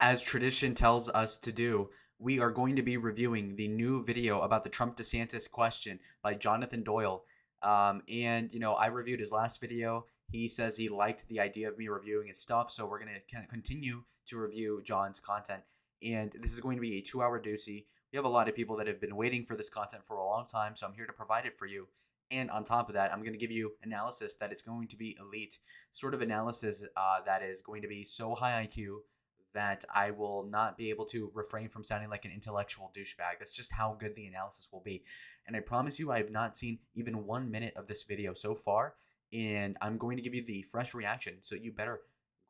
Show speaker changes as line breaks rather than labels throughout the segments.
As tradition tells us to do, we are going to be reviewing the new video about the Trump DeSantis question by Jonathan Doyle. I reviewed his last video. He says he liked the idea of me reviewing his stuff, so we're going to continue to review John's content. And this is going to be a 2-hour doozy. We have a lot of people that have been waiting for this content for a long time, so I'm here to provide it for you. And on top of that, I'm going to give you analysis that is going to be elite, sort of analysis that is going to be so high IQ that I will not be able to refrain from sounding like an intellectual douchebag. That's just how good the analysis will be. And I promise you, I have not seen even 1 minute of this video so far, and I'm going to give you the fresh reaction, so you better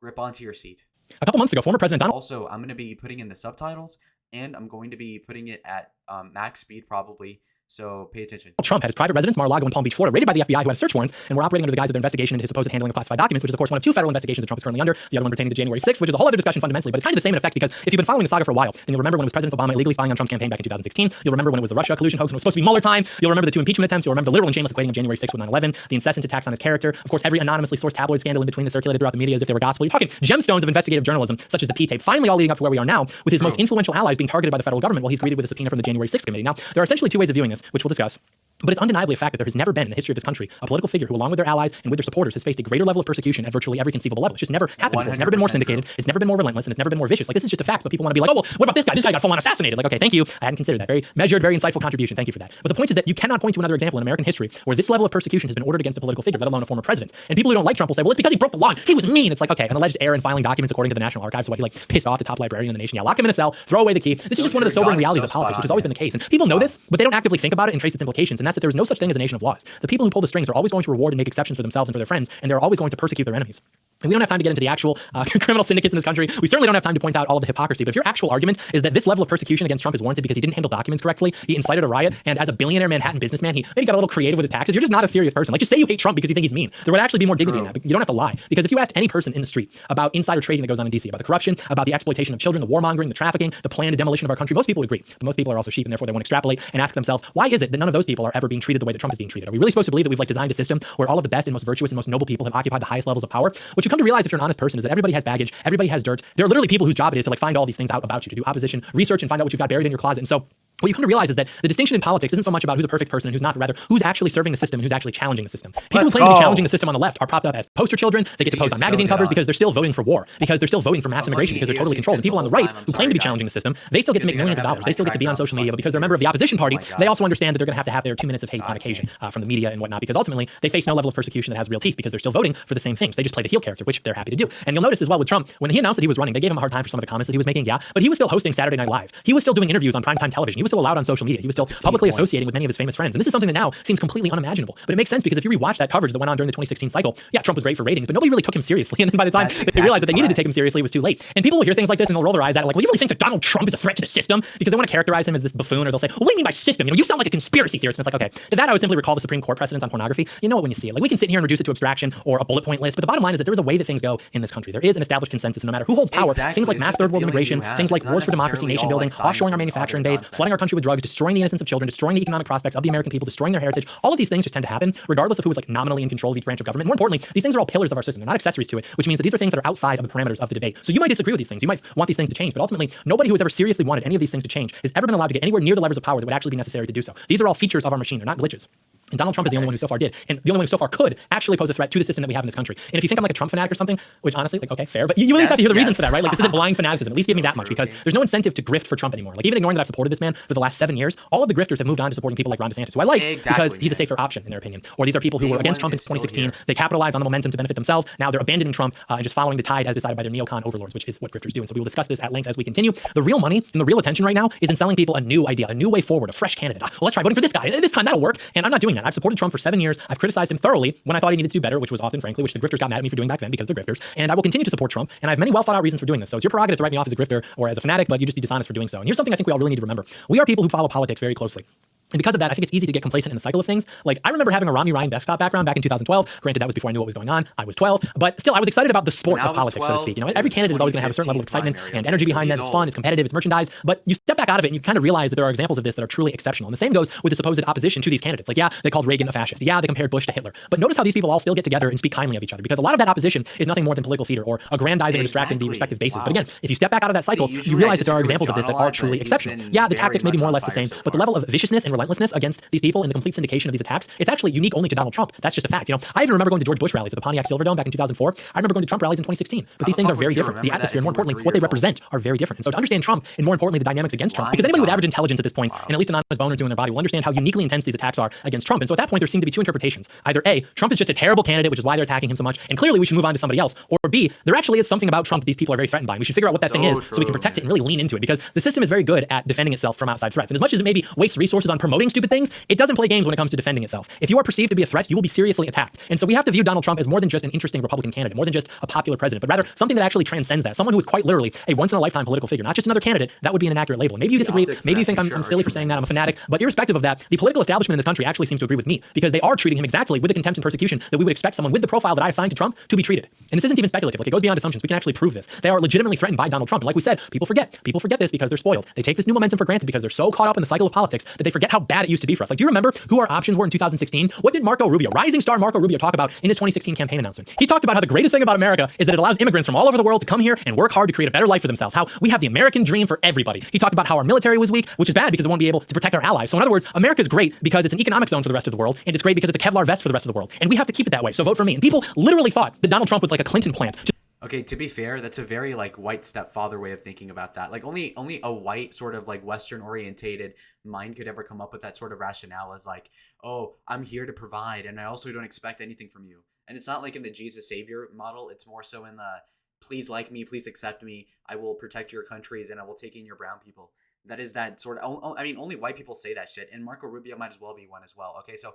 grip onto your seat.
A couple months ago, former President Donald.
Also, I'm going to be putting in the subtitles, and I'm going to be putting it at max speed probably. So pay attention.
Trump had his private residence, Mar-a-Lago in Palm Beach, Florida, raided by the FBI, who had search warrants and were operating under the guise of their investigation into his supposed handling of classified documents, which is, of course, one of 2 federal investigations that Trump is currently under. The other one pertaining to January 6th, which is a whole other discussion fundamentally, but it's kind of the same in effect because if you've been following the saga for a while, then you'll remember when it was President Obama illegally spying on Trump's campaign back in 2016. You'll remember when it was the Russia collusion hoax and it was supposed to be Mueller time. You'll remember the 2 impeachment attempts. You'll remember the literal and shameless equating of January 6th with 9/11, the incessant attacks on his character. Of course, every anonymously sourced tabloid scandal in between that circulated throughout the media as if they were gospel. You're talking gemstones of investigative journalism, such as the P-tape, finally all leading up to where we are now, with his most influential allies being targeted by the federal government while he's greeted with a subpoena from the January 6th committee. Now, there are essentially 2 ways of viewing this, which we'll discuss. But it's undeniably a fact that there has never been in the history of this country a political figure who, along with their allies and with their supporters, has faced a greater level of persecution at virtually every conceivable level. It's just never happened before. It's never been more syndicated. True. It's never been more relentless, and it's never been more vicious. Like, this is just a fact, but people want to be like, oh, well, what about this guy? This guy got full-on assassinated. Like, okay, thank you. I hadn't considered that. Very measured, very insightful contribution. Thank you for that. But the point is that you cannot point to another example in American history where this level of persecution has been ordered against a political figure, let alone a former president. And people who don't like Trump will say, well, it's because he broke the law. He was mean. It's like, okay, an alleged error in filing documents according to the National Archives, so what, he like pissed off the top librarian in the nation. Yeah, lock him in a cell, throw away the key. This is just one of the sobering realities of politics, which has always been the case. And people know this, but they don't actively think about it and trace its implications. And that's that there is no such thing as a nation of laws. The people who pull the strings are always going to reward and make exceptions for themselves and for their friends, and they're always going to persecute their enemies. And we don't have time to get into the actual criminal syndicates in this country. We certainly don't have time to point out all of the hypocrisy. But if your actual argument is that this level of persecution against Trump is warranted because he didn't handle documents correctly, he incited a riot, and as a billionaire Manhattan businessman, he maybe got a little creative with his taxes, you're just not a serious person. Like, just say you hate Trump because you think he's mean. There would actually be more dignity in that. But you don't have to lie. Because if you asked any person in the street about insider trading that goes on in DC, about the corruption, about the exploitation of children, the warmongering, the trafficking, the planned demolition of our country, most people would agree. But most people are also sheep, and therefore they won't extrapolate and ask themselves, why is it that none of those people are ever being treated the way that Trump is being treated? Are we really supposed to believe that we've designed a system where all of the best and most virtuous and most noble people have occupied the highest levels of power? What you come to realize if you're an honest person is that everybody has baggage, everybody has dirt. There are literally people whose job it is to find all these things out about you, to do opposition research and find out what you've got buried in your closet. And so what you come to realize is that the distinction in politics isn't so much about who's a perfect person and who's not, but rather who's actually serving the system and who's actually challenging the system. People who claim to be challenging the system on the left are propped up as poster children. They get to pose on magazine covers because they're still voting for war, because they're still voting for mass immigration, because they're totally controlled. And people on the right who claim to be challenging the system, they still get to make millions of dollars. They still get to be on social media, but because they're a member of the opposition party, they also understand that they're going to have their 2 minutes of hate on occasion from the media and whatnot, because ultimately they face no level of persecution that has real teeth because they're still voting for the same things. They just play the heel character, which they're happy to do. And you'll notice as well with Trump, when he announced that he was running, they gave him a hard time for some of the comments that he was making, yeah, but he was still hosting Saturday Night Live. He was still doing interviews on primetime television. He was still allowed on social media. He was still publicly associating with many of his famous friends. And this is something that now seems completely unimaginable. But it makes sense because if you rewatch that coverage that went on during the 2016 cycle, yeah, Trump was great for ratings, but nobody really took him seriously. And then by the time they realized that they needed to take him seriously, it was too late. And people will hear things like this and they'll roll their eyes at it like, well, you really think that Donald Trump is a threat to the system? Because they want to characterize him as this buffoon, or they'll say, well, what do you mean by system? You sound like a conspiracy theorist. And it's like, okay, to that I would simply recall the Supreme Court precedents on pornography. You know it when you see it. Like, we can sit here and reduce it to abstraction or a bullet point list, but the bottom line is that there is a way that things go in this country. There is an established consensus, and no matter who holds power, things like mass third world immigration, things like wars for democracy, nation building, offshoring our manufacturing base, flooding our country with drugs, destroying the innocence of children, destroying the economic prospects of the American people, destroying their heritage. All of these things just tend to happen regardless of who is nominally in control of each branch of government. More importantly, these things are all pillars of our system. They're not accessories to it, which means that these are things that are outside of the parameters of the debate. So you might disagree with these things. You might want these things to change, but ultimately, nobody who has ever seriously wanted any of these things to change has ever been allowed to get anywhere near the levers of power that would actually be necessary to do so. These are all features of our machine. They're not glitches. And Donald Trump is the only one who so far did, and the only one who so far could actually pose a threat to the system that we have in this country. And if you think I'm like a Trump fanatic or something, which honestly, okay, fair, but you at least have to hear the reasons for that, right? Like, this isn't blind fanaticism. At least give me that much, because there's no incentive to grift for Trump anymore. Like, even ignoring that I've supported this man for the last 7 years, all of the grifters have moved on to supporting people like Ron DeSantis, who I like because he's a safer option in their opinion. Or these are people who were against Trump in 2016. They capitalized on the momentum to benefit themselves. Now they're abandoning Trump and just following the tide as decided by their neocon overlords, which is what grifters do. And so we will discuss this at length as we continue. The real money and the real attention right now is in selling people a new idea, a new way forward, a fresh candidate. Well, let's try voting for this guy. This time that'll work. And I'm not doing that. I've supported Trump for 7 years. I've criticized him thoroughly when I thought he needed to do better, which was often, frankly, which the grifters got mad at me for doing back then because they're grifters. And I will continue to support Trump. And I have many well thought out reasons for doing this. So it's your prerogative to write me off as a grifter or as a fanatic, but you just be dishonest for doing so. And here's something I think we all really need to remember. We are people who follow politics very closely. And because of that, I think it's easy to get complacent in the cycle of things. Like, I remember having a Romney Ryan desktop background back in 2012. Granted, that was before I knew what was going on. I was 12. But still, I was excited about the sports of politics, so to speak. You know, every candidate is always going to have a certain level of excitement and energy behind them. It's fun, it's competitive, it's merchandise. But you step back out of it and you kind of realize that there are examples of this that are truly exceptional. And the same goes with the supposed opposition to these candidates. Like, yeah, they called Reagan a fascist. Yeah, they compared Bush to Hitler. But notice how these people all still get together and speak kindly of each other, because a lot of that opposition is nothing more than political theater or aggrandizing or distracting the respective bases. Wow. But again, if you step back out of that cycle, you realize that there are examples of this that are truly exceptional. Yeah, the tactics may be more or less the same, but the level of viciousness and relentlessness against these people and the complete syndication of these attacks, it's actually unique only to Donald Trump. That's just a fact. You know, I even remember going to George Bush rallies at the Pontiac Silverdome back in 2004. I remember going to Trump rallies in 2016. But these things are very different. The atmosphere, and more importantly, what they represent are very different. And so to understand Trump, and more importantly, the dynamics against Trump, because anybody with average intelligence at this point, and at least an honest bone or two in their body, will understand how uniquely intense these attacks are against Trump. And so at that point, there seem to be two interpretations. Either A, Trump is just a terrible candidate, which is why they're attacking him so much, and clearly we should move on to somebody else. Or B, there actually is something about Trump that these people are very threatened by, and we should figure out what that thing is so we can protect it and really lean into it, because the system is very good at defending itself from outside threats. And as much as it maybe wastes resources on promoting stupid things, it doesn't play games when it comes to defending itself. If you are perceived to be a threat, you will be seriously attacked. And so we have to view Donald Trump as more than just an interesting Republican candidate, more than just a popular president, but rather something that actually transcends that. Someone who is quite literally a once-in-a-lifetime political figure, not just another candidate. That would be an inaccurate label. Maybe you disagree. Maybe you think I'm silly for saying that. I'm a fanatic. But irrespective of that, the political establishment in this country actually seems to agree with me, because they are treating him exactly with the contempt and persecution that we would expect someone with the profile that I assigned to Trump to be treated. And this isn't even speculative. Like, it goes beyond assumptions. We can actually prove this. They are legitimately threatened by Donald Trump. And like we said, people forget. People forget this because they're spoiled. They take this new momentum for granted because they're so caught up in the cycle of politics that they forget how bad it used to be for us. Like, do you remember who our options were in 2016? What did Marco Rubio, rising star Marco Rubio, talk about in his 2016 campaign announcement? He talked about how the greatest thing about America is that it allows immigrants from all over the world to come here and work hard to create a better life for themselves. How we have the American dream for everybody. He talked about how our military was weak, which is bad because it won't be able to protect our allies. So in other words, America's great because it's an economic zone for the rest of the world, and it's great because it's a Kevlar vest for the rest of the world. And we have to keep it that way. So vote for me. And people literally thought that Donald Trump was like a Clinton plant.
Okay, to be fair, that's a very like white stepfather way of thinking about that. Like only a white sort of like Western orientated mind could ever come up with that sort of rationale as like, oh, I'm here to provide and I also don't expect anything from you. And it's not like in the Jesus Savior model. It's more so in the please like me, please accept me. I will protect your countries and I will take in your brown people. That is that sort of, I mean, only white people say that shit. And Marco Rubio might as well be one as well. Okay, so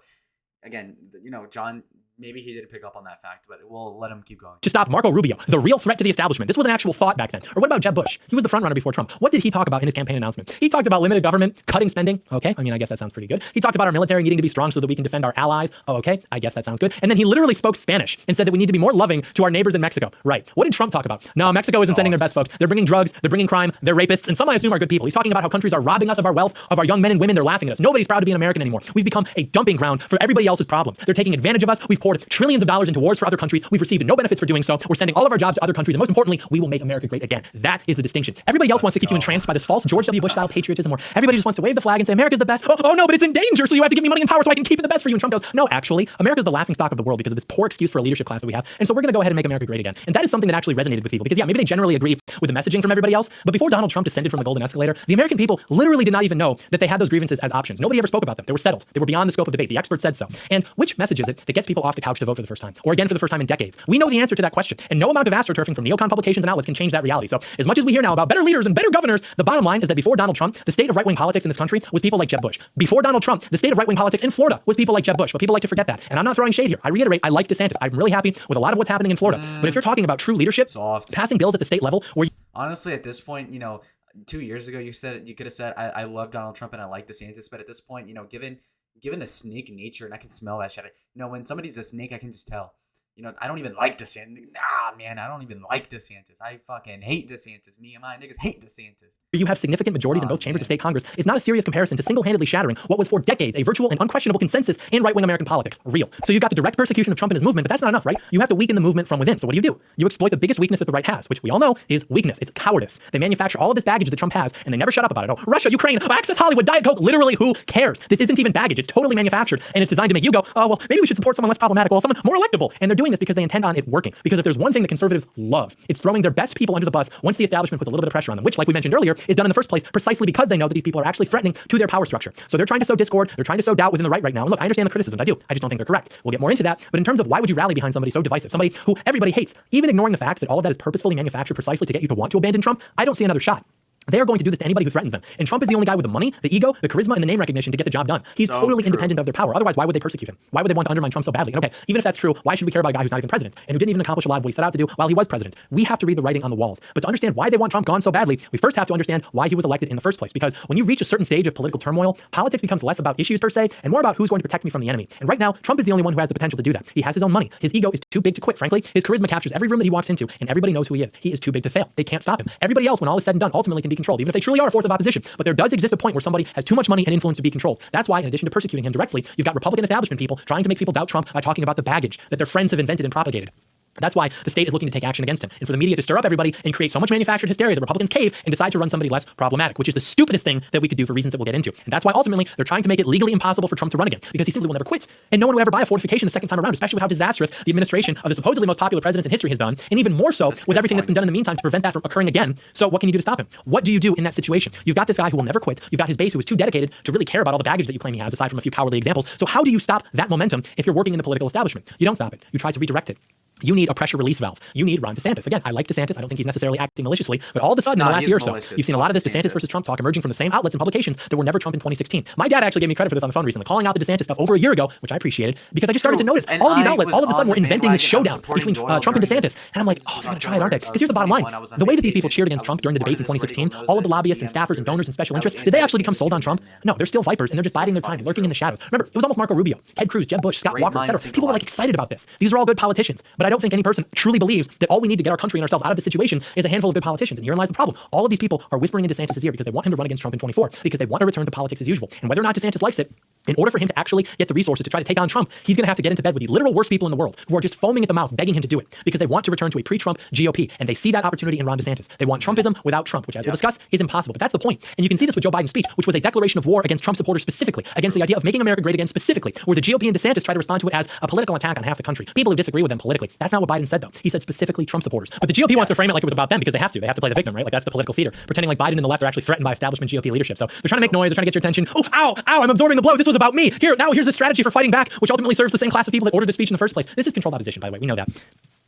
again, you know, John, maybe he didn't pick up on that fact, but we'll let him keep going.
To stop Marco Rubio, the real threat to the establishment. This was an actual thought back then. Or what about Jeb Bush? He was the front runner before Trump. What did he talk about in his campaign announcement? He talked about limited government, cutting spending. Okay, I mean, I guess that sounds pretty good. He talked about our military needing to be strong so that we can defend our allies. Oh, okay, I guess that sounds good. And then he literally spoke Spanish and said that we need to be more loving to our neighbors in Mexico. Right. What did Trump talk about? No, Mexico isn't sending their best folks. They're bringing drugs, they're bringing crime, they're rapists, and some I assume are good people. He's talking about how countries are robbing us of our wealth, of our young men and women. They're laughing at us. Nobody's proud to be an American anymore. We've become a dumping ground for everybody else's problems. They're taking advantage of us. We've poured trillions of dollars into wars for other countries. We've received no benefits for doing so. We're sending all of our jobs to other countries. And most importantly, we will make America great again. That is the distinction. Everybody else wants to keep you entranced by this false George W. Bush style patriotism where everybody just wants to wave the flag and say, America's the best. Oh no, but it's in danger. So you have to give me money and power so I can keep it the best for you. And Trump goes, no, actually, America's the laughing stock of the world because of this poor excuse for a leadership class that we have. And so we're going to go ahead and make America great again. And that is something that actually resonated with people because yeah, maybe they generally agree with the messaging from everybody else. But before Donald Trump descended from the golden escalator, the American people literally did not even know that they had those grievances as options. Nobody ever spoke about them. They were settled. They were beyond the scope of debate. The experts said so. And which message is it that gets people off the couch to vote for the first time? Or again for the first time in decades? We know the answer to that question. And no amount of astroturfing from neocon publications and outlets can change that reality. So as much as we hear now about better leaders and better governors, the bottom line is that before Donald Trump, the state of right-wing politics in this country was people like Jeb Bush. Before Donald Trump, the state of right-wing politics in Florida was people like Jeb Bush. But people like to forget that. And I'm not throwing shade here. I reiterate, I like DeSantis. I'm really happy with a lot of what's happening in Florida. But if you're talking about true leadership, passing bills at the state level where
honestly, at this point, you know, 2 years ago, you could have said, I love Donald Trump and I like DeSantis. But at this point, you know, given the snake nature, and I can smell that shit. You know, when somebody's a snake, I can just tell. You know, I don't even like DeSantis. Nah, man, I don't even like DeSantis. I fucking hate DeSantis. Me and my niggas hate DeSantis.
You have significant majorities in both chambers of state Congress is not a serious comparison to single-handedly shattering what was for decades a virtual and unquestionable consensus in right-wing American politics. Real. So you've got the direct persecution of Trump and his movement, but that's not enough, right? You have to weaken the movement from within. So what do? You exploit the biggest weakness that the right has, which we all know is weakness. It's cowardice. They manufacture all of this baggage that Trump has, and they never shut up about it. Oh, Russia, Ukraine, Access Hollywood, Diet Coke, literally who cares? This isn't even baggage. It's totally manufactured, and it's designed to make you go, oh, well, maybe we should support someone less problematic, well, someone more electable. And they're doing this because they intend on it working. Because if there's one thing that conservatives love, it's throwing their best people under the bus once the establishment puts a little bit of pressure on them, which, like we mentioned earlier, is done in the first place precisely because they know that these people are actually threatening to their power structure. So they're trying to sow discord, they're trying to sow doubt within the right now. And look, I understand the criticisms, I do. I just don't think they're correct. We'll get more into that. But in terms of why would you rally behind somebody so divisive, somebody who everybody hates, even ignoring the fact that all of that is purposefully manufactured precisely to get you to want to abandon Trump, I don't see another shot. They are going to do this to anybody who threatens them. And Trump is the only guy with the money, the ego, the charisma, and the name recognition to get the job done. He's totally independent of their power. Otherwise, why would they persecute him? Why would they want to undermine Trump so badly? And okay, even if that's true, why should we care about a guy who's not even president and who didn't even accomplish a lot of what he set out to do while he was president? We have to read the writing on the walls. But to understand why they want Trump gone so badly, we first have to understand why he was elected in the first place. Because when you reach a certain stage of political turmoil, politics becomes less about issues per se and more about who's going to protect me from the enemy. And right now, Trump is the only one who has the potential to do that. He has his own money. His ego is too big to quit, frankly. His charisma captures every room that he walks into, and everybody knows who he is. He is too big to fail. They can't stop him. Everybody else, when all is said and done, ultimately can be controlled, even if they truly are a force of opposition. But there does exist a point where somebody has too much money and influence to be controlled. That's why, in addition to persecuting him directly, you've got Republican establishment people trying to make people doubt Trump by talking about the baggage that their friends have invented and propagated. That's why the state is looking to take action against him, and for the media to stir up everybody and create so much manufactured hysteria that Republicans cave and decide to run somebody less problematic, which is the stupidest thing that we could do for reasons that we'll get into. And that's why ultimately they're trying to make it legally impossible for Trump to run again, because he simply will never quit, and no one will ever buy a fortification the second time around, especially with how disastrous the administration of the supposedly most popular presidents in history has done, and even more so with everything that's been done in the meantime to prevent that from occurring again. So what can you do to stop him? What do you do in that situation? You've got this guy who will never quit. You've got his base who is too dedicated to really care about all the baggage that you claim he has, aside from a few cowardly examples. So how do you stop that momentum if you're working in the political establishment? You don't stop it. You try to redirect it. You need a pressure release valve. You need Ron DeSantis. Again, I like DeSantis. I don't think he's necessarily acting maliciously, but all of a sudden in the last year or so, you've seen a lot of this DeSantis versus Trump talk emerging from the same outlets and publications that were never Trump in 2016. My dad actually gave me credit for this on the phone recently, calling out the DeSantis stuff over a year ago, which I appreciated, because I just started to notice all of these outlets all of a sudden were inventing this showdown between Trump and DeSantis. And I'm like, oh, they're going to try it, aren't they? Because here's the bottom line. The way that these people cheered against Trump during the debates in 2016, all of the lobbyists and staffers and donors and special interests, did they actually become sold on Trump? No, they're still vipers and they're just biding their time, lurking in the shadows. Remember, it was almost Marco Rubio, Ted Cruz, Jeb Bush, Scott Walker, etc. People were like excited about this. These are all good politicians, but I don't think any person truly believes that all we need to get our country and ourselves out of this situation is a handful of good politicians. And herein lies the problem. All of these people are whispering in DeSantis' ear because they want him to run against Trump in 24, because they want to return to politics as usual. And whether or not DeSantis likes it, in order for him to actually get the resources to try to take on Trump, he's going to have to get into bed with the literal worst people in the world who are just foaming at the mouth, begging him to do it, because they want to return to a pre-Trump GOP. And they see that opportunity in Ron DeSantis. They want Trumpism without Trump, which, as we'll discuss, is impossible. But that's the point. And you can see this with Joe Biden's speech, which was a declaration of war against Trump supporters specifically, against the idea of making America great again specifically, where the GOP and DeSantis try to respond to it as a political attack on half the country. People who disagree with them politically. That's not what Biden said, though. He said specifically Trump supporters. But the GOP wants to frame it like it was about them because they have to. They have to play the victim, right? Like that's the political theater, pretending like Biden and the left are actually threatened by establishment GOP leadership. So they're trying to make noise. They're trying to get your attention. Oh, ow, I'm absorbing the blow. This was about me. Here's the strategy for fighting back, which ultimately serves the same class of people that ordered the speech in the first place. This is controlled opposition, by the way. We know that.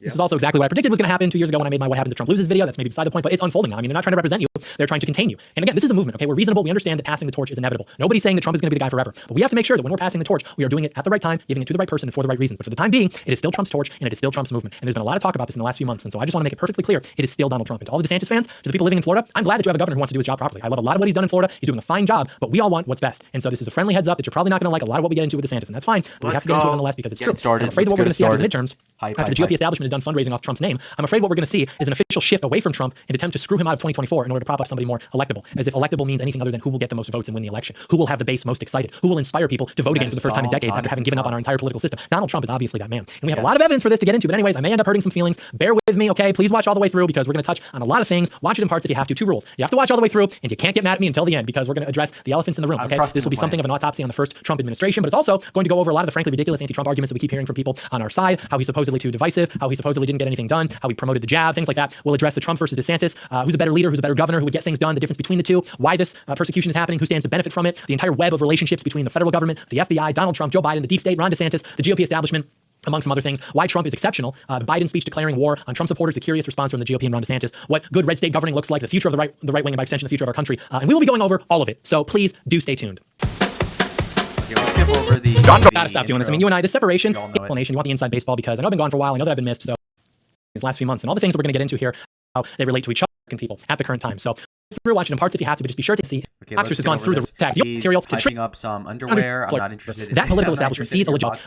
This is also exactly what I predicted was going to happen 2 years ago when I made my What Happens if Trump Loses video. That's maybe beside the point, but it's unfolding now. I mean, they're not trying to represent you. They're trying to contain you. And again, this is a movement, okay? We're reasonable. We understand that passing the torch is inevitable. Nobody's saying that Trump is going to be the guy forever. But we have to make sure that when we're passing the torch, we are doing it at the right time, giving it to the right person and for the right reasons. But for the time being, it is still Trump's torch and it is still Trump's movement. And there's been a lot of talk about this in the last few months. And so I just want to make it perfectly clear, it is still Donald Trump. And to all the DeSantis fans, to the people living in Florida, I'm glad that you have a governor who wants to do his job properly. I love a lot of what he's done in Florida. He's doing a fine job, but we all want what's best. And so this is a friendly heads up that you're probably not going to like a lot of what we get into with DeSantis. And that's fine. But we have to get into it nonetheless because it's true. And I'm afraid that what we're going to see after the midterms, after the GOP establishment is done fundraising off Trump's name, I'm afraid what we're going to see is an official shift away from Trump and attempt to screw him out of 2024 in order to prop up somebody more electable, as if electable means anything other than who will get the most votes and win the election, who will have the base most excited, who will inspire people to vote again for the first time in decades after having given up on our entire political system. Donald Trump is obviously that man. And we have a lot of evidence for this to get into, but anyways, I may end up hurting some feelings. Bear with me, okay? Please watch all the way through because we're going to touch on a lot of things. Watch it in parts if you have to. 2 rules. You have to watch all the way through and you can't get mad at me until the end because we're going to address the elephants in the room, okay? This will be something of an autopsy on the first Trump administration, but it's also going to go over a lot of the frankly ridiculous anti-Trump arguments that we keep hearing from people on our side, how he's supposedly too divisive, how he supposedly didn't get anything done, how he promoted the jab, things like that. We'll address the Trump versus DeSantis, who's a better leader, who's a better governor, who would get things done, the difference between the two, why this persecution is happening, who stands to benefit from it, the entire web of relationships between the federal government, the FBI, Donald Trump, Joe Biden, the deep state, Ron DeSantis, the GOP establishment, among some other things, why Trump is exceptional, the Biden speech declaring war on Trump supporters, the curious response from the GOP and Ron DeSantis, what good red state governing looks like, the future of the right wing and by extension the future of our country, and we will be going over all of it. So please do stay tuned.
Okay, we'll skip over the.
Gotta stop doing this. I mean, you and I, the separation, explanation. You want the inside baseball because I know I've been gone for a while. I know that I've been missed. So these last few months and all the things that we're going to get into here, how they relate to each other and people at the current time. So through watching in parts if you have to, but just be sure to see. Boxers has gone through the tag material to trick
up some underwear. I'm not interested in
that political establishment sees a legit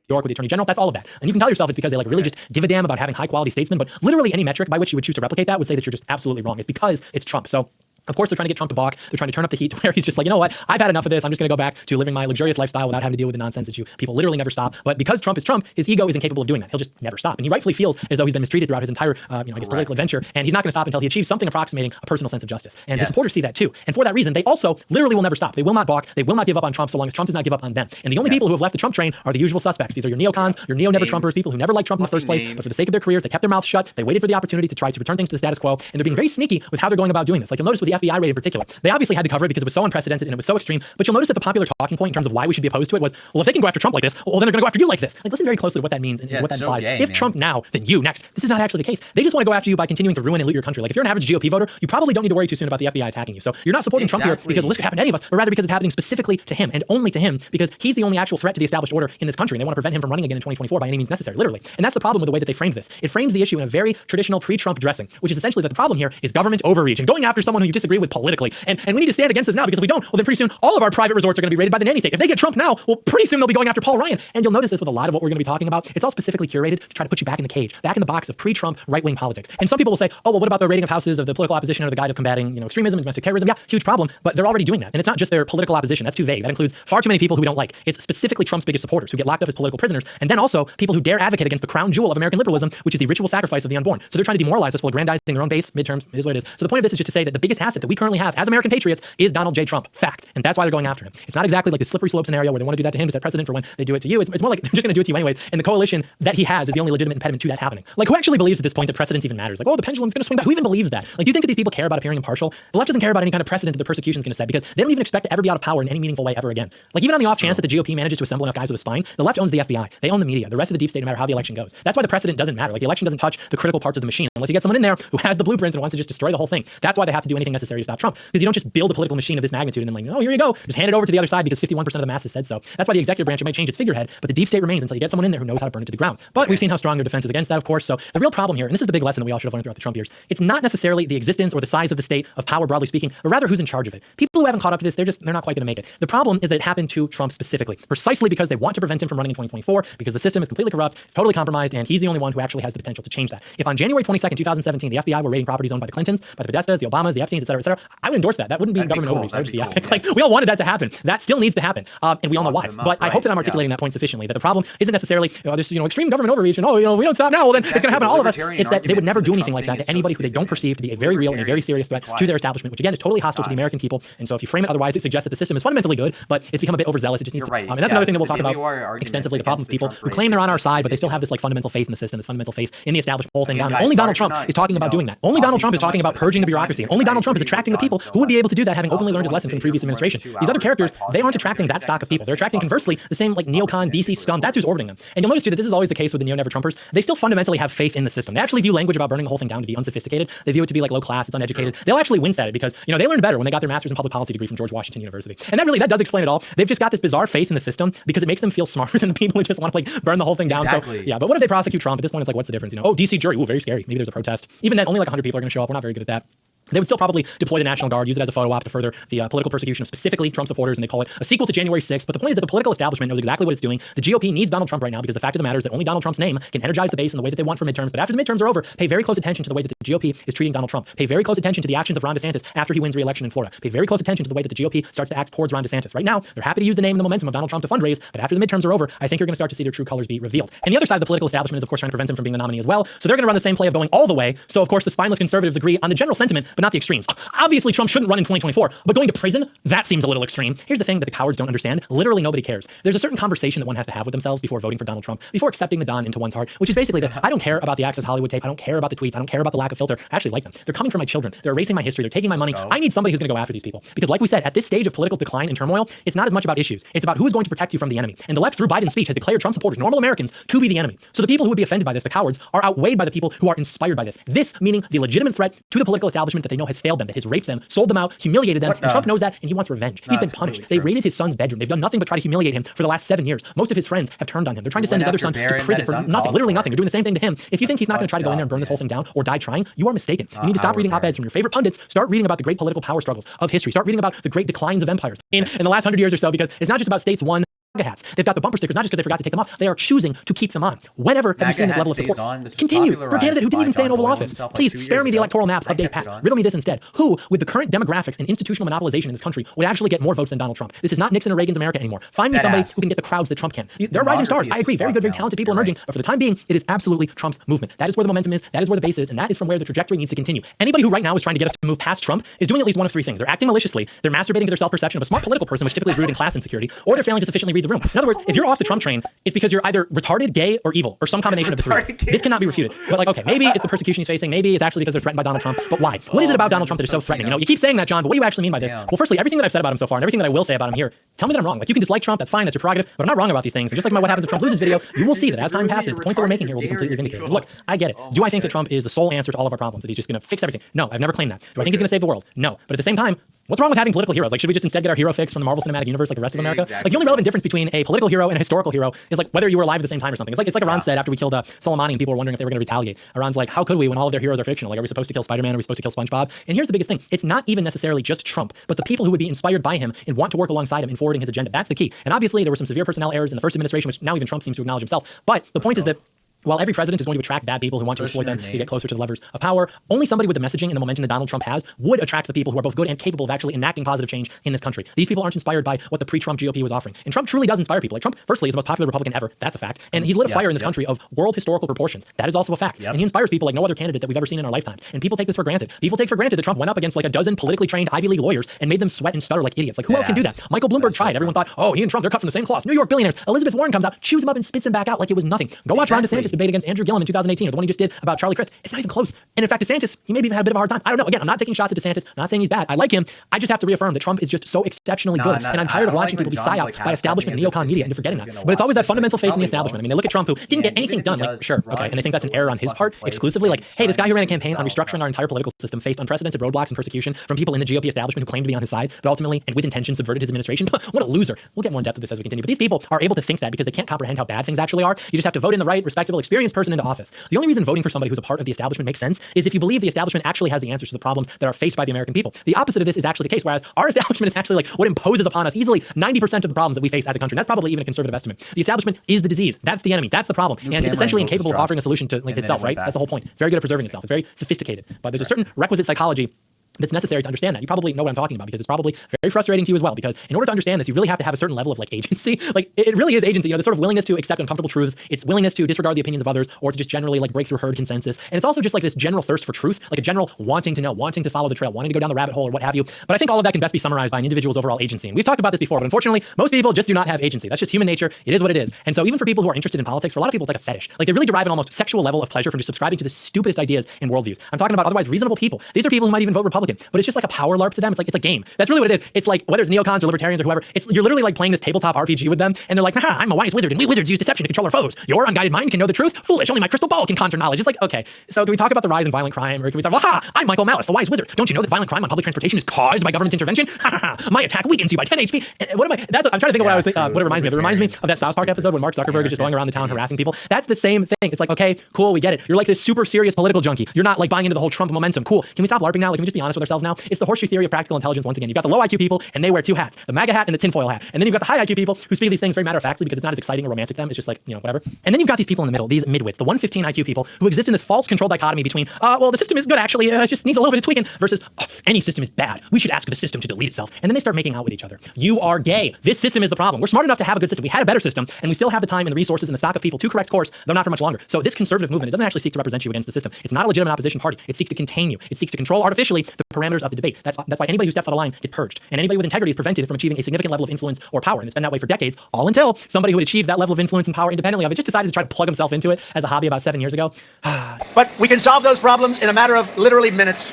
York with the Attorney General. That's all of that. And you can tell yourself it's because they like really just give a damn about having high quality statesmen, but literally any metric by which you would choose to replicate that would say that you're just absolutely wrong. It's because it's Trump. So of course, they're trying to get Trump to balk. They're trying to turn up the heat to where he's just like, you know what? I've had enough of this. I'm just going to go back to living my luxurious lifestyle without having to deal with the nonsense that you people literally never stop. But because Trump is Trump, his ego is incapable of doing that. He'll just never stop. And he rightfully feels as though he's been mistreated throughout his entire, political adventure. And he's not going to stop until he achieves something approximating a personal sense of justice. And his supporters see that too. And for that reason, they also literally will never stop. They will not balk. They will not give up on Trump so long as Trump does not give up on them. And the only people who have left the Trump train are the usual suspects. These are your neocons, your neo-never-Trumpers, people who never liked Trump in the first place, but for the sake of their careers, they kept their mouths shut. They waited for the opportunity to try to return things to the status quo. And they're being very sneaky with how they're going about doing this. Like you'll notice with the the FBI raid in particular. They obviously had to cover it because it was so unprecedented and it was so extreme. But you'll notice that the popular talking point in terms of why we should be opposed to it was, well, if they can go after Trump like this, well, then they're going to go after you like this. Like, listen very closely to what that means and what that implies. If Trump now, then you next. This is not actually the case. They just want to go after you by continuing to ruin and loot your country. Like, if you're an average GOP voter, you probably don't need to worry too soon about the FBI attacking you. So you're not supporting Trump here because this could happen to any of us, but rather because it's happening specifically to him and only to him, because he's the only actual threat to the established order in this country, and they want to prevent him from running again in 2024 by any means necessary, literally. And that's the problem with the way that they framed this. It frames the issue in a very traditional pre-Trump dressing, which is essentially that the problem here is government overreach and going after someone who you disagree with politically. And we need to stand against this now, because if we don't, well, then pretty soon all of our private resorts are going to be raided by the nanny state. If they get Trump now, well, pretty soon they'll be going after Paul Ryan. And you'll notice this with a lot of what we're going to be talking about. It's all specifically curated to try to put you back in the cage, back in the box of pre-Trump right-wing politics. And some people will say, oh, well, what about the raiding of houses of the political opposition or the guide of combating, extremism and domestic terrorism? Yeah, huge problem. But they're already doing that. And it's not just their political opposition. That's too vague. That includes far too many people who we don't like. It's specifically Trump's biggest supporters who get locked up as political prisoners. And then also people who dare advocate against the crown jewel of American liberalism, which is the ritual sacrifice of the unborn. So they're trying to demoralize us while aggrandizing their own base. Midterms, it is what it is. So the point of this is just to say that the biggest asset that we currently have as American patriots is Donald J. Trump. Fact. And that's why they're going after him. It's not exactly like the slippery slope scenario where they want to do that to him to set precedent for when they do it to you. It's more like they're just going to do it to you anyways. And the coalition that he has is the only legitimate impediment to that happening. Like, who actually believes at this point that precedence even matters? Like, oh, the pendulum's going to swing back. Who even believes that? Like, do you think that these people care about appearing impartial? The left doesn't care about any kind of precedent that the persecution is going to set, because they don't even expect to ever be out of power in any meaningful way ever again. Like, even on the off chance that the GOP manages to assemble enough guys with a spine, the left owns the FBI. They own the media. The rest of the deep state, no matter how the election goes. That's why the precedent doesn't matter. Like, the election doesn't touch the critical parts of the machine unless you get someone in there who has the blueprints and wants to just destroy the whole thing. That's why they have to do anything necessary to stop Trump, because you don't just build a political machine of this magnitude and then, like, oh, here you go, just hand it over to the other side because 51% of the masses said so. That's why the executive branch might change its figurehead, but the deep state remains until you get someone in there who knows how to burn it to the ground. But we've seen how strong their defense is against that, of course. So the real problem here, and this is the big lesson that we all should have learned throughout the Trump years, it's not necessarily the existence or the size of the state of power, broadly speaking, but rather who's in charge of it. People who haven't caught up to this, they're not quite going to make it. The problem is that it happened to Trump specifically, precisely because they want to prevent him from running in 2024, because the system is completely corrupt, it's totally compromised, and he's the only one who actually has the potential to change that. If on January 22nd, 2017, the FBI were raiding properties owned by the Clintons, by the Podestas, the Obamas, the Epsteins, et cetera, I would endorse that. That wouldn't be government overreach. That would just be epic. Like, we all wanted that to happen. That still needs to happen, and we all know why. But I hope that I'm articulating that point sufficiently. That the problem isn't necessarily this extreme government overreach, and we don't stop now. Well, then it's going to happen to all of us. It's that they would never do anything like that to anybody who they don't perceive to be a very real and a very serious threat to their establishment, which again is totally hostile to the American people. And so if you frame it otherwise, it suggests that the system is fundamentally good, but it's become a bit overzealous. It just needs to. And that's another thing that we'll talk about extensively. The problem with people who claim they're on our side, but they still have this like fundamental faith in the system, this fundamental faith in the establishment, whole thing down. Only Donald Trump is talking about doing that. Only Donald Trump is talking about purging the bureaucracy. Only Donald Trump is attracting the people who would be able to do that, having openly learned his lessons from the previous administration. These other characters, they aren't attracting that stock of people. They're attracting, conversely, the same like neocon, DC scum. That's who's orbiting them. And you'll notice too that this is always the case with the neo-never-Trumpers. They still fundamentally have faith in the system. They actually view language about burning the whole thing down to be unsophisticated. They view it to be like low class, it's uneducated. They'll actually wince at it because they learned better when they got their master's in public policy degree from George Washington University. And that does explain it all. They've just got this bizarre faith in the system because it makes them feel smarter than the people who just want to like burn the whole thing down.
Exactly.
So yeah, but what if they prosecute Trump? At this point, it's like, what's the difference? Oh, DC jury, very scary. Maybe there's a protest. Even then, only like 100 people are going to show up. We're not very good at that. They would still probably deploy the National Guard, use it as a photo op to further the political persecution of specifically Trump supporters, and they call it a sequel to January 6th. But the point is that the political establishment knows exactly what it's doing. The GOP needs Donald Trump right now because the fact of the matter is that only Donald Trump's name can energize the base in the way that they want for midterms. But after the midterms are over, pay very close attention to the way that the GOP is treating Donald Trump. Pay very close attention to the actions of Ron DeSantis after he wins re-election in Florida. Pay very close attention to the way that the GOP starts to act towards Ron DeSantis. Right now, they're happy to use the name and the momentum of Donald Trump to fundraise, but after the midterms are over, I think you're going to start to see their true colors be revealed. And the other side of the political establishment is, of course, trying to prevent him from being the nominee as well. So they're going to run the same play of going all the way. So, of course, the spineless conservatives agree on the general sentiment, but not the extremes. Obviously, Trump shouldn't run in 2024, but going to prison, that seems a little extreme. Here's the thing that the cowards don't understand. Literally nobody cares. There's a certain conversation that one has to have with themselves before voting for Donald Trump, before accepting the Don into one's heart, which is basically this. I don't care about the Access Hollywood tape. I don't care about the tweets. I don't care about the lack of filter. I actually like them. They're coming from my children. They're erasing my history. They're taking my money. I need somebody who's going to go after these people. Because like we said, at this stage of political decline and turmoil, it's not as much about issues. It's about who is going to protect you from the enemy. And the left, through Biden's speech, has declared Trump supporters, normal Americans, to be the enemy. So the people who would be offended by this, the cowards, are outweighed by the people who are inspired by this. This meaning the legitimate threat to the political establishment that they know has failed them, that has raped them, sold them out, humiliated them, and Trump knows that, and he wants revenge. He's been punished. They raided his son's bedroom. They've done nothing but try to humiliate him for the last 7 years. Most of his friends have turned on him. They're trying to send his other son to prison for nothing, literally nothing. They're doing the same thing to him. If you think he's not going to try to go in there and burn this whole thing down or die trying, you are mistaken. You need to stop reading op-eds from your favorite pundits. Start reading about the great political power struggles of history. Start reading about the great declines of empires in the last 100 years or so, because it's not just about states won hats. They've got the bumper stickers, not just because they forgot to take them off. They are choosing to keep them on. Whenever have you seen this level of support? Continue for a candidate who didn't even stay in Oval Office. Please spare me the electoral maps of days past. Riddle me this instead. Who, with the current demographics and institutional monopolization in this country, would actually get more votes than Donald Trump? This is not Nixon or Reagan's America anymore. Find me somebody who can get the crowds that Trump can. They're rising stars. I agree. Very good, very talented people emerging. But for the time being, it is absolutely Trump's movement. That is where the momentum is. That is where the base is. And that is from where the trajectory needs to continue. Anybody who right now is trying to get us to move past Trump is doing at least one of three things. They're acting maliciously. They're masturbating to their self-perception of a smart political person, which typically is rooted in class insecurity, or they're failing to sufficiently read read the room. In other words, if you're off the Trump train, it's because you're either retarded, gay, or evil, or some combination of the three. This cannot be refuted. But like, okay, maybe it's the persecution he's facing. Maybe it's actually because they're threatened by Donald Trump. But why? What is it about Donald Trump that is so threatening? You know, you keep saying that, John, but what do you actually mean by this? Well, firstly, everything that I've said about him so far and everything that I will say about him here, tell me that I'm wrong. Like, you can dislike Trump, that's fine, that's your prerogative, but I'm not wrong about these things. And just like my What Happens If Trump Loses video, you will see that as time passes, the points that we're making here will be completely vindicated. And look, I get it. Do I think that Trump is the sole answer to all of our problems? That he's just going to fix everything? No, I've never claimed that. Do I think he's going to save the world? No. But at the same time, what's wrong with having political heroes? Like, should we just instead get our hero fix from the Marvel Cinematic Universe like the rest of America? Exactly. Like, the only relevant difference between a political hero and a historical hero is like whether you were alive at the same time or something. It's like Iran said after we killed Soleimani and people were wondering if they were going to retaliate. Iran's like, how could we when all of their heroes are fictional? Like, are we supposed to kill Spider-Man? Are we supposed to kill SpongeBob? And here's the biggest thing. It's not even necessarily just Trump, but the people who would be inspired by him and want to work alongside him in forwarding his agenda. That's the key. And obviously, there were some severe personnel errors in the first administration, which now even Trump seems to acknowledge himself. But the point is that while every president is going to attract bad people who want to exploit them to get closer to the levers of power, only somebody with the messaging and the momentum that Donald Trump has would attract the people who are both good and capable of actually enacting positive change in this country. These people aren't inspired by what the pre-Trump GOP was offering. And Trump truly does inspire people. Like, Trump, firstly, is the most popular Republican ever. That's a fact. And he's lit a fire in this country of world historical proportions. That is also a fact. And he inspires people like no other candidate that we've ever seen in our lifetimes. And people take this for granted. People take for granted that Trump went up against like a dozen politically trained Ivy League lawyers and made them sweat and stutter like idiots. Like, who else can do that? Michael Bloomberg tried. Everyone thought, oh, he and Trump, they're cut from the same cloth. New York billionaires. Elizabeth Warren comes out, chews him up and spits him back out like it was nothing. Go watch Ron DeSantis debate against Andrew Gillum in 2018, or the one he just did about Charlie Crist. It's not even close. And in fact, DeSantis, he maybe even had a bit of a hard time. I don't know. Again, I'm not taking shots at DeSantis. I'm not saying he's bad. I like him. I just have to reaffirm that Trump is just so exceptionally good. And I'm tired of watching people be psyoped by establishment and neocon media and forgetting that. But it's always that fundamental faith in the establishment. I mean, they look at Trump who didn't get anything done. Like, sure, okay. And they think that's an error on his part exclusively. Like, hey, this guy who ran a campaign on restructuring our entire political system faced unprecedented roadblocks and persecution from people in the GOP establishment who claimed to be on his side, but ultimately and with intention subverted his administration. What a loser. We'll get more in depth of this as we continue. But these people are able to think that because they can't comprehend how bad things actually are. You just have to vote in the right, respectable, experienced person into office. The only reason voting for somebody who's a part of the establishment makes sense is if you believe the establishment actually has the answers to the problems that are faced by the American people. The opposite of this is actually the case, whereas our establishment is actually like what imposes upon us easily 90% of the problems that we face as a country. And that's probably even a conservative estimate. The establishment is the disease. That's the enemy. That's the problem. And it's essentially incapable of offering a solution to like itself, right? That's the whole point. It's very good at preserving itself. It's very sophisticated. But there's a certain requisite psychology that's necessary to understand that. You probably know what I'm talking about because it's probably very frustrating to you as well, because in order to understand this, you really have to have a certain level of like agency. Like, it really is agency, you know, this sort of willingness to accept uncomfortable truths. It's willingness to disregard the opinions of others or to just generally like break through herd consensus. And it's also just like this general thirst for truth, like a general wanting to know, wanting to follow the trail, wanting to go down the rabbit hole or what have you. But I think all of that can best be summarized by an individual's overall agency. And we've talked about this before, but unfortunately, most people just do not have agency. That's just human nature. It is what it is. And so even for people who are interested in politics, for a lot of people, it's like a fetish. Like, they really derive an almost sexual level of pleasure from just subscribing to the stupidest ideas and worldviews. I'm talking about otherwise reasonable people. These are people who might even vote Republican, but it's just like a power LARP to them. It's a game. That's really what it is. It's like, whether it's neocons or libertarians or whoever, you're literally like playing this tabletop RPG with them, and they're like, haha, I'm a wise wizard, and we wizards use deception to control our foes. Your unguided mind can know the truth. Foolish, only my crystal ball can conjure knowledge. It's like, okay, so can we talk about the rise in violent crime, or can we talk, well, ha, I'm Michael Malice, the wise wizard. Don't you know that violent crime on public transportation is caused by government intervention? Ha ha ha. My attack weakens you by 10 HP. What am I? I'm trying to think of what I was thinking. What it reminds me of. It reminds me of that South Park episode when Mark Zuckerberg is just going around the town harassing people. That's the same thing. It's like, okay, cool, we get it. You're like this super serious political junkie. You're not like buying into the whole Trump momentum. Cool. Can we stop LARPing now? Like, can we just be honest with ourselves now? It's the horseshoe theory of practical intelligence once again. You've got the low IQ people, and they wear two hats, the MAGA hat and the tinfoil hat. And then you've got the high IQ people who speak these things very matter-of-factly because it's not as exciting or romantic to them. It's just like, you know, whatever. And then you've got these people in the middle, these midwits, the 115 IQ people who exist in this false control dichotomy between, well, the system is good actually, it just needs a little bit of tweaking, versus, oh, any system is bad. We should ask the system to delete itself. And then they start making out with each other. You are gay. This system is the problem. We're smart enough to have a good system. We had a better system, and we still have the time and the resources and the stock of people to correct course, though not for much longer. So this conservative movement, it doesn't actually seek to represent you against the system. It's not a legitimate opposition party. It seeks to contain you. It seeks to control artificially the parameters of the debate. That's why anybody who steps out of line gets purged. And anybody with integrity is prevented from achieving a significant level of influence or power. And it's been that way for decades, all until somebody who had achieved that level of influence and power independently of it just decided to try to plug himself into it as a hobby about 7 years ago.
But we can solve those problems in a matter of literally minutes.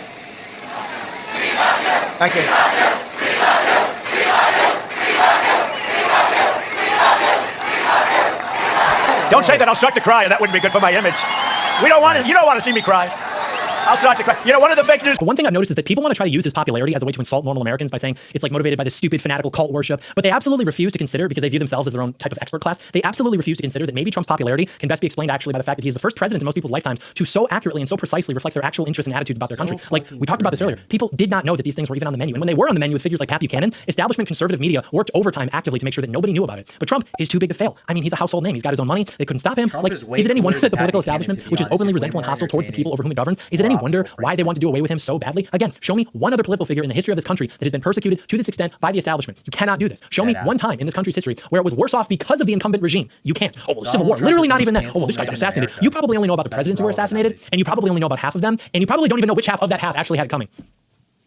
Thank you. Don't say that, I'll start to cry, and that wouldn't be good for my image. You don't want to see me cry. I'll start to cry. You know, one of the fake news.
But one thing I've noticed is that people want to try to use his popularity as a way to insult normal Americans by saying it's like motivated by this stupid fanatical cult worship. But they absolutely refuse to consider, because they view themselves as their own type of expert class, they absolutely refuse to consider that maybe Trump's popularity can best be explained actually by the fact that he is the first president in most people's lifetimes to so accurately and so precisely reflect their actual interests and attitudes about their country. Like, we talked about this earlier. People did not know that these things were even on the menu. And when they were on the menu with figures like Pat Buchanan, establishment conservative media worked overtime actively to make sure that nobody knew about it. But Trump is too big to fail. I mean, he's a household name. He's got his own money. They couldn't stop him. Like, is it any wonder that the political establishment, which is openly resentful and hostile towards the people over whom it governs, is it any wonder why they want to do away with him so badly? Again, show me one other political figure in the history of this country that has been persecuted to this extent by the establishment. You cannot do this. Show me one time in this country's history where it was worse off because of the incumbent regime. You can't. Oh, well, the Civil War. Literally not even that. Oh, well, this guy got assassinated. You probably only know about the presidents who were assassinated, and you probably only know about half of them, and you probably don't even know which half of that half actually had it coming.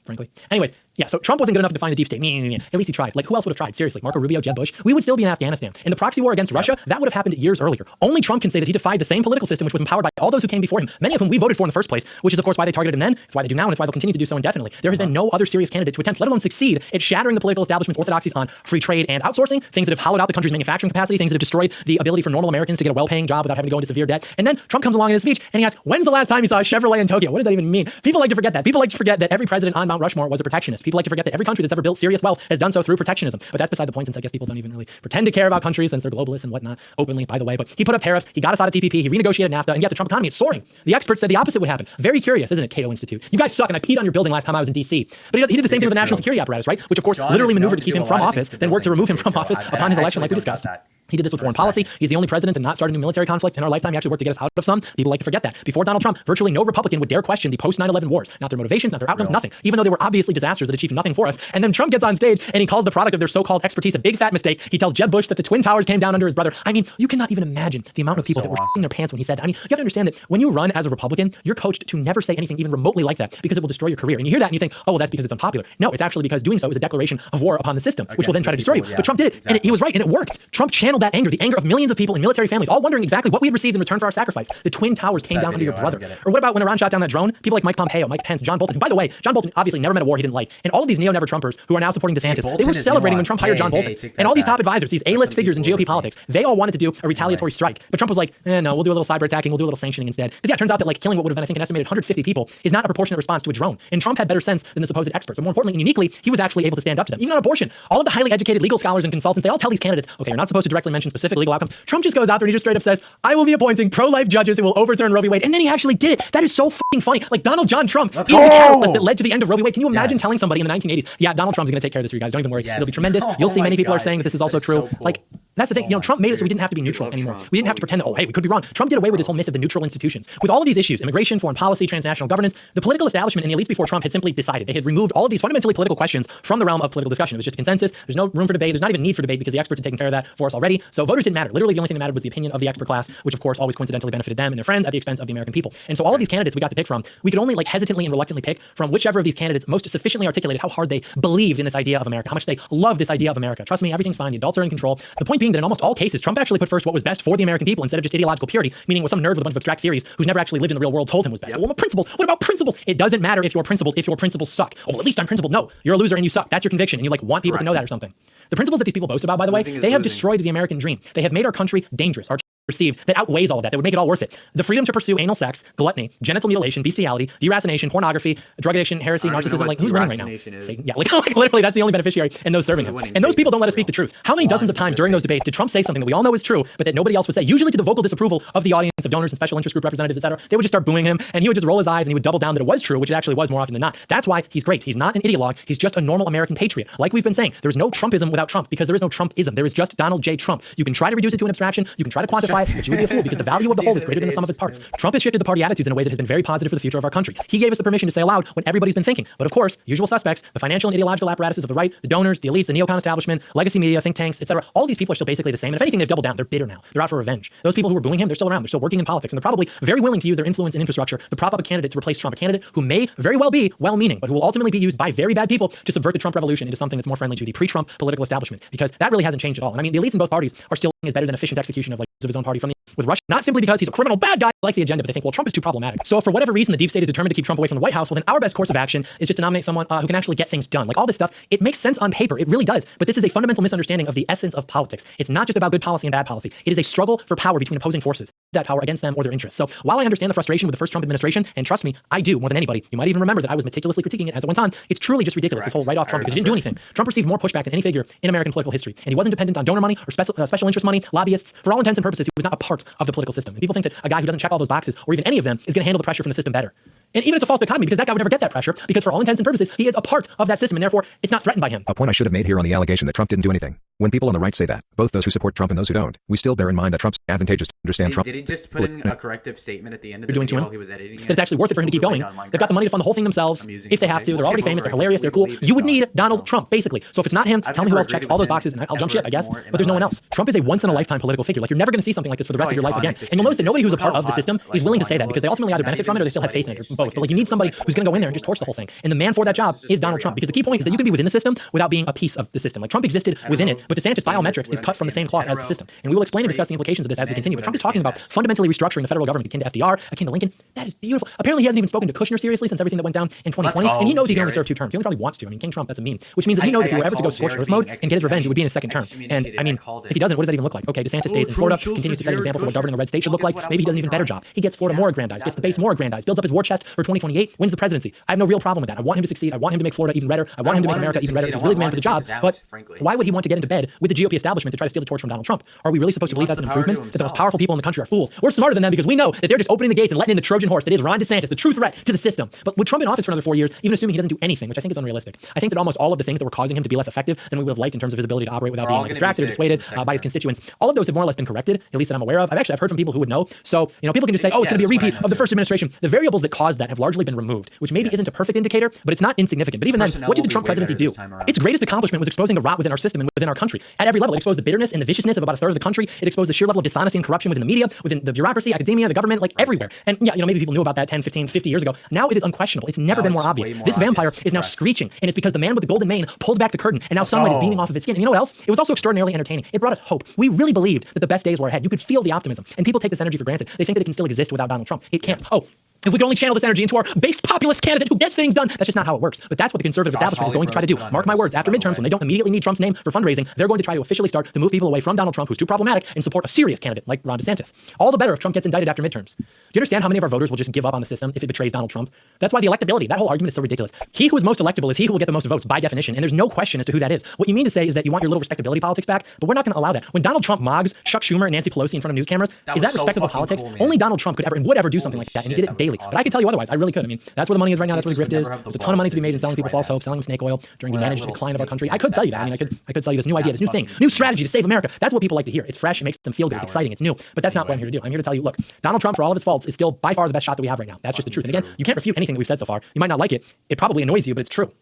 frankly. Anyways, yeah, so Trump wasn't good enough to define the deep state. At least he tried. Like, who else would have tried? Seriously, Marco Rubio, Jeb Bush. We would still be in Afghanistan. In the proxy war against Russia, that would have happened years earlier. Only Trump can say that he defied the same political system which was empowered by all those who came before him, many of whom we voted for in the first place, which is, of course, why they targeted him then. It's why they do now, and it's why they'll continue to do so indefinitely. There has been no other serious candidate to attempt, let alone succeed, at shattering the political establishment's orthodoxies on free trade and outsourcing, things that have hollowed out the country's manufacturing capacity, things that have destroyed the ability for normal Americans to get a well-paying job without having to go into severe debt. And then Trump comes along in his speech, and he asks, when's the last time you saw a Chevrolet in Tokyo? What does that even mean? People like to forget that. People like to forget that every president on Mount Rushmore was a protectionist. People like to forget that every country that's ever built serious wealth has done so through protectionism. But that's beside the point, since I guess people don't even really pretend to care about countries since they're globalists and whatnot, openly, by the way. But he put up tariffs, he got us out of TPP, he renegotiated NAFTA, and yet the Trump economy is soaring. The experts said the opposite would happen. Very curious, isn't it, Cato Institute? You guys suck, and I peed on your building last time I was in DC. But he did the same thing with the national security apparatus, right? Which, of course, literally maneuvered to keep him from office, then worked to remove him from office upon his election, like we discussed. He did this with foreign policy. He's the only president to not start a new military conflict in our lifetime. He actually worked to get us out of some. People like to forget that. Before Donald Trump, virtually no Republican would dare question the post 9/11 wars. Not their motivations, not their outcomes, nothing. Even though they were obviously disasters that achieved nothing for us. And then Trump gets on stage and he calls the product of their so-called expertise a big fat mistake. He tells Jeb Bush that the Twin Towers came down under his brother. I mean, you cannot even imagine the amount of people that were shitting their pants when he said that. I mean, you have to understand that when you run as a Republican, you're coached to never say anything even remotely like that because it will destroy your career. And you hear that and you think, oh, well, that's because it's unpopular. No, it's actually because doing so is a declaration of war upon the system, which will then try to destroy you. But Trump did it, and he was right, and it worked. Trump channeled that anger, the anger of millions of people in military families, all wondering exactly what we had received in return for our sacrifice. The Twin Towers came down under your brother. Or what about when Iran shot down that drone? People like Mike Pompeo, Mike Pence, John Bolton. By the way, John Bolton obviously never met a war he didn't like. And all of these neo-never Trumpers who are now supporting DeSantis, they were celebrating when Trump hired John Bolton. And all these top advisors, these A-list figures in GOP politics, they all wanted to do a retaliatory strike. But Trump was like, no, we'll do a little cyber attacking, we'll do a little sanctioning instead. Because yeah, it turns out that like killing what would have been, I think, an estimated 150 people is not a proportionate response to a drone. And Trump had better sense than the supposed experts. But more importantly and uniquely, he was actually able to stand up to them. Even on abortion, all of the highly educated legal scholars and consultants, they all tell these candidates, okay, you're not supposed to directly mention specific legal outcomes. Trump just goes out there and he just straight up says, I will be appointing pro-life judges who will overturn Roe v. Wade. And then he actually did it. That is so fucking funny. Like Donald John Trump, he's the catalyst that led to the end of Roe v. Wade. Can you imagine telling somebody in the 1980s, yeah, Donald Trump's going to take care of this for you guys. Don't even worry. It'll be tremendous. You'll see many people are saying that this is also true. So cool. Like, that's the thing. Trump made it so we didn't have to be neutral anymore. We didn't have to pretend that, oh, hey, we could be wrong. Trump did away with this whole myth of the neutral institutions. With all of these issues, immigration, foreign policy, transnational governance, the political establishment and the elites before Trump had simply decided. They had removed all of these fundamentally political questions from the realm of political discussion. It was just consensus. There's no room for debate. There's not even need for debate because the experts had taken care of that for us already. So voters didn't matter. Literally, the only thing that mattered was the opinion of the expert class, which of course always coincidentally benefited them and their friends at the expense of the American people. And so all of these candidates we got to pick from, we could only like hesitantly and reluctantly pick from whichever of these candidates most sufficiently articulated how hard they believed in this idea of America, how much they love this idea of America. Trust me, everything's fine. The adults are in control. The point being that in almost all cases, Trump actually put first what was best for the American people instead of just ideological purity, meaning what some nerd with a bunch of abstract theories who's never actually lived in the real world told him was best. Well, principles. What about principles? It doesn't matter if you're principled, if your principles suck. Oh, well, at least I'm principled. No, you're a loser and you suck. That's your conviction, and you like want people to know that or something. The principles that these people boast about, by the way, they have destroyed the American dream. They have made our country dangerous. Our received that outweighs all of that would make it all worth it. The freedom to pursue anal sex, gluttony, genital mutilation, bestiality, deracination, pornography, drug addiction, heresy, narcissism. Like, who's winning right now? Yeah, like literally, that's the only beneficiary in those serving him. And those people don't let us speak the truth. How many dozens of times during those debates did Trump say something that we all know is true, but that nobody else would say? Usually to the vocal disapproval of the audience, of donors and special interest group representatives, etc. They would just start booing him, and he would just roll his eyes and he would double down that it was true, which it actually was more often than not. That's why he's great. He's not an ideologue. He's just a normal American patriot. Like we've been saying, there's no Trumpism without Trump because there is no Trumpism. There is just Donald J. Trump. You can try to reduce it to an abstraction. You can try to quantify it, but you would be a fool because the value of the whole is greater than the sum of its parts. Trump has shifted the party attitudes in a way that has been very positive for the future of our country. He gave us the permission to say aloud what everybody's been thinking. But of course, usual suspects, the financial and ideological apparatuses of the right, the donors, the elites, the neocon establishment, legacy media, think tanks, etc. All these people are still basically the same. And if anything, they've doubled down. They're bitter now. They're out for revenge. Those people who were booing him, they're still around. They're still working in politics, and they're probably very willing to use their influence and infrastructure to prop up a candidate to replace Trump, a candidate who may very well be well-meaning, but who will ultimately be used by very bad people to subvert the Trump revolution into something that's more friendly to the pre-Trump political establishment. Because that really hasn't changed at all. And I mean, the elites in both parties are still is better than efficient execution of like of his own party from with Russia, not simply because he's a criminal bad guy like the agenda, but they think, well, Trump is too problematic. So for whatever reason, the deep state is determined to keep Trump away from the White House. Well, then our best course of action is just to nominate someone who can actually get things done. Like all this stuff, it makes sense on paper. It really does. But this is a fundamental misunderstanding of the essence of politics. It's not just about good policy and bad policy. It is a struggle for power between opposing forces, that power against them or their interests. So while I understand the frustration with the first Trump administration, and trust me, I do more than anybody. You might even remember that I was meticulously critiquing it as it went on. It's truly just ridiculous, this whole write-off Trump, because he didn't do anything. Trump received more pushback than any figure in American political history. And he wasn't dependent on donor money or special interest money, lobbyists. For all intents and purposes, he was not a part of the political system. And people think that a guy who doesn't check all those boxes, or even any of them, is going to handle the pressure from the system better. And even it's a false dichotomy because that guy would never get that pressure because for all intents and purposes, he is a part of that system and therefore it's not threatened by him.
A point I should have made here on the allegation that Trump didn't do anything. When people on the right say that, both those who support Trump and those who don't, we still bear in mind that Trump's advantageous to understand Trump.
Did he just put in a corrective statement at the end of the
doing to
video
him.
while he was editing it?
That it's actually worth it for him to keep going. They've got the money to fund the whole thing themselves if they have to. They're already famous. They're hilarious. They're cool. You would need Donald Trump, basically. So if it's not him, tell me who else checks all those boxes, and I'll jump ship, I guess. But there's no one else. Trump is a once-in-a-lifetime political figure. Like, you're never going to see something like this for the rest of your life again. And you'll notice that nobody who's a part of the system is willing to say that, because they ultimately either benefit from it or they still have faith in it, or both. But like, you need somebody who's going to go in there and just torch the whole thing. And the man for that job is Donald Trump, because the key point is that you can be within the system without being a piece of the system. Like, Trump existed within it, but DeSantis, by all metrics, is cut from the same cloth as the system. And we will explain and discuss the implications of this as we continue. But Trump is talking about fundamentally restructuring the federal government akin to FDR, akin to Lincoln. That is beautiful. Apparently, he hasn't even spoken to Kushner seriously since everything that went down in 2020. And he knows he can only serve 2 terms. He only probably wants to. I mean, King Trump, that's a meme. Which means that he knows if he were ever to go scorched earth mode and get his revenge, it would be in his second term. And I mean, if he doesn't, what does that even look like? Okay, DeSantis stays in Florida, continues to set an example for what governing a red state should look like. Maybe he does an even better job. He gets Florida more aggrandized, gets the base more aggrandized, builds up his war chest for 2028, wins the presidency. I have no real problem with that. I want him to succeed. I want him to make Florida even redder. I want him to make America even redder. He's really the man for the job. But why would he want to get into bed with the GOP establishment to try to steal the torch from Donald Trump? Are we really supposed to believe that's an improvement? That the most powerful people in the country are fools? We're smarter than them because we know that they're just opening the gates and letting in the Trojan horse that is Ron DeSantis, the true threat to the system. But with Trump in office for another 4 years, even assuming he doesn't do anything, which I think is unrealistic, I think that almost all of the things that were causing him to be less effective than we would have liked in terms of his ability to operate without being like distracted or dissuaded by his constituents, all of those have more or less been corrected, at least that I'm aware of. I've heard from people who would know. So, people can just say, oh, it's going to be a repeat of the first administration. The variables that caused that have largely been removed, which maybe isn't a perfect indicator, but it's not insignificant. But even then, what did the Trump presidency do? Its greatest accomplishment was exposing the rot within our system and within our country at every level. It exposed the bitterness and the viciousness of about a third of the country. It exposed the sheer level of dishonesty and corruption within the media, within the bureaucracy, academia, the government, like everywhere. And maybe people knew about that 10, 15, 50 years ago. Now it is unquestionable. It's never been more obvious. This vampire is now screeching, and it's because the man with the golden mane pulled back the curtain, and now sunlight is beaming off of its skin. And you know what else? It was also extraordinarily entertaining. It brought us hope. We really believed that the best days were ahead. You could feel the optimism, and people take this energy for granted. They think that it can still exist without Donald Trump. It can't. Oh, if we could only channel this energy into our based populist candidate who gets things done, that's just not how it works. But that's what the conservative establishment is going to try to do. Mark my words, after midterms, when they don't immediately need Trump's name for fundraising, they're going to try to officially start to move people away from Donald Trump, who's too problematic, and support a serious candidate like Ron DeSantis. All the better if Trump gets indicted after midterms. Do you understand how many of our voters will just give up on the system if it betrays Donald Trump? That's why the electability, that whole argument is so ridiculous. He who is most electable is he who will get the most votes by definition, and there's no question as to who that is. What you mean to say is that you want your little respectability politics back, but we're not going to allow that. When Donald Trump mogs Chuck Schumer and Nancy Pelosi in front of news cameras, is that respectable politics? Cool, only Donald Trump could ever and would ever do something like that, and he did it daily. But I could tell you otherwise. I really could. I mean, that's where the money is right now. That's where the grift is. There's a ton of money to be made in selling people false hope, selling them snake oil during the managed decline of our country. I could sell you that. I mean, I could sell you this new idea, this new thing, new strategy to save America. That's what people like to hear. It's fresh. It makes them feel good. It's exciting. It's new. But that's not what I'm here to do. I'm here to tell you, look, Donald Trump, for all of his faults, is still by far the best shot that we have right now. That's just the truth. And again, you can't refute anything that we've said so far. You might not like it. It probably annoys you, but it's true.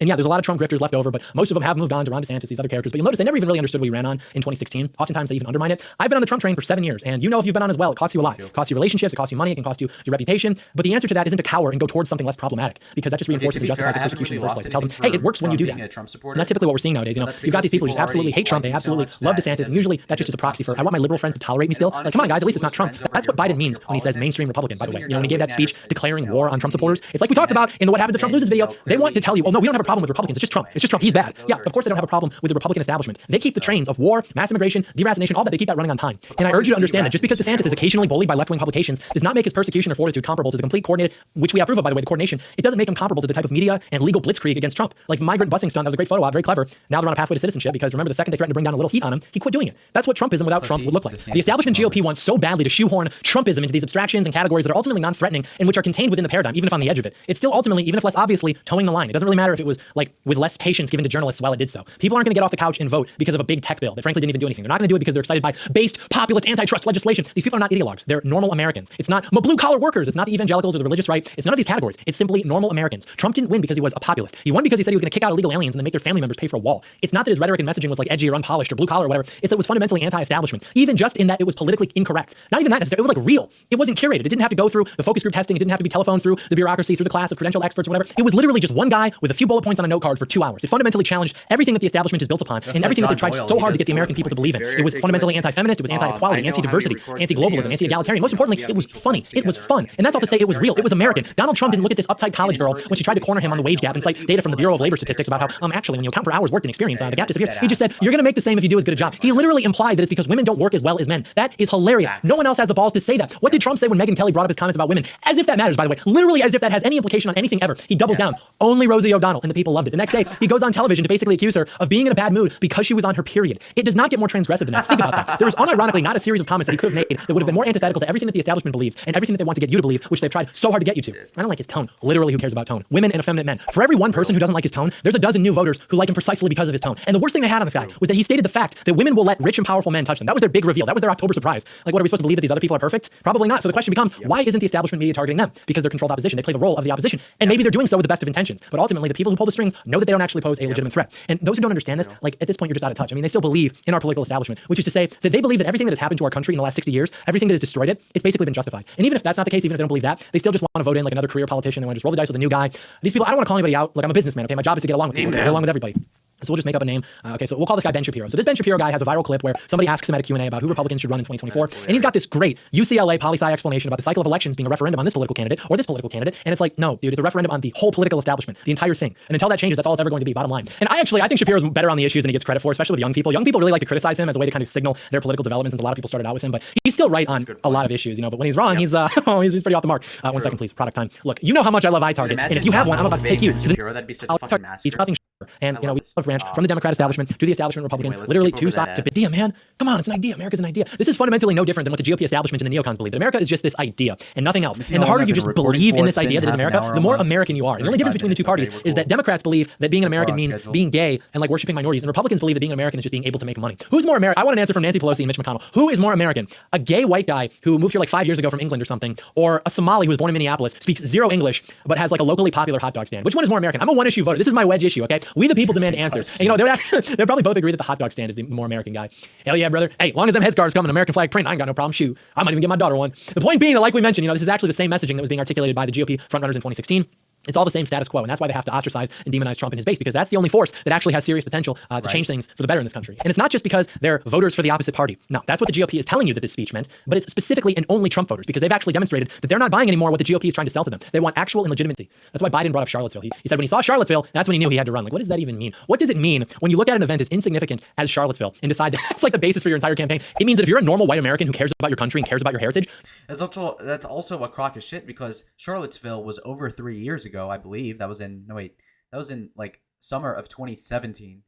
And yeah, there's a lot of Trump grifters left over, but most of them have moved on to Ron DeSantis, these other characters. But you'll notice they never even really understood what he ran on in 2016. Oftentimes they even undermine it. I've been on the Trump train for 7 years, and if you've been on as well, it costs you a lot. It costs you relationships, it costs you money, it can cost you your reputation. But the answer to that isn't to cower and go towards something less problematic, because that just reinforces and justifies the persecution in the first place. It tells them, hey, it works when you do that. And that's typically what we're seeing nowadays. You've got these people who just absolutely hate Trump, they absolutely love DeSantis, and usually that just is a proxy for, I want my liberal friends to tolerate me still. Like, come on, guys, at least it's not Trump. That's what Biden means when he says mainstream Republican, by the way. When he gave that speech declaring war on Trump supporters, it's like we talked about in the What Happens If Trump Loses video. They want to tell you, oh no, we don't have a problem with Republicans, it's just Trump. It's just Trump. He's bad. Yeah, of course they don't have a problem with the Republican establishment. They keep the trains of war, mass immigration, deracination, all that, they keep that running on time. And I urge you to understand that just because DeSantis is occasionally bullied by left-wing publications does not make his persecution or fortitude comparable to the complete coordinated, which we approve of, by the way, the coordination. It doesn't make him comparable to the type of media and legal blitzkrieg against Trump. Like the migrant busing stunt, that was a great photo op, very clever. Now they're on a pathway to citizenship because remember, the second they threatened to bring down a little heat on him, he quit doing it. That's what Trumpism without Trump would look like. The establishment GOP wants so badly to shoehorn Trumpism into these abstractions and categories that are ultimately non-threatening and which are contained within the paradigm, even if on the edge of it. It's still ultimately, even if less obviously, towing the line. It doesn't really matter if it was like with less patience given to journalists while it did so. People aren't going to get off the couch and vote because of a big tech bill that frankly didn't even do anything. They're not going to do it because they're excited by based populist antitrust legislation. These people are not ideologues. They're normal Americans. It's not blue-collar workers. It's not the evangelicals or the religious right. It's none of these categories. It's simply normal Americans. Trump didn't win because he was a populist. He won because he said he was going to kick out illegal aliens and then make their family members pay for a wall. It's not that his rhetoric and messaging was like edgy or unpolished or blue-collar or whatever. It's that it was fundamentally anti-establishment. Even just in that it was politically incorrect. Not even that necessarily. It was like real. It wasn't curated. It didn't have to go through the focus group testing. It didn't have to be telephoned through the bureaucracy, through the class of credentialed experts or whatever. It was literally just one guy with a few bullet points on a note card for 2 hours. It fundamentally challenged everything that the establishment is built upon and everything that they tried so hard to get the American people to believe in. It was fundamentally anti-feminist, it was anti-equality, anti-diversity, anti-globalism, anti-egalitarian. Most importantly, it was funny. It was fun. And that's all to say it was real. It was American. Donald Trump didn't look at this uptight college girl when she tried to corner him on the wage gap and cite data from the Bureau of Labor Statistics about how actually when you account for hours worked and experience, the gap disappears. He just said, you're going to make the same if you do as good a job. He literally implied that it's because women don't work as well as men. That is hilarious. No one else has the balls to say that. What did Trump say when Megyn Kelly brought up his comments about women? As if that matters, by the way. Literally as if that has any implication on anything ever. He doubles down. Only Rosie O'Donnell. and the people loved it. The next day, he goes on television to basically accuse her of being in a bad mood because she was on her period. It does not get more transgressive than that. Think about that. There is unironically not a series of comments that he could have made that would have been more antithetical to everything that the establishment believes and everything that they want to get you to believe, which they've tried so hard to get you to. I don't like his tone. Literally, who cares about tone? Women and effeminate men. For every one person who doesn't like his tone, there's a dozen new voters who like him precisely because of his tone. And the worst thing they had on this guy was that he stated the fact that women will let rich and powerful men touch them. That was their big reveal. That was their October surprise. Like, what are we supposed to believe that these other people are perfect? Probably not. So the question becomes, why isn't the establishment media targeting them? Because they're controlled opposition. They play the role of the opposition. And maybe they're doing so with the best of intentions. But ultimately, the people who pull the strings know that they don't actually pose a legitimate threat. And those who don't understand this, like, at this point, you're just out of touch. I mean, they still believe in our political establishment, which is to say that they believe that everything that has happened to our country in the last 60 years, everything that has destroyed it, it's basically been justified. And even if that's not the case, even if they don't believe that, they still just want to vote in like another career politician. They want to just roll the dice with a new guy. These people, I don't want to call anybody out. Look, I'm a businessman. Okay, my job is to get along with people, get along with everybody. So we'll just make up a name. Okay, so we'll call this guy Ben Shapiro. So this Ben Shapiro guy has a viral clip where somebody asks him at a Q&A about who Republicans should run in 2024. And he's got this great UCLA poli-sci explanation about the cycle of elections being a referendum on this political candidate or this political candidate. And it's like, no, dude, it's a referendum on the whole political establishment, the entire thing. And until that changes, that's all it's ever going to be, bottom line. And I think Shapiro's better on the issues than he gets credit for, especially with young people. Young people really like to criticize him as a way to kind of signal their political developments, since a lot of people started out with him. But he's still right on a lot of issues, you know. But when he's wrong, he's pretty off the mark. 1 second, please. Product time. Look, you know how much I love iTarget. And if you have one, I'm about to take you to the
Shapiro, that'd be such a fucking massacre.
nothing. And you know, we have branched from the Democrat establishment to the establishment Republicans, literally two sides to idea, man. Come on, it's an idea. America's an idea. This is fundamentally no different than what the GOP establishment and the neocons believe. That America is just this idea and nothing else. And the harder you just believe in this idea that is America, the more American you are. And the only difference between the two parties is that Democrats believe that being an American means being gay and like worshiping minorities, and Republicans believe that being an American is just being able to make money. Who's more American? I want an answer from Nancy Pelosi and Mitch McConnell. Who is more American? A gay white guy who moved here like 5 years ago from England or something, or a Somali who was born in Minneapolis, speaks zero English, but has like a locally popular hot dog stand? Which one is more American? I'm a one-issue voter. This is my wedge issue, okay? We the people demand answers. And, you know, they'll probably both agree that the hot dog stand is the more American guy. Hell yeah, brother. Hey, long as them headscarves come in American flag print, I ain't got no problem. Shoot, I might even get my daughter one. The point being that, like we mentioned, you know, this is actually the same messaging that was being articulated by the GOP frontrunners in 2016. It's all the same status quo, and that's why they have to ostracize and demonize Trump and his base, because that's the only force that actually has serious potential to change things for the better in this country. And it's not just because they're voters for the opposite party. No, that's what the GOP is telling you that this speech meant, but it's specifically and only Trump voters, because they've actually demonstrated that they're not buying anymore what the GOP is trying to sell to them. They want actual and legitimacy. That's why Biden brought up Charlottesville. He said when he saw Charlottesville, that's when he knew he had to run. Like, what does that even mean? What does it mean when you look at an event as insignificant as Charlottesville and decide that that's like the basis for your entire campaign? It means that if you're a normal white American who cares about your country and cares about your heritage,
that's also a crock of shit, because Charlottesville was over 3 years ago, I believe. That was in like summer of 2017.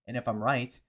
And if I'm right,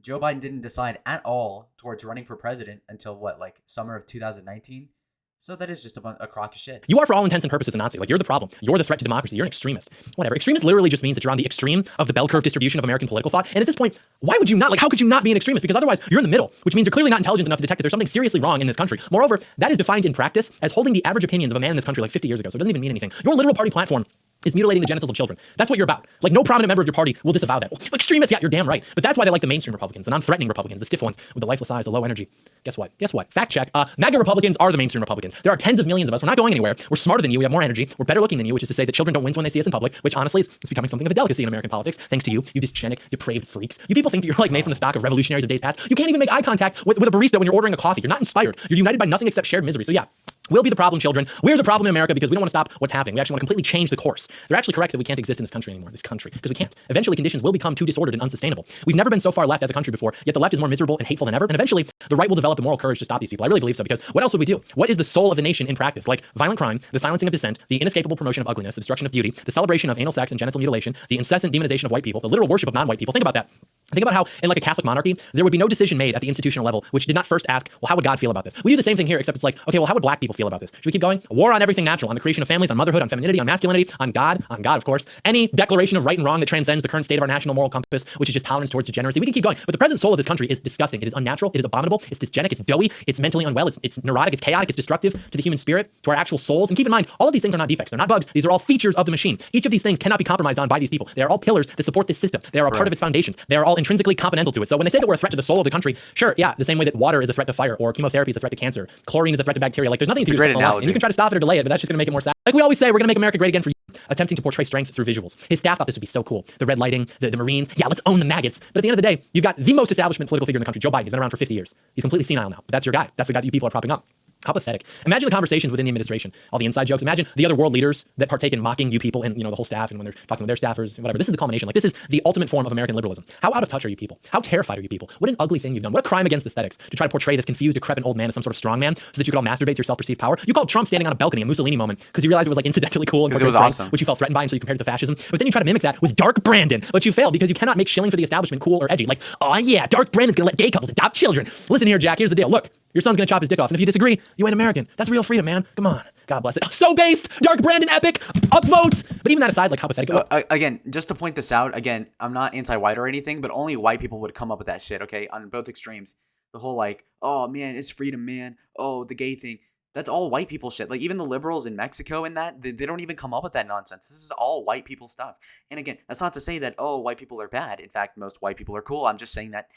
Joe Biden didn't decide at all towards running for president until like summer of 2019. So that is just a crock of shit.
You are, for all intents and purposes, a Nazi. Like, you're the problem. You're the threat to democracy. You're an extremist. Whatever. Extremist literally just means that you're on the extreme of the bell curve distribution of American political thought. And at this point, why would you not? Like, how could you not be an extremist? Because otherwise, you're in the middle, which means you're clearly not intelligent enough to detect that there's something seriously wrong in this country. Moreover, that is defined in practice as holding the average opinions of a man in this country like 50 years ago. So it doesn't even mean anything. Your literal party platform is mutilating the genitals of children. That's what you're about. Like, no prominent member of your party will disavow that. Well, extremists, yeah, you're damn right. But that's why they like the mainstream Republicans, the non-threatening Republicans, the stiff ones with the lifeless eyes, the low energy. Guess what? Fact check. MAGA Republicans are the mainstream Republicans. There are tens of millions of us. We're not going anywhere. We're smarter than you. We have more energy. We're better looking than you, which is to say that children don't wince when they see us in public, which honestly is becoming something of a delicacy in American politics, thanks to you dysgenic, depraved freaks. You people think that you're like made from the stock of revolutionaries of days past. You can't even make eye contact with a barista when you're ordering a coffee. You're not inspired. You're united by nothing except shared misery. So yeah, we'll be the problem, children. We're the problem in America because we don't want to stop what's happening. We actually want to completely change the course. They're actually correct that we can't exist in this country anymore, because we can't. Eventually, conditions will become too disordered and unsustainable. We've never been so far left as a country before, yet the left is more miserable and hateful than ever, and eventually, the right will develop the moral courage to stop these people. I really believe so, because what else would we do? What is the soul of the nation in practice? Like violent crime, the silencing of dissent, the inescapable promotion of ugliness, the destruction of beauty, the celebration of anal sex and genital mutilation, the incessant demonization of white people, the literal worship of non-white people. Think about that. Think about how, in like a Catholic monarchy, there would be no decision made at the institutional level which did not first ask, well, how would God feel about this? We do the same thing here, except it's like, okay, well, how would black people feel about this? Should we keep going? A war on everything natural, on the creation of families, on motherhood, on femininity, on masculinity, on God, of course. Any declaration of right and wrong that transcends the current state of our national moral compass, which is just tolerance towards degeneracy. We can keep going. But the present soul of this country is disgusting. It is unnatural. It is abominable. It's dysgenic. It's doughy. It's mentally unwell. It's neurotic. It's chaotic. It's destructive to the human spirit, to our actual souls. And keep in mind, all of these things are not defects. They're not bugs. These are all features of the machine. Each of these things cannot be compromised on by these people. They are all pillars that support this system. They are a part of its foundations. They are all intrinsically componental to it. So when they say that we're a threat to the soul of the country, sure, yeah, the same way that water is a threat to fire, or chemotherapy is a threat to cancer, chlorine is a threat to bacteria. Like, there's nothing to do with and you can try to stop it or delay it, but that's just gonna make it more sad. Like we always say, we're gonna make America great again for you, attempting to portray strength through visuals. His staff thought this would be so cool. The red lighting, the Marines. Yeah, let's own the maggots. But at the end of the day, you've got the most establishment political figure in the country, Joe Biden. He's been around for 50 years. He's completely senile now. But that's your guy. That's the guy that you people are propping up. How pathetic. Imagine the conversations within the administration, all the inside jokes. Imagine the other world leaders that partake in mocking you people and, the whole staff, and when they're talking with their staffers, whatever. This is the culmination. Like, this is the ultimate form of American liberalism. How out of touch are you people? How terrified are you people? What an ugly thing you've done. What a crime against aesthetics to try to portray this confused, decrepit old man as some sort of strong man so that you could all masturbate to your self-perceived power. You called Trump standing on a balcony a Mussolini moment because you realized it was like incidentally cool and
it was awesome,
which you felt threatened by, and so you compared it to fascism. But then you try to mimic that with Dark Brandon, but you failed because you cannot make shilling for the establishment cool or edgy. Like, oh yeah, Dark Brandon's gonna let gay couples adopt children. Listen here, Jack, here's the deal. Look, your son's gonna chop his dick off, and if you disagree, you ain't American. That's real freedom, man. Come on. God bless it. So based, Dark Brandon epic, upvotes. But even that aside, like, how pathetic.
Again, just to point this out, again, I'm not anti-white or anything, but only white people would come up with that shit, okay? On both extremes. The whole like, oh man, it's freedom, man. Oh, the gay thing. That's all white people shit. Like, even the liberals in Mexico and that, they don't even come up with that nonsense. This is all white people stuff. And again, that's not to say that, oh, white people are bad. In fact, most white people are cool. I'm just saying that,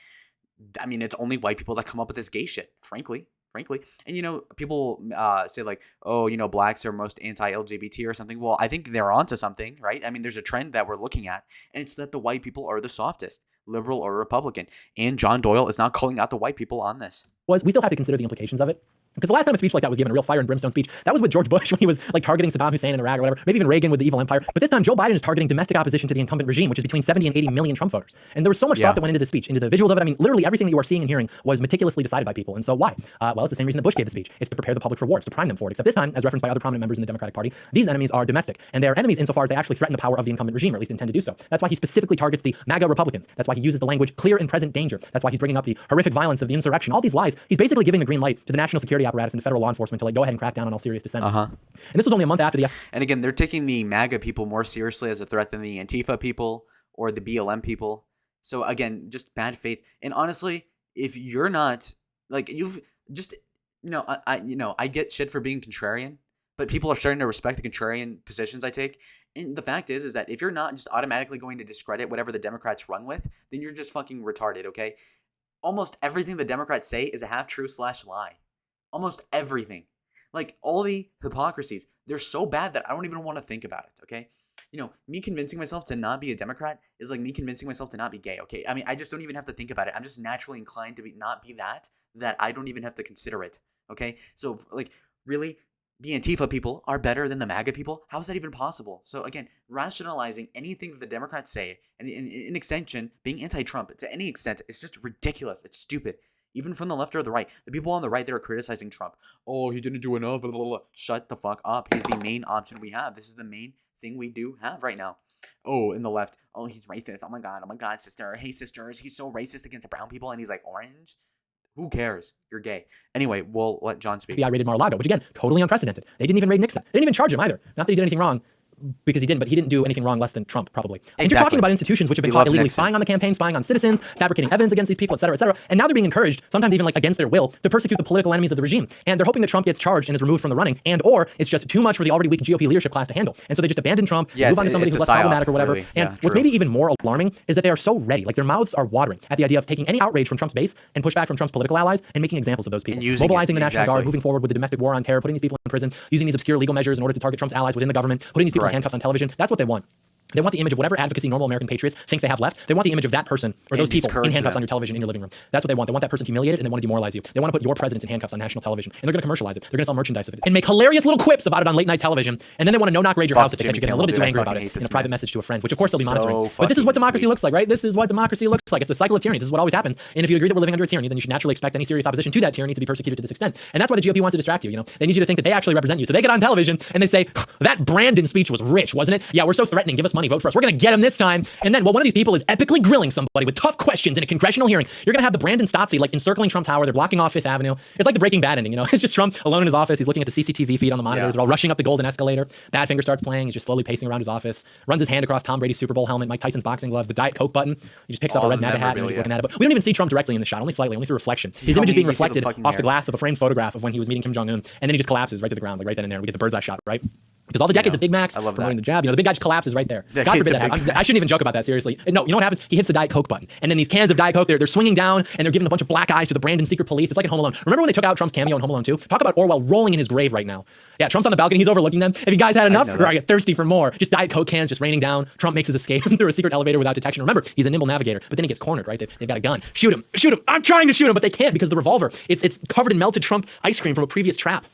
I mean, it's only white people that come up with this gay shit, frankly. And, people say like, oh, blacks are most anti-LGBT or something. Well, I think they're onto something, right? I mean, there's a trend that we're looking at, and it's that the white people are the softest, liberal or Republican. And John Doyle is not calling out the white people on this.
We still have to consider the implications of it. Because the last time a speech like that was given, a real fire and brimstone speech, that was with George Bush when he was like targeting Saddam Hussein in Iraq or whatever, maybe even Reagan with the evil empire. But this time, Joe Biden is targeting domestic opposition to the incumbent regime, which is between 70 and 80 million Trump voters. And there was so much thought that went into the speech, into the visuals of it. I mean, literally everything that you are seeing and hearing was meticulously decided by people. And so why? Well, it's the same reason that Bush gave the speech. It's to prepare the public for war. It's to prime them for it. Except this time, as referenced by other prominent members in the Democratic Party, these enemies are domestic. And they are enemies insofar as they actually threaten the power of the incumbent regime, or at least intend to do so. That's why he specifically targets the MAGA Republicans. That's why he uses the language clear and present danger. That's why he's bringing up the horrific violence of the insurrection. All these lies. He's basically giving the green light to the national security apparatus and to federal law enforcement to like go ahead and crack down on all serious dissent. And this was only a month after the.
And again, they're taking the MAGA people more seriously as a threat than the Antifa people or the BLM people. So again, just bad faith. And honestly, if you're not like you've just I get shit for being contrarian, but people are starting to respect the contrarian positions I take. And the fact is that if you're not just automatically going to discredit whatever the Democrats run with, then you're just fucking retarded. Okay, almost everything the Democrats say is a half true / lie. Almost everything. Like, all the hypocrisies, they're so bad that I don't even want to think about it, okay? Me convincing myself to not be a Democrat is like me convincing myself to not be gay, okay? I mean, I just don't even have to think about it. I'm just naturally inclined to not be that I don't even have to consider it, okay? So, like, really, the Antifa people are better than the MAGA people? How is that even possible? So, again, rationalizing anything that the Democrats say, and in extension, being anti-Trump to any extent, it's just ridiculous. It's stupid. Even from the left or the right. The people on the right that are criticizing Trump. Oh, he didn't do enough. Blah, blah, blah. Shut the fuck up. He's the main option we have. This is the main thing we do have right now. Oh, in the left. Oh, he's racist. Oh my God, sister. Hey, sisters. He's so racist against brown people and he's like orange. Who cares? You're gay. Anyway, we'll let John speak.
FBI raided Mar-a-Lago, which again, totally unprecedented. They didn't even raid Nixon. They didn't even charge him either. Not that he did anything wrong. Because he didn't, but he didn't do anything wrong less than Trump, probably. And you're talking about institutions which have been caught illegally spying on the campaign, spying on citizens, fabricating evidence against these people, et cetera, et cetera. And now they're being encouraged, sometimes even like against their will, to persecute the political enemies of the regime. And they're hoping that Trump gets charged and is removed from the running, and or it's just too much for the already weak GOP leadership class to handle. And so they just abandon Trump, move on to somebody who's less problematic or whatever. Really. And what's maybe even more alarming is that they are so ready, like their mouths are watering at the idea of taking any outrage from Trump's base and pushback from Trump's political allies and making examples of those people. Mobilizing the National Guard, moving forward with the domestic war on terror, putting these people in prison, using these obscure legal measures in order to target Trump's allies within the government, putting these people in handcuffs on television. That's what they want. They want the image of whatever advocacy normal American patriots think they have left. They want the image of that person or those people in handcuffs on your television in your living room. That's what they want. They want that person humiliated and they want to demoralize you. They want to put your presidents in handcuffs on national television. And they're going to commercialize it. They're going to sell merchandise of it and make hilarious little quips about it on late night television. And then they want to no-knock raid your house if they catch you getting a little bit too angry about it in a private message to a friend, which of course they'll be monitoring. But this is what democracy looks like, right? This is what democracy looks like. It's the cycle of tyranny. This is what always happens. And if you agree that we're living under a tyranny, then you should naturally expect any serious opposition to that tyranny to be persecuted to this extent. And that's why the GOP wants to distract you. They need you to think that they actually represent you. So they get on television and they say, that Brandon speech was rich, wasn't it? Yeah, we're so threatening. Give us money, vote for us. We're going to get him this time. And then, well, one of these people is epically grilling somebody with tough questions in a congressional hearing. You're going to have the Brandon Stotzi like encircling Trump Tower. They're blocking off Fifth Avenue. It's like the Breaking Bad ending, It's just Trump alone in his office. He's looking at the CCTV feed on the monitors. They're all rushing up the golden escalator. Badfinger starts playing. He's just slowly pacing around his office. Runs his hand across Tom Brady's Super Bowl helmet, Mike Tyson's boxing gloves, the Diet Coke button. He just picks up a red MAGA hat and he's looking at it. But we don't even see Trump directly in the shot, only slightly, only through reflection. His image is being reflected off the glass of a framed photograph of when he was meeting Kim Jong-un. And then he just collapses right to the ground, like right then and there. We get the bird's eye shot, right? Because all the decades of Big Macs,
I love
promoting
that.
the jab, the big guy just collapses right there. God
Decades
forbid
of
that
Big
happens. I shouldn't even joke about that, seriously. No, you know what happens? He hits the Diet Coke button. And then these cans of Diet Coke, they're swinging down and they're giving a bunch of black eyes to the Brandon secret police. It's like in Home Alone. Remember when they took out Trump's cameo in Home Alone 2? Talk about Orwell rolling in his grave right now. Yeah, Trump's on the balcony. He's overlooking them. If you guys had enough, or I get thirsty for more, just Diet Coke cans just raining down. Trump makes his escape through a secret elevator without detection. Remember, he's a nimble navigator, but then he gets cornered, right? They've got a gun. Shoot him. Shoot him. I'm trying to shoot him, but they can't because the revolver, it's covered in melted Trump ice cream from a previous trap.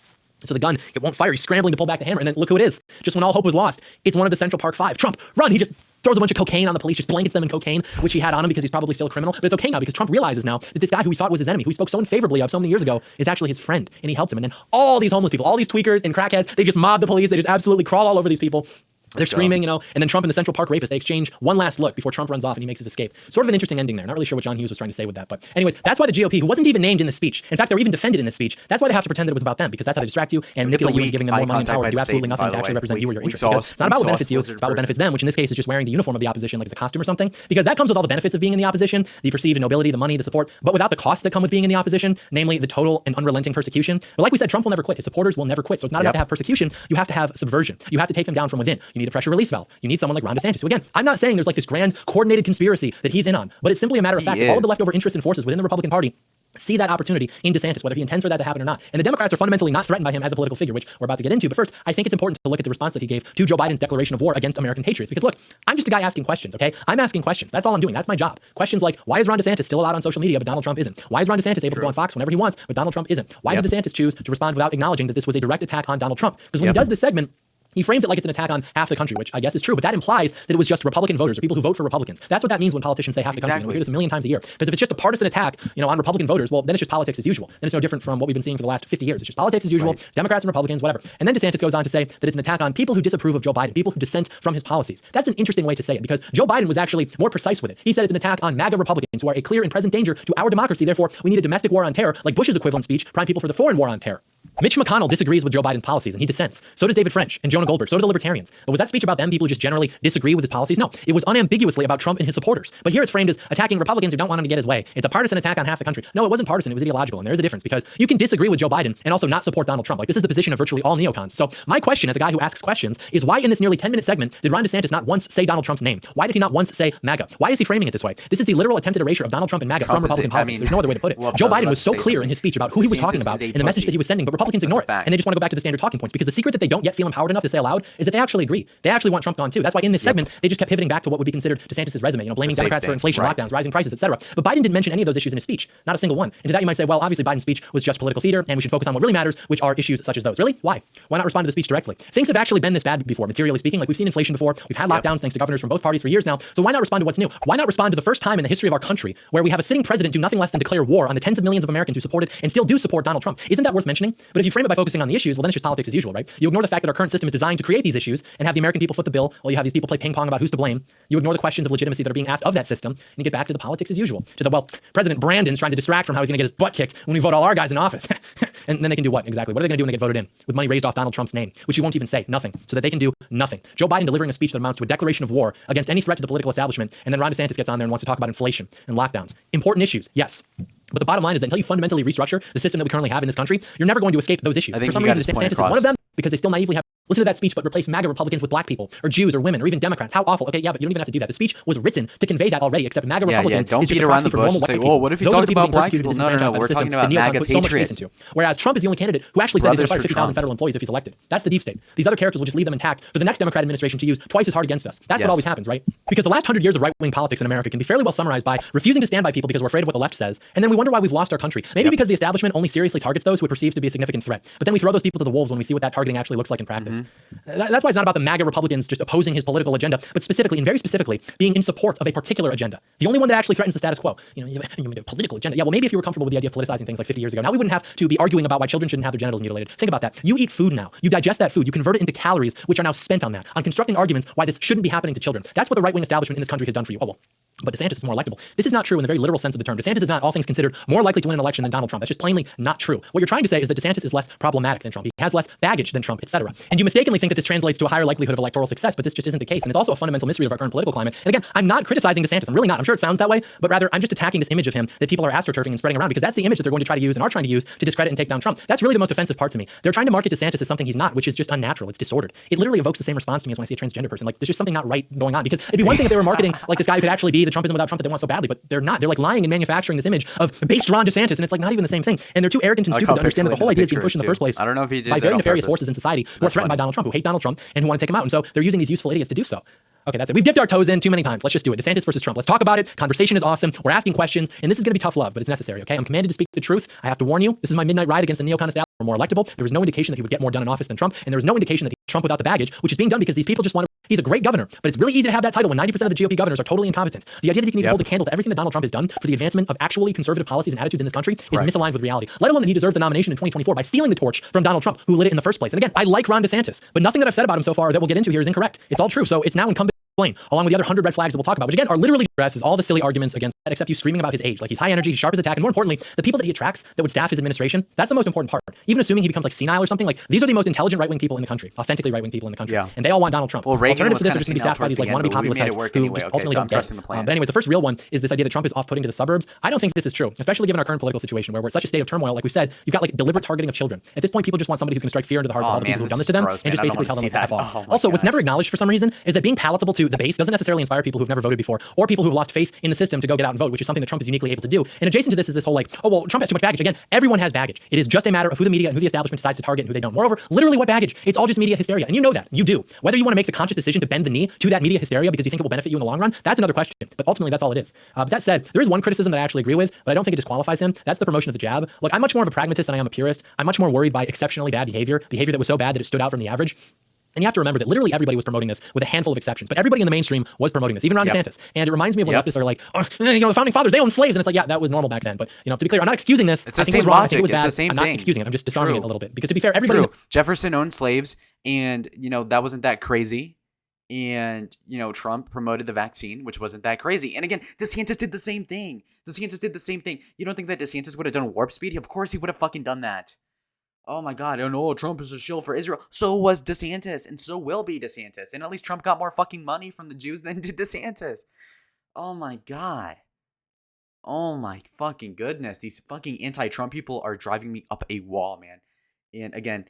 So the gun, it won't fire. He's scrambling to pull back the hammer. And then look who it is. Just when all hope was lost, it's one of the Central Park Five. Trump, run. He just throws a bunch of cocaine on the police, just blankets them in cocaine, which he had on him because he's probably still a criminal. But it's okay now because Trump realizes now that this guy who he thought was his enemy, who he spoke so unfavorably of so many years ago, is actually his friend. And he helps him. And then all these homeless people, all these tweakers and crackheads, they just mob the police. They just absolutely crawl all over these people. They're screaming, and then Trump and the Central Park rapist, they exchange one last look before Trump runs off and he makes his escape. Sort of an interesting ending there. Not really sure what John Hughes was trying to say with that. But anyways, that's why the GOP, who wasn't even named in the speech, in fact, they were even defended in this speech, that's why they have to pretend that it was about them, because that's how they distract you and manipulate you and giving them more money and power to do absolutely nothing to actually represent you or your interests. Because it's not about what benefits you, it's about what benefits them, which in this case is just wearing the uniform of the opposition like it's a costume or something, because that comes with all the benefits of being in the opposition, the perceived nobility, the money, the support, but without the costs that come with being in the opposition, namely the total and unrelenting persecution. But like we said, Trump will never quit. His supporters will never quit. So it's not enough to have persecution. You have to have subversion. You have to take them down from within. You need a pressure release valve. You need someone like Ron DeSantis. So again, I'm not saying there's like this grand coordinated conspiracy that he's in on, but it's simply a matter of fact that all of the leftover interests and forces within the Republican Party see that opportunity in DeSantis, whether he intends for that to happen or not. And the Democrats are fundamentally not threatened by him as a political figure, which we're about to get into. But first, I think it's important to look at the response that he gave to Joe Biden's declaration of war against American patriots. Because look, I'm just a guy asking questions, okay? I'm asking questions. That's all I'm doing. That's my job. Questions like, why is Ron DeSantis still allowed on social media, but Donald Trump isn't? Why is Ron DeSantis able to go on Fox whenever he wants, but Donald Trump isn't? Why did DeSantis choose to respond without acknowledging that this was a direct attack on Donald Trump? Because when he does this segment, he frames it like it's an attack on half the country, which I guess is true, but that implies that it was just Republican voters or people who vote for Republicans. That's what that means when politicians say half the country. We hear this a million times a year. Because if it's just a partisan attack, on Republican voters, well, then it's just politics as usual. Then it's no different from what we've been seeing for the last 50 years. It's just politics as usual, Democrats and Republicans, whatever. And then DeSantis goes on to say that it's an attack on people who disapprove of Joe Biden, people who dissent from his policies. That's an interesting way to say it because Joe Biden was actually more precise with it. He said it's an attack on MAGA Republicans who are a clear and present danger to our democracy. Therefore, we need a domestic war on terror, like Bush's equivalent speech, prime people for the foreign war on terror. Mitch McConnell disagrees with Joe Biden's policies and he dissents. So does David French and Jonah Goldberg. So do the Libertarians. But was that speech about them, people who just generally disagree with his policies? No, it was unambiguously about Trump and his supporters. But here it's framed as attacking Republicans who don't want him to get his way. It's a partisan attack on half the country. No, it wasn't partisan. It was ideological. And there's a difference because you can disagree with Joe Biden and also not support Donald Trump. Like this is the position of virtually all neocons. So my question as a guy who asks questions is why in this nearly 10-minute segment did Ron DeSantis not once say Donald Trump's name? Why did he not once say MAGA? Why is he framing it this way? This is the literal attempted erasure of Donald Trump and MAGA from Republican politics. There's no other way to put it. Joe Biden was so clear in his speech about who he was talking about and the message that he was sending, but Republicans ignore it. And they just want to go back to the standard talking points because the secret that they don't yet feel empowered enough to say aloud is that they actually agree. They actually want Trump gone too. That's why in this segment, they just kept pivoting back to what would be considered DeSantis' resume, blaming Democrats for inflation, lockdowns, rising prices, etc. But Biden didn't mention any of those issues in his speech, not a single one. And to that you might say, well, obviously Biden's speech was just political theater and we should focus on what really matters, which are issues such as those. Really? Why? Why not respond to the speech directly? Things have actually been this bad before, materially speaking. Like we've seen inflation before. We've had lockdowns thanks to governors from both parties for years now. So why not respond to what's new? Why not respond to the first time in the history of our country where we have a sitting president do nothing less than declare war on the tens of millions of Americans who supported and still do support Donald Trump? Isn't that worth mentioning? But if you frame it by focusing on the issues, well, then it's just politics as usual, right? You ignore the fact that our current system is designed to create these issues and have the American people foot the bill while you have these people play ping pong about who's to blame. You ignore the questions of legitimacy that are being asked of that system and you get back to the politics as usual. To the, well, President Brandon's trying to distract from how he's going to get his butt kicked when we vote all our guys in office. And then they can do what exactly? What are they going to do when they get voted in? With money raised off Donald Trump's name, which you won't even say, nothing. So that they can do nothing. Joe Biden delivering a speech that amounts to a declaration of war against any threat to the political establishment, and then Ron DeSantis gets on there and wants to talk about inflation and lockdowns. Important issues, yes. But the bottom line is that until you fundamentally restructure the system that we currently have in this country, you're never going to escape those issues. For some reason, DeSantis is one of them because they still naively have listen to that speech, but replace MAGA Republicans with black people, or Jews, or women, or even Democrats. How awful. Okay, yeah, but you don't even have to do that. The speech was written to convey that already, except MAGA Republicans
don't
is just
beat
a
around
proxy
the
for
bush
normal
and
white
say,
people.
well, what if you
Those
talk
are the people
about
being
black
persecuted
people?
and
No,
disenfranchised by
we're
the system
talking
that
about
neocons
MAGA
put so much faith
patriots.
into. Whereas Trump is the only candidate who actually says he's going to fight for 50,000 federal employees if he's elected. That's the deep state. These other characters will just leave them intact for the next Democrat administration to use twice as hard against us. That's what always happens, right? Because the last 100 years of right-wing politics in America can be fairly well summarized by refusing to stand by people because we're afraid of what the left says, and then we wonder why we've lost our country. Maybe because the establishment only seriously targets those who it perceives to be a significant threat. But then we throw those people to the wolves when we see what that targeting actually looks like in practice. That's why it's not about the MAGA Republicans just opposing his political agenda, but specifically, and very specifically, being in support of a particular agenda. The only one that actually threatens the status quo. A political agenda. Yeah, well, maybe if you were comfortable with the idea of politicizing things like 50 years ago, now we wouldn't have to be arguing about why children shouldn't have their genitals mutilated. Think about that. You eat food now. You digest that food. You convert it into calories, which are now spent on that, on constructing arguments why this shouldn't be happening to children. That's what the right-wing establishment in this country has done for you. Oh, well, but DeSantis is more electable. This is not true in the very literal sense of the term. DeSantis is not, all things considered, more likely to win an election than Donald Trump. That's just plainly not true. What you're trying to say is that DeSantis is less problematic than Trump. He has less baggage than Trump, etc. And you mistakenly think that this translates to a higher likelihood of electoral success, but this just isn't the case. And it's also a fundamental mystery of our current political climate. And again, I'm not criticizing DeSantis. I'm really not. I'm sure it sounds that way, but rather I'm just attacking this image of him that people are astroturfing and spreading around, because that's the image that they're going to try to use and are trying to use to discredit and take down Trump. That's really the most offensive part to me. They're trying to market DeSantis as something he's not, which is just unnatural. It's disordered. It literally evokes the same response to me as when I see a transgender person. Like, there's just something not right going on. Because it'd be one thing if they were marketing like this guy who could actually be the Trumpism without Trump that they want so badly, but they're not. They're like lying and manufacturing this image of based Ron DeSantis, and it's like not even the same thing. And they're too arrogant and stupid to understand that the whole idea is being pushed in the first place
I don't know if he did
by
that
very
on
nefarious
purpose.
forces in society who are threatened by Donald Trump, who hate Donald Trump, and who want to take him out. And so they're using these useful idiots to do so. Okay, that's it. We've dipped our toes in too many times. Let's just do it. DeSantis versus Trump. Let's talk about it. Conversation is awesome. We're asking questions, and this is going to be tough love, but it's necessary, okay? I'm commanded to speak the truth. I have to warn you. This is my midnight ride against the neocon establishment. More electable. There was no indication that he would get more done in office than Trump, and there was no indication that he's Trump without the baggage, which is being done because these people just want to. He's a great governor, but it's really easy to have that title when 90% of the GOP governors are totally incompetent. The idea that he can even hold a candle to everything that Donald Trump has done for the advancement of actually conservative policies and attitudes in this country is misaligned with reality. Let alone that he deserved the nomination in 2024 by stealing the torch from Donald Trump, who lit it in the first place. And again, I like Ron DeSantis, but nothing that I've said about him so far that we'll get into here is incorrect. It's all true. So it's now incumbent explain, along with the other 100 red flags that we'll talk about, which again are literally addresses all the silly arguments against that, except you screaming about his age. Like, he's high energy, he's sharp as a tack, and more importantly, the people that he attracts that would staff his administration, that's the most important part. Even assuming he becomes like senile or something, like these are the most intelligent right-wing people in the country, authentically right-wing people in the country, and they all want Donald Trump.
Well, Reagan
alternatives to this are
was
just going to be staffed by these like wannabe populist types who just ultimately don't get it. But anyways, the first real one is this idea that Trump is off-putting to the suburbs. I don't think this is true, especially given our current political situation where we're at such a state of turmoil. Like we said, you've got like deliberate targeting of children. At this point, people just want somebody who's going to strike fear into the hearts of all the people who've done this to them and just basically tell them to F off. Also, what's never acknowledged for some reason is that being palatable to the base doesn't necessarily inspire people who've never voted before, or people who've lost faith in the system to go get out and vote, which is something that Trump is uniquely able to do. And adjacent to this is this whole like, oh, well, Trump has too much baggage. Again, everyone has baggage. It is just a matter of who the media and who the establishment decides to target and who they don't. Moreover, literally what baggage? It's all just media hysteria. And you know that. You do. Whether you want to make the conscious decision to bend the knee to that media hysteria because you think it will benefit you in the long run, that's another question. But ultimately, that's all it is. But that said, there is one criticism that I actually agree with, but I don't think it disqualifies him. That's the promotion of the jab. Look, I'm much more of a pragmatist than I am a purist. I'm much more worried by exceptionally bad behavior that was so bad that it stood out from the average. And you have to remember that literally everybody was promoting this with a handful of exceptions, but everybody in the mainstream was promoting this, even Ron DeSantis. And it reminds me of when leftists are like, oh, the founding fathers, they owned slaves. And it's like, yeah, that was normal back then. But, to be clear, I'm not excusing this.
It's the same logic. It's the same thing.
I'm not excusing it. I'm just disarming it a little bit. Because to be fair, everybody...
Jefferson owned slaves, and, that wasn't that crazy. And, Trump promoted the vaccine, which wasn't that crazy. And again, DeSantis did the same thing. You don't think that DeSantis would have done warp speed? Of course he would have fucking done that. Oh my God, Trump is a shill for Israel. So was DeSantis, and so will be DeSantis. And at least Trump got more fucking money from the Jews than did DeSantis. Oh my God. Oh my fucking goodness. These fucking anti-Trump people are driving me up a wall, man. And again,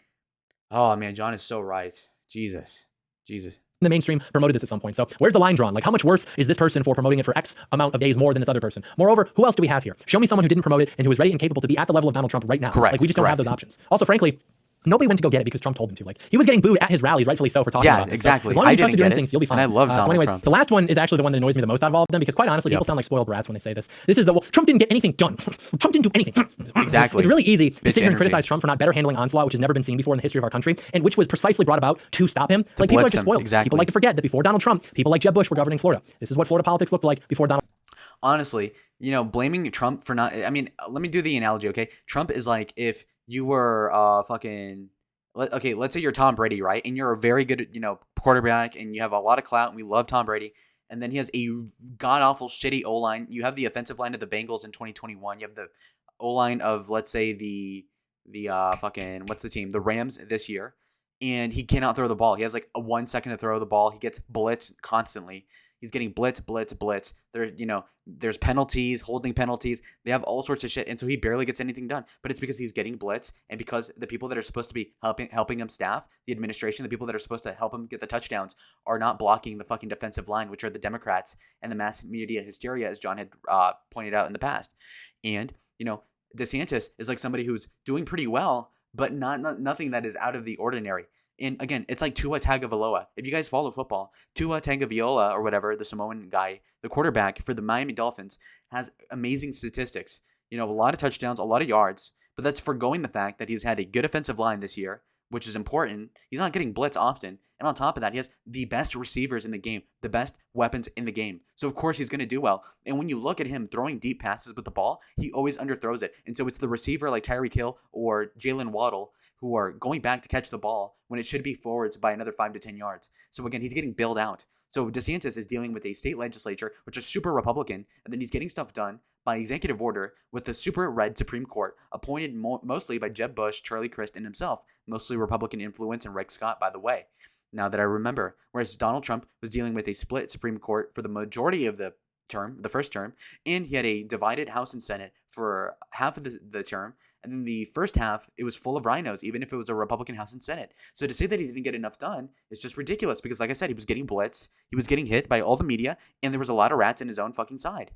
oh man, John is so right. Jesus.
The mainstream promoted this at some point. So where's the line drawn? Like, how much worse is this person for promoting it for X amount of days more than this other person? Moreover, who else do we have here? Show me someone who didn't promote it and who is ready and capable to be at the level of Donald Trump right now.
Correct.
Like, we just don't have those options. Also, frankly, nobody went to go get it because Trump told them to. Like, he was getting booed at his rallies, rightfully so, for talking about it.
Yeah, exactly.
So as long as you trust to do instincts, you'll be fine.
And I love Donald Trump.
The last one is actually the one that annoys me the most out of all of them, because quite honestly, people sound like spoiled brats when they say this. This is Trump didn't get anything done. Trump didn't do anything.
Exactly.
It's really easy to sit here and criticize Trump for not better handling onslaught, which has never been seen before in the history of our country, and which was precisely brought about to stop him. Like, people are just spoiled.
Exactly.
People like to forget that before Donald Trump, people like Jeb Bush were governing Florida. This is what Florida politics looked like before Donald.
Honestly, blaming Trump for not... I mean, let me do the analogy, okay? Trump is like if you were let's say you're Tom Brady, right? And you're a very good, quarterback, and you have a lot of clout, and we love Tom Brady. And then he has a god-awful, shitty O-line. You have the offensive line of the Bengals in 2021. You have the O-line of, let's say, the what's the team? The Rams this year. And he cannot throw the ball. He has like a 1 second to throw the ball. He gets blitzed constantly. He's getting blitz. There's penalties, holding penalties. They have all sorts of shit. And so he barely gets anything done. But it's because he's getting blitz, and because the people that are supposed to be helping him staff, the administration, the people that are supposed to help him get the touchdowns are not blocking the fucking defensive line, which are the Democrats and the mass media hysteria, as John had pointed out in the past. And, DeSantis is like somebody who's doing pretty well, but nothing that is out of the ordinary. And again, it's like Tua Tagovailoa. If you guys follow football, Tua Tagovailoa or whatever, the Samoan guy, the quarterback for the Miami Dolphins, has amazing statistics. A lot of touchdowns, a lot of yards, but that's forgoing the fact that he's had a good offensive line this year, which is important. He's not getting blitz often. And on top of that, he has the best receivers in the game, the best weapons in the game. So, of course, he's going to do well. And when you look at him throwing deep passes with the ball, he always underthrows it. And so it's the receiver like Tyreek Hill or Jalen Waddle who are going back to catch the ball when it should be forwards by another 5 to 10 yards. So again, he's getting bailed out. So DeSantis is dealing with a state legislature, which is super Republican, and then he's getting stuff done by executive order with the super red Supreme Court, appointed mostly by Jeb Bush, Charlie Crist, and himself, mostly Republican influence, and Rick Scott, by the way, now that I remember. Whereas Donald Trump was dealing with a split Supreme Court for the majority of the first term, and he had a divided House and Senate for half of the term, and then the first half, it was full of rhinos, even if it was a Republican House and Senate. So to say that he didn't get enough done is just ridiculous, because like I said, he was getting blitzed, he was getting hit by all the media, and there was a lot of rats in his own fucking side.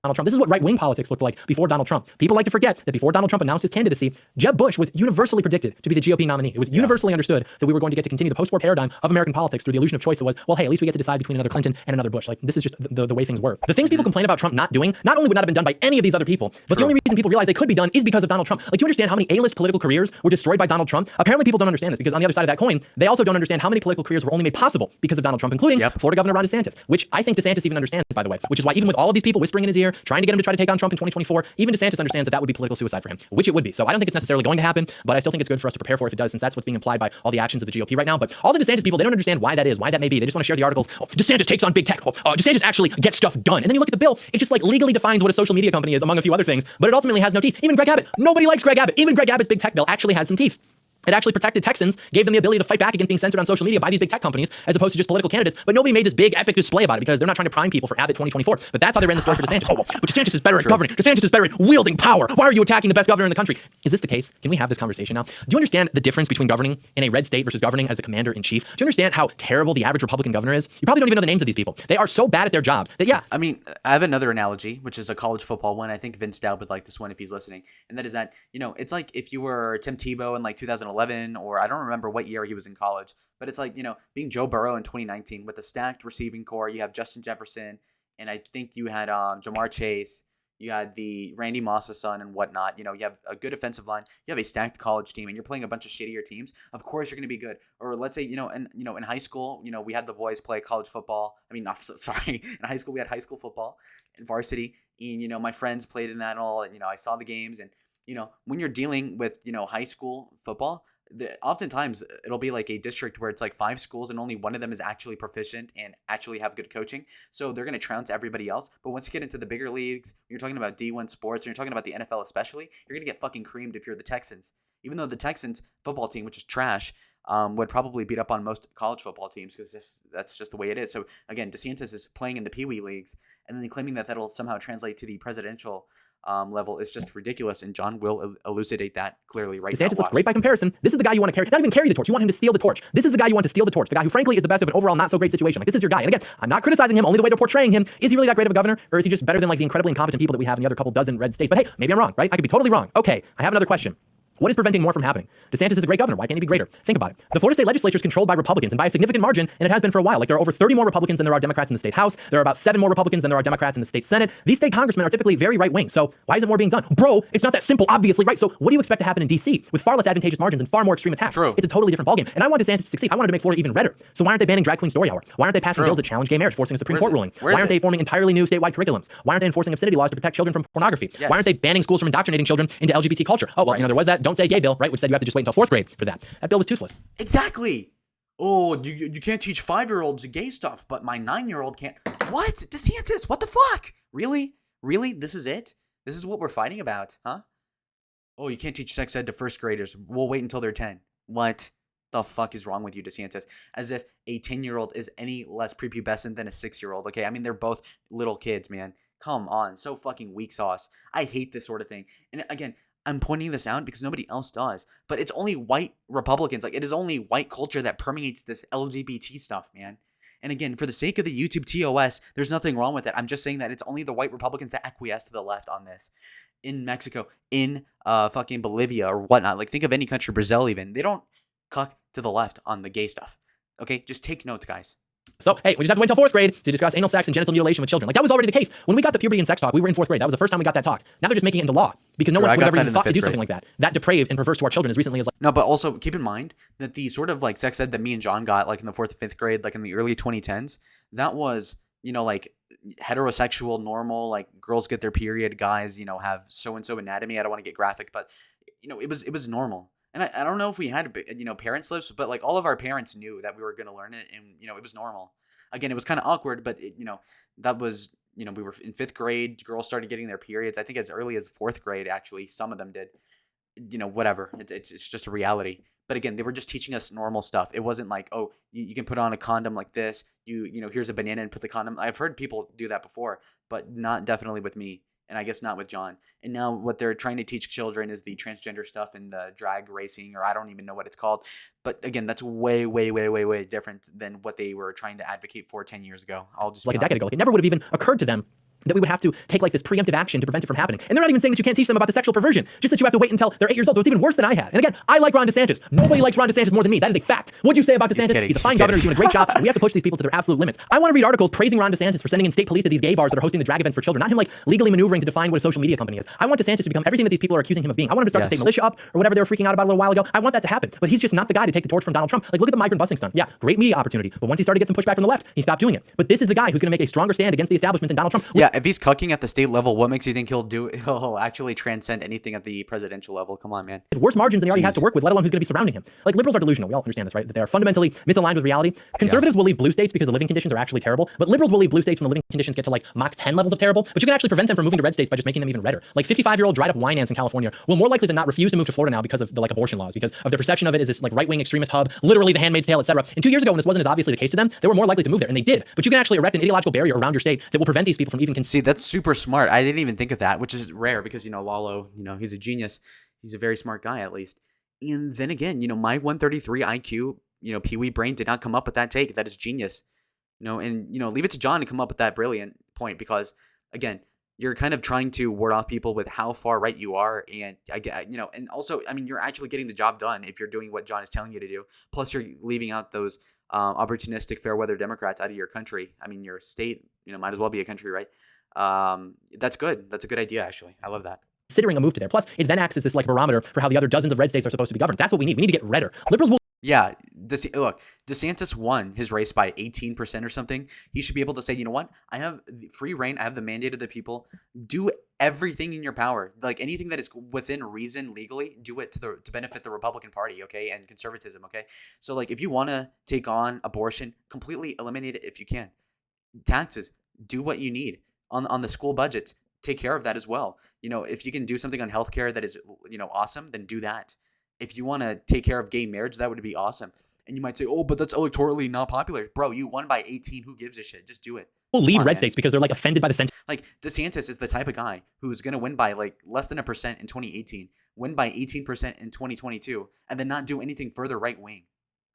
Donald Trump. This is what right-wing politics looked like before Donald Trump. People like to forget that before Donald Trump announced his candidacy, Jeb Bush was universally predicted to be the GOP nominee. It was universally understood that we were going to get to continue the post-war paradigm of American politics through the illusion of choice that was, well, hey, at least we get to decide between another Clinton and another Bush. Like, this is just the way things were. The things people complain about Trump not doing, not only would not have been done by any of these other people, but the only reason people realize they could be done is because of Donald Trump. Like, do you understand how many A-list political careers were destroyed by Donald Trump? Apparently people don't understand this, because on the other side of that coin, they also don't understand how many political careers were only made possible because of Donald Trump, including Florida Governor Ron DeSantis, which I think DeSantis even understands, by the way, which is why even with all of these people whispering in his ear, trying to get him to try to take on Trump in 2024, even DeSantis understands that that would be political suicide for him, which it would be. So I don't think it's necessarily going to happen, but I still think it's good for us to prepare for it if it does, since that's what's being implied by all the actions of the GOP right now. But all the DeSantis people, they don't understand why that is, why that may be. They just want to share the articles. Oh, DeSantis takes on big tech. Oh, DeSantis actually gets stuff done. And then you look at the bill, it just like legally defines what a social media company is, among a few other things, but it ultimately has no teeth. Even Greg Abbott. Nobody likes Greg Abbott. Even Greg Abbott's big tech bill actually had some teeth. It actually protected Texans, gave them the ability to fight back against being censored on social media by these big tech companies, as opposed to just political candidates. But nobody made this big epic display about it, because they're not trying to prime people for Abbott 2024. But that's how they ran the story for DeSantis. Oh, well, but DeSantis is better at governing. DeSantis is better at wielding power. Why are you attacking the best governor in the country? Is this the case? Can we have this conversation now? Do you understand the difference between governing in a red state versus governing as the commander in chief? Do you understand how terrible the average Republican governor is? You probably don't even know the names of these people. They are so bad at their jobs that, yeah.
I mean, I have another analogy, which is a college football one. I think Vince Dowd would like this one if he's listening. And that is that, it's like if you were Tim Tebow in like 2011, or I don't remember what year he was in college, but it's like, being Joe Burrow in 2019 with a stacked receiving core. You have Justin Jefferson, and I think you had Jamar Chase. You had the Randy Moss's son and whatnot. You have a good offensive line. You have a stacked college team, and you're playing a bunch of shittier teams. Of course, you're going to be good. Or let's say, in high school, we had the boys play college football. I mean, sorry, in high school we had high school football and varsity, and my friends played in that and all. And I saw the games, and when you're dealing with high school football, oftentimes it'll be like a district where it's like 5 schools and only one of them is actually proficient and actually have good coaching. So they're going to trounce everybody else. But once you get into the bigger leagues, when you're talking about D1 sports, and you're talking about the NFL especially, you're going to get fucking creamed if you're the Texans. Even though the Texans football team, which is trash, would probably beat up on most college football teams, because that's just the way it is. So again, DeSantis is playing in the Pee Wee leagues, and then claiming that that'll somehow translate to the presidential level is just ridiculous, and John will elucidate that clearly right now.
DeSantis looks great by comparison. This is the guy you want to carry, not even carry the torch. You want him to steal the torch. This is the guy you want to steal the torch. The guy who, frankly, is the best of an overall not so great situation. Like, this is your guy. And again, I'm not criticizing him, only the way they're portraying him. Is he really that great of a governor, or is he just better than like the incredibly incompetent people that we have in the other couple dozen red states? But hey, maybe I'm wrong, right? I could be totally wrong. Okay, I have another question. What is preventing more from happening? DeSantis is a great governor. Why can't he be greater? Think about it. The Florida state legislature is controlled by Republicans, and by a significant margin, and it has been for a while. Like, there are over 30 more Republicans than there are Democrats in the state House. There are about 7 more Republicans than there are Democrats in the state Senate. These state congressmen are typically very right-wing. So why isn't more being done? Bro, it's not that simple, obviously, right? So what do you expect to happen in D.C. with far less advantageous margins and far more extreme attacks?
True.
It's a totally different ballgame. And I want DeSantis to succeed. I wanted to make Florida even redder. So why aren't they banning drag queen story hour? Why aren't they passing bills that challenge gay marriage, forcing a Supreme Court ruling? Why aren't they forming entirely new statewide curriculums? Why aren't they enforcing obscenity laws to protect children from pornography?
Yes.
Why aren't they banning schools from indoctrinating children into LGBT culture? Oh, well, there was that Don't Say Gay bill, right, which said you have to just wait until 4th grade for that. That bill was toothless.
Exactly. Oh, you can't teach 5-year-olds gay stuff, but my 9-year-old can't. What? DeSantis, what the fuck? Really? This is it? This is what we're fighting about, huh? Oh, you can't teach sex ed to 1st graders. We'll wait until they're 10. What the fuck is wrong with you, DeSantis? As if a 10-year-old is any less prepubescent than a 6-year-old, okay? I mean, they're both little kids, man. Come on. So fucking weak sauce. I hate this sort of thing. And again, I'm pointing this out because nobody else does, but it's only white Republicans. Like, it is only white culture that permeates this LGBT stuff, man. And again, for the sake of the YouTube TOS, there's nothing wrong with it. I'm just saying that it's only the white Republicans that acquiesce to the left on this. In Mexico, in fucking Bolivia or whatnot. Like, think of any country, Brazil even. They don't cuck to the left on the gay stuff. Okay, just take notes, guys.
So, hey, we just have to wait until 4th grade to discuss anal sex and genital mutilation with children. Like, that was already the case. When we got the puberty and sex talk, we were in 4th grade. That was the first time we got that talk. Now they're just making it into law because no one would ever even thought to do something like that. That depraved and perverse to our children as recently as like...
No, but also keep in mind that the sort of like sex ed that me and John got like in the 4th and 5th grade, like in the early 2010s, that was, like heterosexual, normal, like girls get their period, guys, have so-and-so anatomy. I don't want to get graphic, but it was normal. And I don't know if we had, parent slips, but like all of our parents knew that we were going to learn it, and it was normal. Again, it was kind of awkward, but that was, we were in 5th grade. Girls started getting their periods. I think as early as 4th grade, actually, some of them did. Whatever. It's just a reality. But again, they were just teaching us normal stuff. It wasn't like, oh, you can put on a condom like this. Here's a banana and put the condom. I've heard people do that before, but not definitely with me. And I guess not with John. And now what they're trying to teach children is the transgender stuff and the drag racing, or I don't even know what it's called. But again, that's way, way, way, way, way different than what they were trying to advocate for 10 years ago. I'll just
like a decade ago. Like, it never would have even occurred to them that we would have to take like this preemptive action to prevent it from happening. And they're not even saying that you can't teach them about the sexual perversion, just that you have to wait until they're 8 years old. So it's even worse than I had. And again, I like Ron DeSantis. Nobody likes Ron DeSantis more than me. That is a fact. What'd you say about DeSantis? He's a fine governor. He's doing a great job. We have to push these people to their absolute limits. I want to read articles praising Ron DeSantis for sending in state police to these gay bars that are hosting the drag events for children, not him like legally maneuvering to define what a social media company is. I want DeSantis to become everything that these people are accusing him of being. I want him to start the state militia up or whatever they were freaking out about a little while ago. I want that to happen. But he's just not the guy to take the torch from Donald Trump. Like, look at the migrant busing stunt. Yeah, great media opportunity. But once he started to get some pushback from the left, he stopped doing it. But this is the guy who's going to make a stronger stand against the establishment than Donald Trump.
Yeah, if he's cucking at the state level, what makes you think he'll actually transcend anything at the presidential level? Come on, man.
With worse margins than he already has to work with, let alone who's going to be surrounding him. Like, liberals are delusional. We all understand this, right? That they are fundamentally misaligned with reality. Conservatives will leave blue states because the living conditions are actually terrible, but liberals will leave blue states when the living conditions get to like Mach 10 levels of terrible. But you can actually prevent them from moving to red states by just making them even redder. Like 55-year-old dried up wine ants in California will more likely than not refuse to move to Florida now because of the like abortion laws, because of their perception of it as this like right-wing extremist hub, literally the Handmaid's Tale, etc. And 2 years ago, when this wasn't as obviously the case to them, they were more likely to move there, and they did. But you can actually erect an ideological barrier around your state that will prevent these people from even
See, that's super smart. I didn't even think of that, which is rare because Lalo, he's a genius. He's a very smart guy, at least. And then again, my 133 IQ, Pee-wee brain did not come up with that take. That is genius. And leave it to John to come up with that brilliant point, because again, you're kind of trying to ward off people with how far right you are, and and also, I mean, you're actually getting the job done if you're doing what John is telling you to do. Plus, you're leaving out those opportunistic fair weather Democrats out of your country. I mean, your state, might as well be a country, right? That's good. That's a good idea, actually. I love that.
Considering a move to there. Plus, it then acts as this like barometer for how the other dozens of red states are supposed to be governed. That's what we need. We need to get redder. Liberals will.
Yeah, look, DeSantis won his race by 18% or something. He should be able to say, you know what? I have free reign. I have the mandate of the people. Do everything in your power. Like, anything that is within reason legally, do it to benefit the Republican Party, okay, and conservatism, okay? So, like, if you want to take on abortion, completely eliminate it if you can. Taxes, do what you need. On the school budgets, take care of that as well. If you can do something on healthcare that is, awesome, then do that. If you want to take care of gay marriage, that would be awesome. And you might say, oh, but that's electorally not popular. Bro, you won by 18. Who gives a shit? Just do it.
Will leave red states because they're like offended by the sentence.
Like, DeSantis is the type of guy who's going to win by like less than 1% in 2018, win by 18% in 2022, and then not do anything further right wing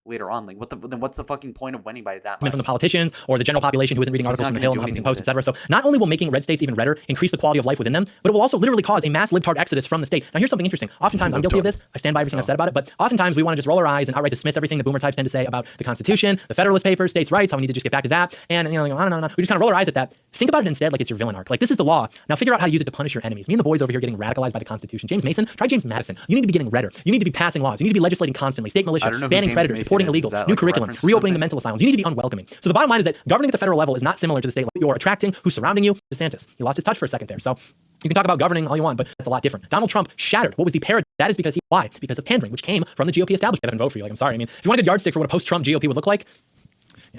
later on. Like, what's the fucking point of winning by that much?
From the politicians or the general population who isn't reading articles from the Hill and Huffington Post, etc. So not only will making red states even redder increase the quality of life within them, but it will also literally cause a mass libtard exodus from the state. Now, here's something interesting. Oftentimes, I'm guilty of this. I stand by everything I've said about it, but oftentimes we want to just roll our eyes and outright dismiss everything the boomer types tend to say about the Constitution, the Federalist Papers, states' rights, how we need to just get back to that. And, no. We just kind of roll our eyes at that. Think about it instead like it's your villain arc. Like, this is the law. Now figure out how to use it to punish your enemies. Me and the boys over here getting radicalized by the Constitution. James Mason, try James Madison. You need to be getting redder. You need to be passing laws. You need to be legislating constantly. State militia, banning predators, deporting illegals, new curriculum, reopening the mental asylums. You need to be unwelcoming. So the bottom line is that governing at the federal level is not similar to the state level. You're attracting who's surrounding you. DeSantis, he lost his touch for a second there. So you can talk about governing all you want, but that's a lot different. Donald Trump shattered what was the paradigm. That is because why? Because of pandering, which came from the GOP establishment. I didn't vote for you. Like, I'm sorry. I mean, if you want a good yardstick for what a post-Trump GOP would look like,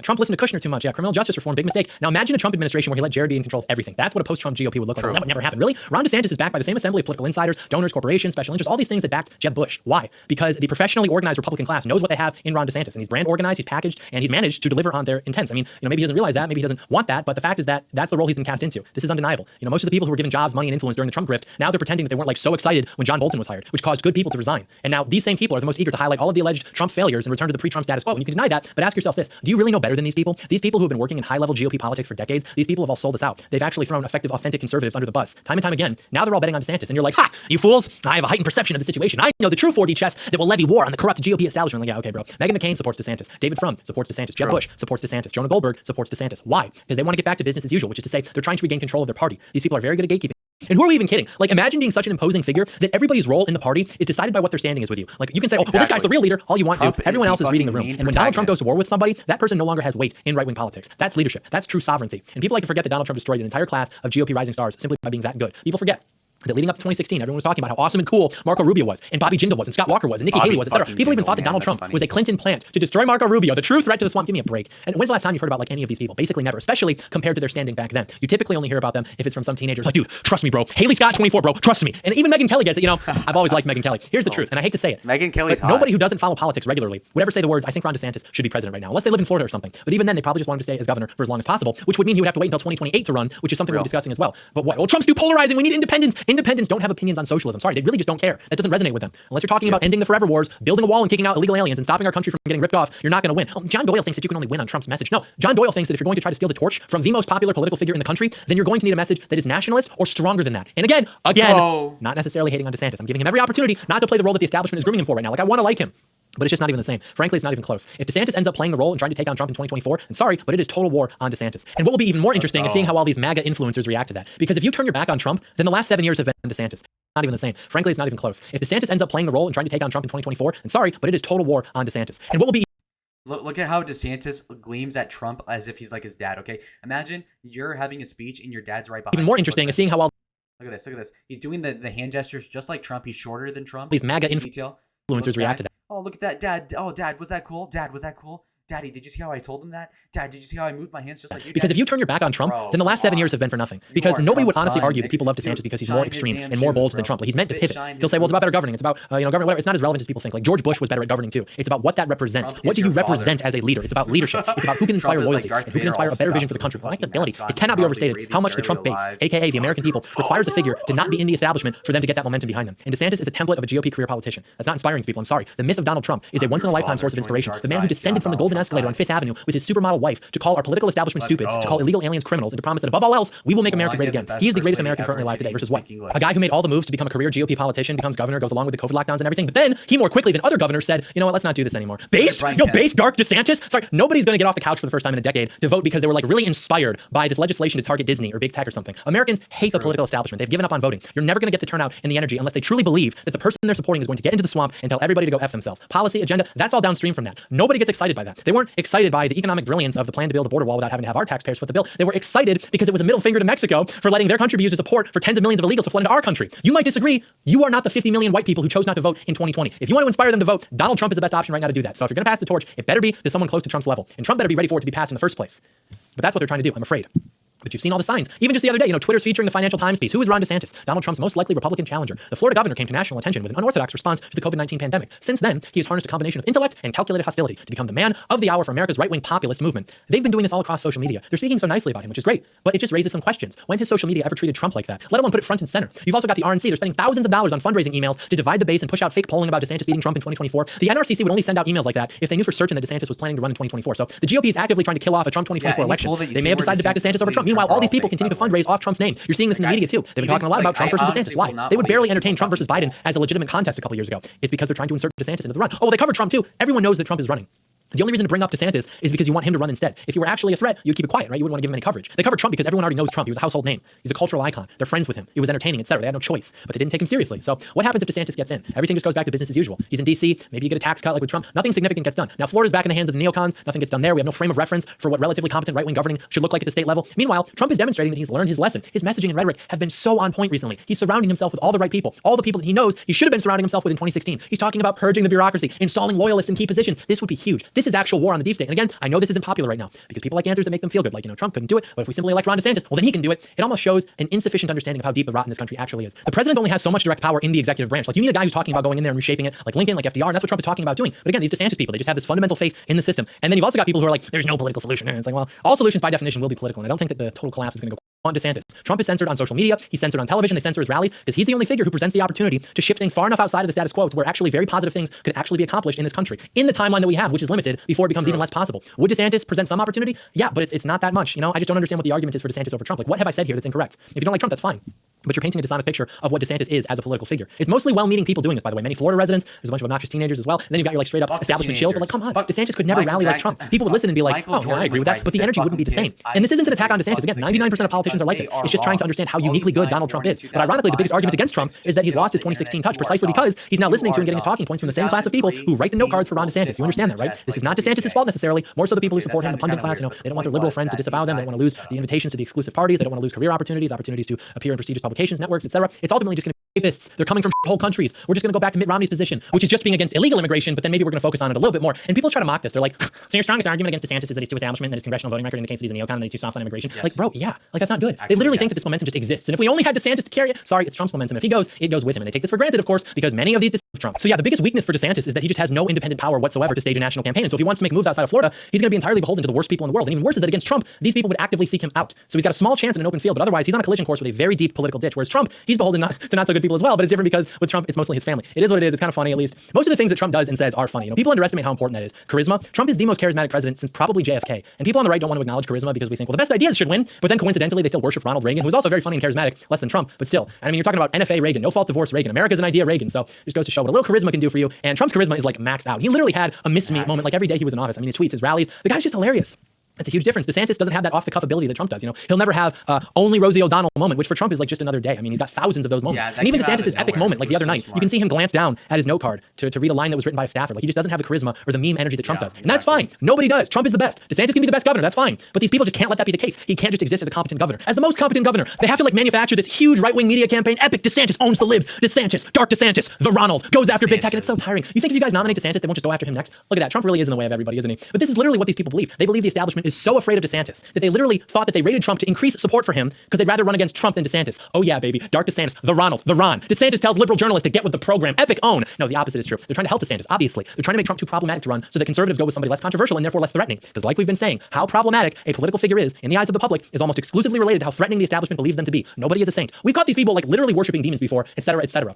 Trump listened to Kushner too much. Yeah, criminal justice reform, big mistake. Now imagine a Trump administration where he let Jared be in control of everything. That's what a post-Trump GOP would look like. Well, that would never happen. Really? Ron DeSantis is backed by the same assembly of political insiders, donors, corporations, special interests, all these things that backed Jeb Bush. Why? Because the professionally organized Republican class knows what they have in Ron DeSantis, and he's brand organized, he's packaged, and he's managed to deliver on their intents. I mean, maybe he doesn't realize that, maybe he doesn't want that, but the fact is that that's the role he's been cast into. This is undeniable. Most of the people who were given jobs, money, and influence during the Trump grift, now they're pretending that they weren't like so excited when John Bolton was hired, which caused good people to resign. And now these same people are the most eager to highlight all of the alleged Trump failures and return to the pre-Trump status quo. And you can deny that, but ask yourself this: do you really know better than these people? These people who have been working in high-level GOP politics for decades, these people have all sold us out. They've actually thrown effective, authentic conservatives under the bus time and time again. Now they're all betting on DeSantis, and you're like, ha, you fools! I have a heightened perception of the situation. I know the true 4D chess that will levy war on the corrupt GOP establishment. Like, yeah, okay, bro. Meghan McCain supports DeSantis. David Frum supports DeSantis. Jeb Bush supports DeSantis. Jonah Goldberg supports DeSantis. Why? Because they want to get back to business as usual, which is to say they're trying to regain control of their party. These people are very good at gatekeeping. And who are we even kidding? Like, imagine being such an imposing figure that everybody's role in the party is decided by what their standing is with you. Like, you can say, oh, well, this guy's the real leader, all you want to. Everyone else is reading the room. And when Donald Trump goes to war with somebody, that person no longer has weight in right-wing politics. That's leadership. That's true sovereignty. And people like to forget that Donald Trump destroyed an entire class of GOP rising stars simply by being that good. People forget. that leading up to 2016, everyone was talking about how awesome and cool Marco Rubio was, and Bobby Jindal was, and Scott Walker was, and Nikki Haley was, etc. People even thought that Donald Trump was a Clinton plant to destroy Marco Rubio, the true threat to the swamp. Give me a break. And when's the last time you've heard about like any of these people? Basically never, especially compared to their standing back then. You typically only hear about them if it's from some teenagers like, dude, trust me, bro. Haley Scott, 24, bro, trust me. And even Megyn Kelly gets it. You know, I've always liked Megyn Kelly. Here's the truth, and I hate to say it.
Megyn Kelly's hot.
Nobody who doesn't follow politics regularly would ever say the words, I think Ron DeSantis should be president right now, unless they live in Florida or something. But even then, they probably just wanted to stay as governor for as long as possible, which would mean he would have to wait until 2028 to run, which is something we're discussing as well. But what? Well, Trump's too polarizing. We need independents. Independents don't have opinions on socialism. Sorry, they really just don't care. That doesn't resonate with them. Unless you're talking about ending the forever wars, building a wall and kicking out illegal aliens and stopping our country from getting ripped off, you're not going to win. Oh, John Doyle thinks that you can only win on Trump's message. No, John Doyle thinks that if you're going to try to steal the torch from the most popular political figure in the country, then you're going to need a message that is nationalist or stronger than that. And again, not necessarily hating on DeSantis. I'm giving him every opportunity not to play the role that the establishment is grooming him for right now. Like, I want to like him. But it's just not even the same. Frankly, it's not even close. If DeSantis ends up playing the role and trying to take down Trump in 2024, and sorry, but it is total war on DeSantis. And what will be even more interesting is seeing how all these MAGA influencers react to that. Because if you turn your back on Trump, then the last 7 years have been DeSantis. Not even the same. Frankly, it's not even close. If DeSantis ends up playing the role and trying to take down Trump in 2024, and sorry, but it is total war on DeSantis. And what will be
Look at how DeSantis gleams at Trump as if he's like his dad, okay? Imagine you're having a speech and your dad's right behind you.
even more interesting is seeing how all
Look at this. Look at this. He's doing the hand gestures just like Trump. He's shorter than Trump.
these MAGA
Detail.
influencers react to that.
Oh, look at that, Dad. Oh, Dad, was that cool? Dad, was that cool? Daddy, did you see how I told him that? Dad, did you see how I moved my hands just like you?
Because
Dad?
if you turn your back on Trump, then the last 7 years have been for nothing. Because nobody would honestly argue that people love DeSantis because he's more extreme and more bold than Trump. Like, he's meant to pivot. He'll say, well, it's about better governing. It's about government, whatever. It's not as relevant as people think. Like, George Bush was better at governing too. It's about what that represents. What do you represent as a leader? It's about leadership. It's about who can inspire loyalty and who can inspire a better vision for the country. Likability. It cannot be overstated how much the Trump base, aka the American people, requires a figure to not be in the establishment for them to get that momentum behind them. And DeSantis is a template of a GOP career politician. That's not inspiring to people. I'm sorry. The myth of Donald Trump is a once-in-a-lifetime source of inspiration. The man who descended from the golden escalator on Fifth Avenue with his supermodel wife to call our political establishment stupid, to call illegal aliens criminals, and to promise that above all else, we will make America great again. He is the greatest American currently alive today versus what? A guy who made all the moves to become a career GOP politician, becomes governor, goes along with the COVID lockdowns and everything, but then he more quickly than other governors said, you know what, let's not do this anymore. Based dark DeSantis? Sorry, nobody's going to get off the couch for the first time in a decade to vote because they were like really inspired by this legislation to target Disney or big tech or something. Americans hate the political establishment. They've given up on voting. You're never going to get the turnout and the energy unless they truly believe that the person they're supporting is going to get into the swamp and tell everybody to go F themselves. Policy, agenda, that's all downstream from that. Nobody gets excited by that. They weren't excited by the economic brilliance of the plan to build a border wall without having to have our taxpayers foot the bill. They were excited because it was a middle finger to Mexico for letting their country be used as a port for tens of millions of illegals to flood into our country. You might disagree. You are not the 50 million white people who chose not to vote in 2020. If you want to inspire them to vote, Donald Trump is the best option right now to do that. So if you're going to pass the torch, it better be to someone close to Trump's level. And Trump better be ready for it to be passed in the first place. But that's what they're trying to do, I'm afraid. But you've seen all the signs. Even just the other day, Twitter's featuring the Financial Times piece. Who is Ron DeSantis? Donald Trump's most likely Republican challenger. The Florida governor came to national attention with an unorthodox response to the COVID-19 pandemic. Since then, he has harnessed a combination of intellect and calculated hostility to become the man of the hour for America's right-wing populist movement. They've been doing this all across social media. They're speaking so nicely about him, which is great, but it just raises some questions. When has social media ever treated Trump like that? Let alone put it front and center. You've also got the RNC. They're spending thousands of dollars on fundraising emails to divide the base and push out fake polling about DeSantis beating Trump in 2024. The NRCC would only send out emails like that if they knew for certain that DeSantis was planning to run in 2024. So the GOP is actively trying to kill off a Trump 2024 election. They may have decided to back DeSantis over Trump. Meanwhile, all these people continue to fundraise off Trump's name. You're seeing this in the media too. They've been talking a lot about Trump versus DeSantis. Why? They would barely entertain Trump versus Biden as a legitimate contest a couple years ago. It's because they're trying to insert DeSantis into the run. Oh, well, they covered Trump too. Everyone knows that Trump is running. The only reason to bring up DeSantis is because you want him to run instead. If you were actually a threat, you'd keep it quiet, right? You wouldn't want to give him any coverage. They covered Trump because everyone already knows Trump. He was a household name. He's a cultural icon. They're friends with him. It was entertaining, etc. They had no choice, but they didn't take him seriously. So what happens if DeSantis gets in? Everything just goes back to business as usual. He's in D.C. Maybe you get a tax cut like with Trump. Nothing significant gets done. Now Florida's back in the hands of the neocons. Nothing gets done there. We have no frame of reference for what relatively competent right-wing governing should look like at the state level. Meanwhile, Trump is demonstrating that he's learned his lesson. His messaging and rhetoric have been so on point recently. He's surrounding himself with all the right people, all the people that he knows he should have been surrounding himself with in 2016. He's talking about purging the bureaucracy, installing loyalists in key positions. This would be huge. This is actual war on the deep state. And again, I know this isn't popular right now because people like answers that make them feel good. Like, Trump couldn't do it, but if we simply elect Ron DeSantis, well, then he can do it. It almost shows an insufficient understanding of how deep the rot in this country actually is. The president only has so much direct power in the executive branch. Like, you need a guy who's talking about going in there and reshaping it, like Lincoln, like FDR, and that's what Trump is talking about doing. But again, these DeSantis people, they just have this fundamental faith in the system. And then you've also got people who are like, there's no political solution. And it's like, well, all solutions by definition will be political. And I don't think that the total collapse is going to go on DeSantis. Trump is censored on social media. He's censored on television. They censor his rallies because he's the only figure who presents the opportunity to shift things far enough outside of the status quo to where actually very positive things could actually be accomplished in this country in the timeline that we have, which is limited before it becomes even less possible. Would DeSantis present some opportunity? Yeah, but it's not that much. I just don't understand what the argument is for DeSantis over Trump. Like, what have I said here that's incorrect? If you don't like Trump, that's fine. But you're painting a dishonest picture of what DeSantis is as a political figure. It's mostly well-meaning people doing this, by the way. Many Florida residents. There's a bunch of obnoxious teenagers as well. And then you've got your straight up establishment shills. But come on, DeSantis could never rally like Trump. People would listen and be like, oh, yeah, I agree with that. But the energy wouldn't be the same. And this isn't an attack on DeSantis. Again, 99% of politicians are like this. It's just trying to understand how uniquely good Donald Trump is. But ironically, the biggest argument against Trump is that he's lost his 2016 touch precisely because he's now listening to and getting his talking points from the same class of people who write the note cards for Ron DeSantis. You understand that, right? This is not DeSantis' fault necessarily. More so the people who support him, the pundit class. They don't want their liberal friends to disavow them. They don't want to lose the invitations to the exclusive parties. They don't want to lose career opportunities to appear in prestigious publications. applications, networks, etc. It's ultimately just going to be rapists. They're coming from whole countries. We're just going to go back to Mitt Romney's position, which is just being against illegal immigration, but then maybe we're going to focus on it a little bit more. And people try to mock this. They're like, so your strongest argument against DeSantis is that he's too establishment, that his congressional voting record indicates that he's a neocon, and that he's too soft on immigration.
Yes.
Like, bro, yeah, like that's not good.
Actually,
they literally
yes.
think that this momentum just exists. And if we only had DeSantis to carry it, sorry, it's Trump's momentum. If he goes, it goes with him. And they take this for granted, of course, because many of these Trump. So yeah, the biggest weakness for DeSantis is that he just has no independent power whatsoever to stage a national campaign. And so if he wants to make moves outside of Florida, he's going to be entirely beholden to the worst people in the world. And even worse is that against Trump, these people would actively seek him out. So he's got a small chance in an open field, but otherwise he's on a collision course with a very deep political ditch. Whereas Trump, he's beholden to not so good people as well. But it's different because with Trump, it's mostly his family. It is what it is. It's kind of funny, at least. Most of the things that Trump does and says are funny. You know, people underestimate how important that is. Charisma. Trump is the most charismatic president since probably JFK. And people on the right don't want to acknowledge charisma because we think, well, the best ideas should win. But then coincidentally, they still worship Ronald Reagan, who was also very funny and charismatic, less than Trump, but still. I mean, you're talking about NFA Reagan, no fault divorce Reagan. America's an idea Reagan. So it just goes to show what a little charisma can do for you. And Trump's charisma is like maxed out. He literally had a missed me moment like every day he was in office. I mean, his tweets, his rallies. The guy's just hilarious. That's a huge difference. DeSantis doesn't have that off-the-cuff ability that Trump does. You know, he'll never have only Rosie O'Donnell moment, which for Trump is like just another day. I mean, he's got thousands of those moments.
Yeah,
and even
came out of
DeSantis' epic
nowhere.
moment, like
It
the
was
other
so
night,
smart.
you can see him glance down at his note card to read a line that was written by a staffer. Like he just doesn't have the charisma or the meme energy that Trump does. And that's
exactly.
fine. Nobody does. Trump is the best. DeSantis can be the best governor. That's fine. But these people just can't let that be the case. He can't just exist as a competent governor. As the most competent governor, they have to like manufacture this huge right-wing media campaign. Epic DeSantis owns the libs. DeSantis, Dark DeSantis, the Ronald goes after big tech, and it's so tiring. You think if you guys nominate DeSantis, they won't just go after him next? Look at that. Trump really is in the way of everybody, isn't he? But this is literally what these people believe. They believe the establishment is so afraid of DeSantis that they literally thought that they rated Trump to increase support for him because they'd rather run against Trump than DeSantis. Oh yeah, baby. Dark DeSantis, the Ronald, the Ron. DeSantis tells liberal journalists to get with the program. Epic own. No, the opposite is true. They're trying to help DeSantis, obviously. They're trying to make Trump too problematic to run so that conservatives go with somebody less controversial and therefore less threatening. Because like we've been saying, how problematic a political figure is in the eyes of the public is almost exclusively related to how threatening the establishment believes them to be. Nobody is a saint. We've caught these people like literally worshiping demons before, etc., etc.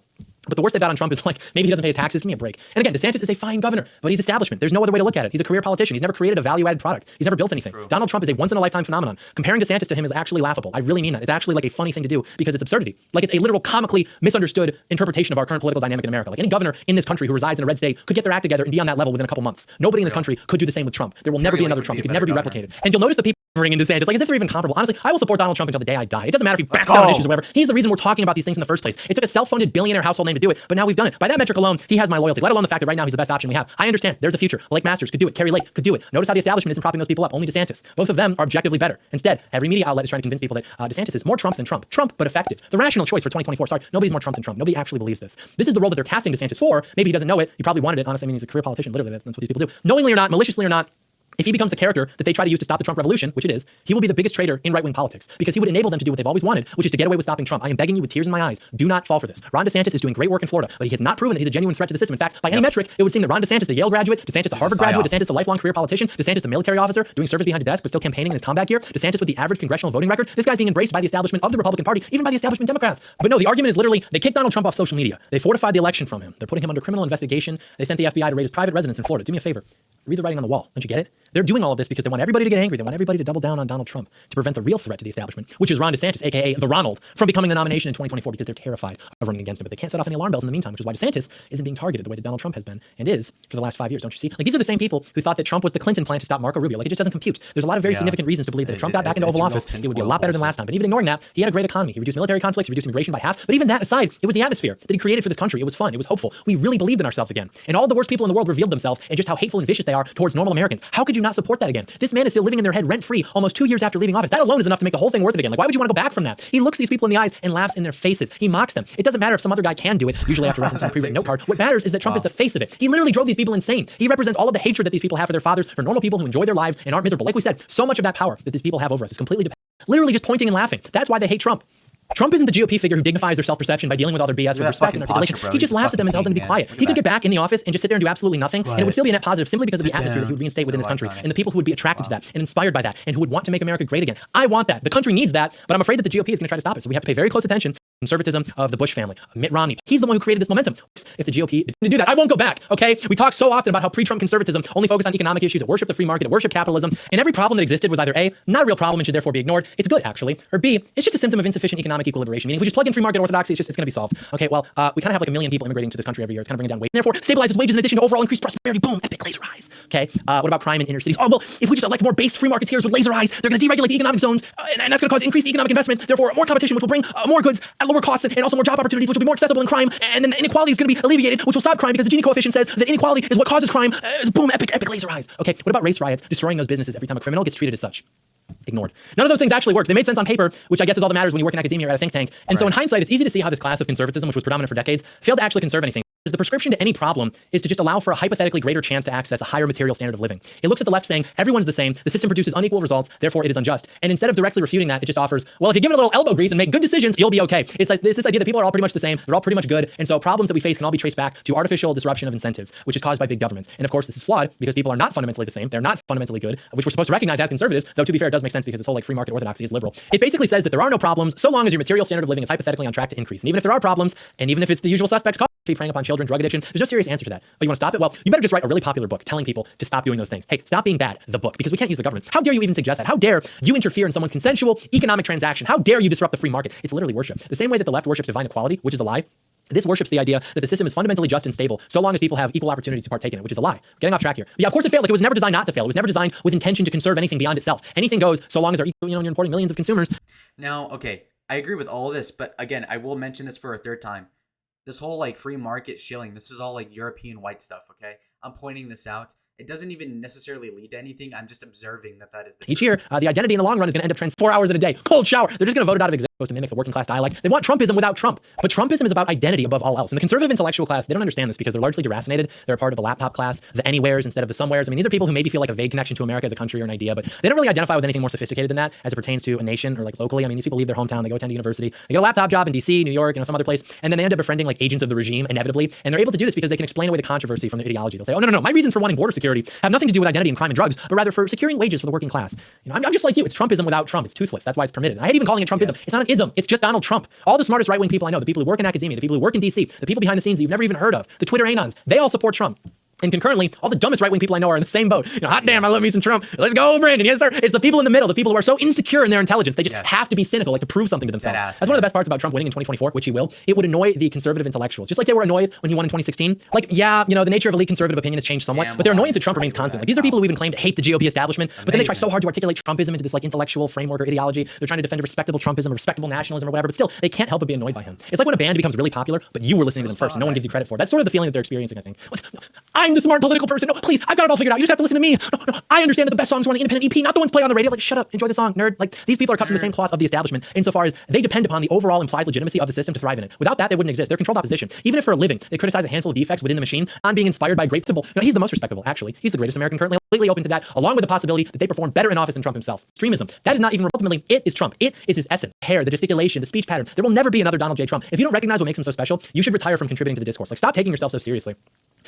But the worst they've got on Trump is like, maybe he doesn't pay his taxes, give me a break. And again, DeSantis is a fine governor, but he's establishment. There's no other way to look at it. He's a career politician. He's never created a value-added product. He's never built anything.
True.
Donald Trump is a once-in-a-lifetime phenomenon. Comparing DeSantis to him is actually laughable. I really mean that. It's actually like a funny thing to do because it's absurdity. Like it's a literal comically misunderstood interpretation of our current political dynamic in America. Like any governor in this country who resides in a red state could get their act together and be on that level within a couple months. Nobody in this country could do the same with Trump. There will never be another Trump. He could never be replicated. And you'll notice the people in DeSantis, like as if they're even comparable. Honestly, I will support Donald Trump until the day I die. It doesn't matter if he backs down on issues or whatever. He's the reason we're talking about these things in the first place. It took a self-funded billionaire household name to do it, but now we've done it. By that metric alone, he has my loyalty, let alone the fact that right now he's the best option we have. I understand there's a future. Lake Masters could do it. Kerry Lake could do it. Notice how the establishment isn't propping those people up. Only DeSantis. Both of them are objectively better. Instead, every media outlet is trying to convince people that DeSantis is more Trump than Trump. Trump, but effective. The rational choice for 2024. Sorry, nobody's more Trump than Trump. Nobody actually believes this. This is the role that they're casting DeSantis for. Maybe he doesn't know it. He probably wanted it. Honestly, I mean, he's a career politician. Literally, that's what these people do. Knowingly or not, maliciously or not, if he becomes the character that they try to use to stop the Trump revolution, which it is, he will be the biggest traitor in right-wing politics because he would enable them to do what they've always wanted, which is to get away with stopping Trump. I am begging you with tears in my eyes, do not fall for this. Ron DeSantis is doing great work in Florida, but he has not proven that he's a genuine threat to the system. In fact, by any metric, it would seem that Ron DeSantis, the Yale graduate, DeSantis, the Harvard graduate, DeSantis, the lifelong career politician, DeSantis, the military officer, doing service behind a desk but still campaigning in his combat gear, DeSantis with the average congressional voting record, this guy's being embraced by the establishment of the Republican Party, even by the establishment Democrats. But no, the argument is literally, they kicked Donald Trump off social media. They fortified the election from him. They're putting him under criminal investigation. They sent the FBI to raid his private residence in Florida. Do me a favor. Read the writing on the wall. Don't you get it? They're doing all of this because they want everybody to get angry. They want everybody to double down on Donald Trump to prevent the real threat to the establishment, which is Ron DeSantis, aka the Ronald, from becoming the nomination in 2024 because they're terrified of running against him. But they can't set off any alarm bells in the meantime, which is why DeSantis isn't being targeted the way that Donald Trump has been and is for the last 5 years. Don't you see? Like these are the same people who thought that Trump was the Clinton plan to stop Marco Rubio. Like it just doesn't compute. There's a lot of very significant reasons to believe that if Trump got back into Oval Office, it would be a lot better than last time. But even ignoring that, he had a great economy. He reduced military conflicts, he reduced immigration by half. But even that aside, it was the atmosphere that he created for this country. It was fun. It was hopeful. We really believed in ourselves again. And all the worst people in the world revealed themselves and just how hateful and vicious they are towards normal Americans. How could you not support that again? This man is still living in their head rent-free almost 2 years after leaving office. That alone is enough to make the whole thing worth it again. Like, why would you want to go back from that? He looks these people in the eyes and laughs in their faces. He mocks them. It doesn't matter if some other guy can do it, usually after referencing a pre-written note card. What matters is that Trump is the face of it. He literally drove these people insane. He represents all of the hatred that these people have for their fathers, for normal people who enjoy their lives and aren't miserable. Like we said, so much of that power that these people have over us is completely dependent. Literally just pointing and laughing. That's why they hate Trump. Trump isn't the GOP figure who dignifies their self-perception by dealing with all their BS with respect and articulation. He just laughs at them and tells them to be quiet. He could get back in the office and just sit there and do absolutely nothing, and it would still be a net positive simply because of the atmosphere that he would reinstate within his country and the people who would be attracted to that and inspired by that and who would want to make America great again. I want that. The country needs that, but I'm afraid that the GOP is going to try to stop it. So we have to pay very close attention. Conservatism of the Bush family, Mitt Romney. He's the one who created this momentum. If the GOP didn't do that, I won't go back, okay? We talk so often about how pre-Trump conservatism only focused on economic issues, it worshiped the free market, it worshiped capitalism, and every problem that existed was either A, not a real problem and should therefore be ignored, it's good actually, or B, it's just a symptom of insufficient economic equilibration, meaning if we just plug in free market orthodoxy, it's going to be solved. Okay, well, we kind of have like 1 million people immigrating to this country every year. It's kind of bringing down wages. Therefore, stabilizes wages in addition to overall increased prosperity. Boom, epic laser eyes. Okay, what about crime in inner cities? Oh, well, if we just elect more based free marketeers with laser eyes, they're going to deregulate the economic zones, and that's going to cause increased economic investment, therefore more competition, which will bring more goods at lower lower costs and also more job opportunities, which will be more accessible in crime, and then inequality is going to be alleviated, which will stop crime because the Gini coefficient says that inequality is what causes crime. Boom, epic laser eyes. Okay, what about race riots destroying those businesses every time a criminal gets treated as such? Ignored. None of those things actually worked. They made sense on paper, which I guess is all that matters when you work in academia or at a think tank. And so in hindsight, it's easy to see how this class of conservatism, which was predominant for decades, failed to actually conserve anything. The prescription to any problem is to just allow for a hypothetically greater chance to access a higher material standard of living. It looks at the left saying, everyone's the same, the system produces unequal results, therefore it is unjust. And instead of directly refuting that, it just offers, well, if you give it a little elbow grease and make good decisions, you'll be okay. It's like this idea that people are all pretty much the same, they're all pretty much good, and so problems that we face can all be traced back to artificial disruption of incentives, which is caused by big governments. And of course, this is flawed because people are not fundamentally the same, they're not fundamentally good, which we're supposed to recognize as conservatives, though to be fair, it does make sense because this whole like free market orthodoxy is liberal. It basically says that there are no problems so long as your material standard of living is hypothetically on track to increase. And even if there are problems, and even if it's the usual suspects, preying upon children, drug addiction, there's no serious answer to that. Oh, you want to stop it? Well, you better just write a really popular book telling people to stop doing those things. Hey, stop being bad, the book, because we can't use the government. How dare you even suggest that? How dare you interfere in someone's consensual economic transaction? How dare you disrupt the free market? It's literally worship. The same way that the left worships divine equality, which is a lie, this worships the idea that the system is fundamentally just and stable so long as people have equal opportunity to partake in it, which is a lie. Getting off track here. But yeah, of course it failed. Like it was never designed not to fail. It was never designed with intention to conserve anything beyond itself. Anything goes so long as they're equal, you're importing millions of consumers.
Now, okay, I agree with all of this, but again, I will mention this for a third time. This whole like free market shilling, this is all like European white stuff, okay? I'm pointing this out. It doesn't even necessarily lead to anything. I'm just observing that is the
each year, the identity in the long run is going to end up 4 hours in a day. Cold shower. They're just going to vote it out of existence to mimic the working class dialect. They want Trumpism without Trump. But Trumpism is about identity above all else. And the conservative intellectual class, they don't understand this because they're largely deracinated. They're a part of the laptop class, the anywheres instead of the somewheres. I mean, these are people who maybe feel like a vague connection to America as a country or an idea, but they don't really identify with anything more sophisticated than that as it pertains to a nation or like locally. I mean, these people leave their hometown, they go attend university, they get a laptop job in DC, New York, some other place, and then they end up befriending like agents of the regime inevitably. And they're able to do this because they can explain away the controversy from their ideology. They'll say, oh, no, my reasons for wanting border security have nothing to do with identity and crime and drugs, but rather for securing wages for the working class. I'm just like you. It's Trumpism without Trump. It's toothless. That's why it's permitted. And I hate even calling it Trumpism. Yes. It's not an ism. It's just Donald Trump. All the smartest right-wing people I know, the people who work in academia, the people who work in DC, the people behind the scenes that you've never even heard of, the Twitter anons, they all support Trump. And concurrently, all the dumbest right-wing people I know are in the same boat. Hot damn, I love me some Trump. Let's go, Brandon. Yes, sir. It's the people in the middle, the people who are so insecure in their intelligence, they just have to be cynical, like to prove something to themselves. That's one of the best parts about Trump winning in 2024, which he will. It would annoy the conservative intellectuals, just like they were annoyed when he won in 2016. Like, yeah, the nature of elite conservative opinion has changed somewhat, but their annoyance at Trump remains constant. Like, these are people who even claim to hate the GOP establishment, but then they try so hard to articulate Trumpism into this like intellectual framework or ideology. They're trying to defend a respectable Trumpism, a respectable nationalism or whatever, but still, they can't help but be annoyed by him. It's like when a band becomes really popular, but you were listening to them first, and no one gives you credit for it. That's sort of the feeling that they're experiencing, I think. I'm the smart political person. No, please, I've got it all figured out. You just have to listen to me. No, I understand that the best songs are on the independent EP, not the ones played on the radio. Like, shut up, enjoy the song, nerd. Like, these people are cut from the same cloth of the establishment insofar as they depend upon the overall implied legitimacy of the system to thrive in it. Without that, they wouldn't exist. They're controlled opposition. Even if for a living, they criticize a handful of defects within the machine on being inspired by great people. He's the most respectable, actually. He's the greatest American currently, completely open to that, along with the possibility that they perform better in office than Trump himself. Extremism. That is not even ultimately, it is Trump. It is his essence. Hair, the gesticulation, the speech pattern. There will never be another Donald J. Trump. If you don't recognize what makes him so special, you should retire from contributing to the discourse. Like, stop taking yourself so seriously.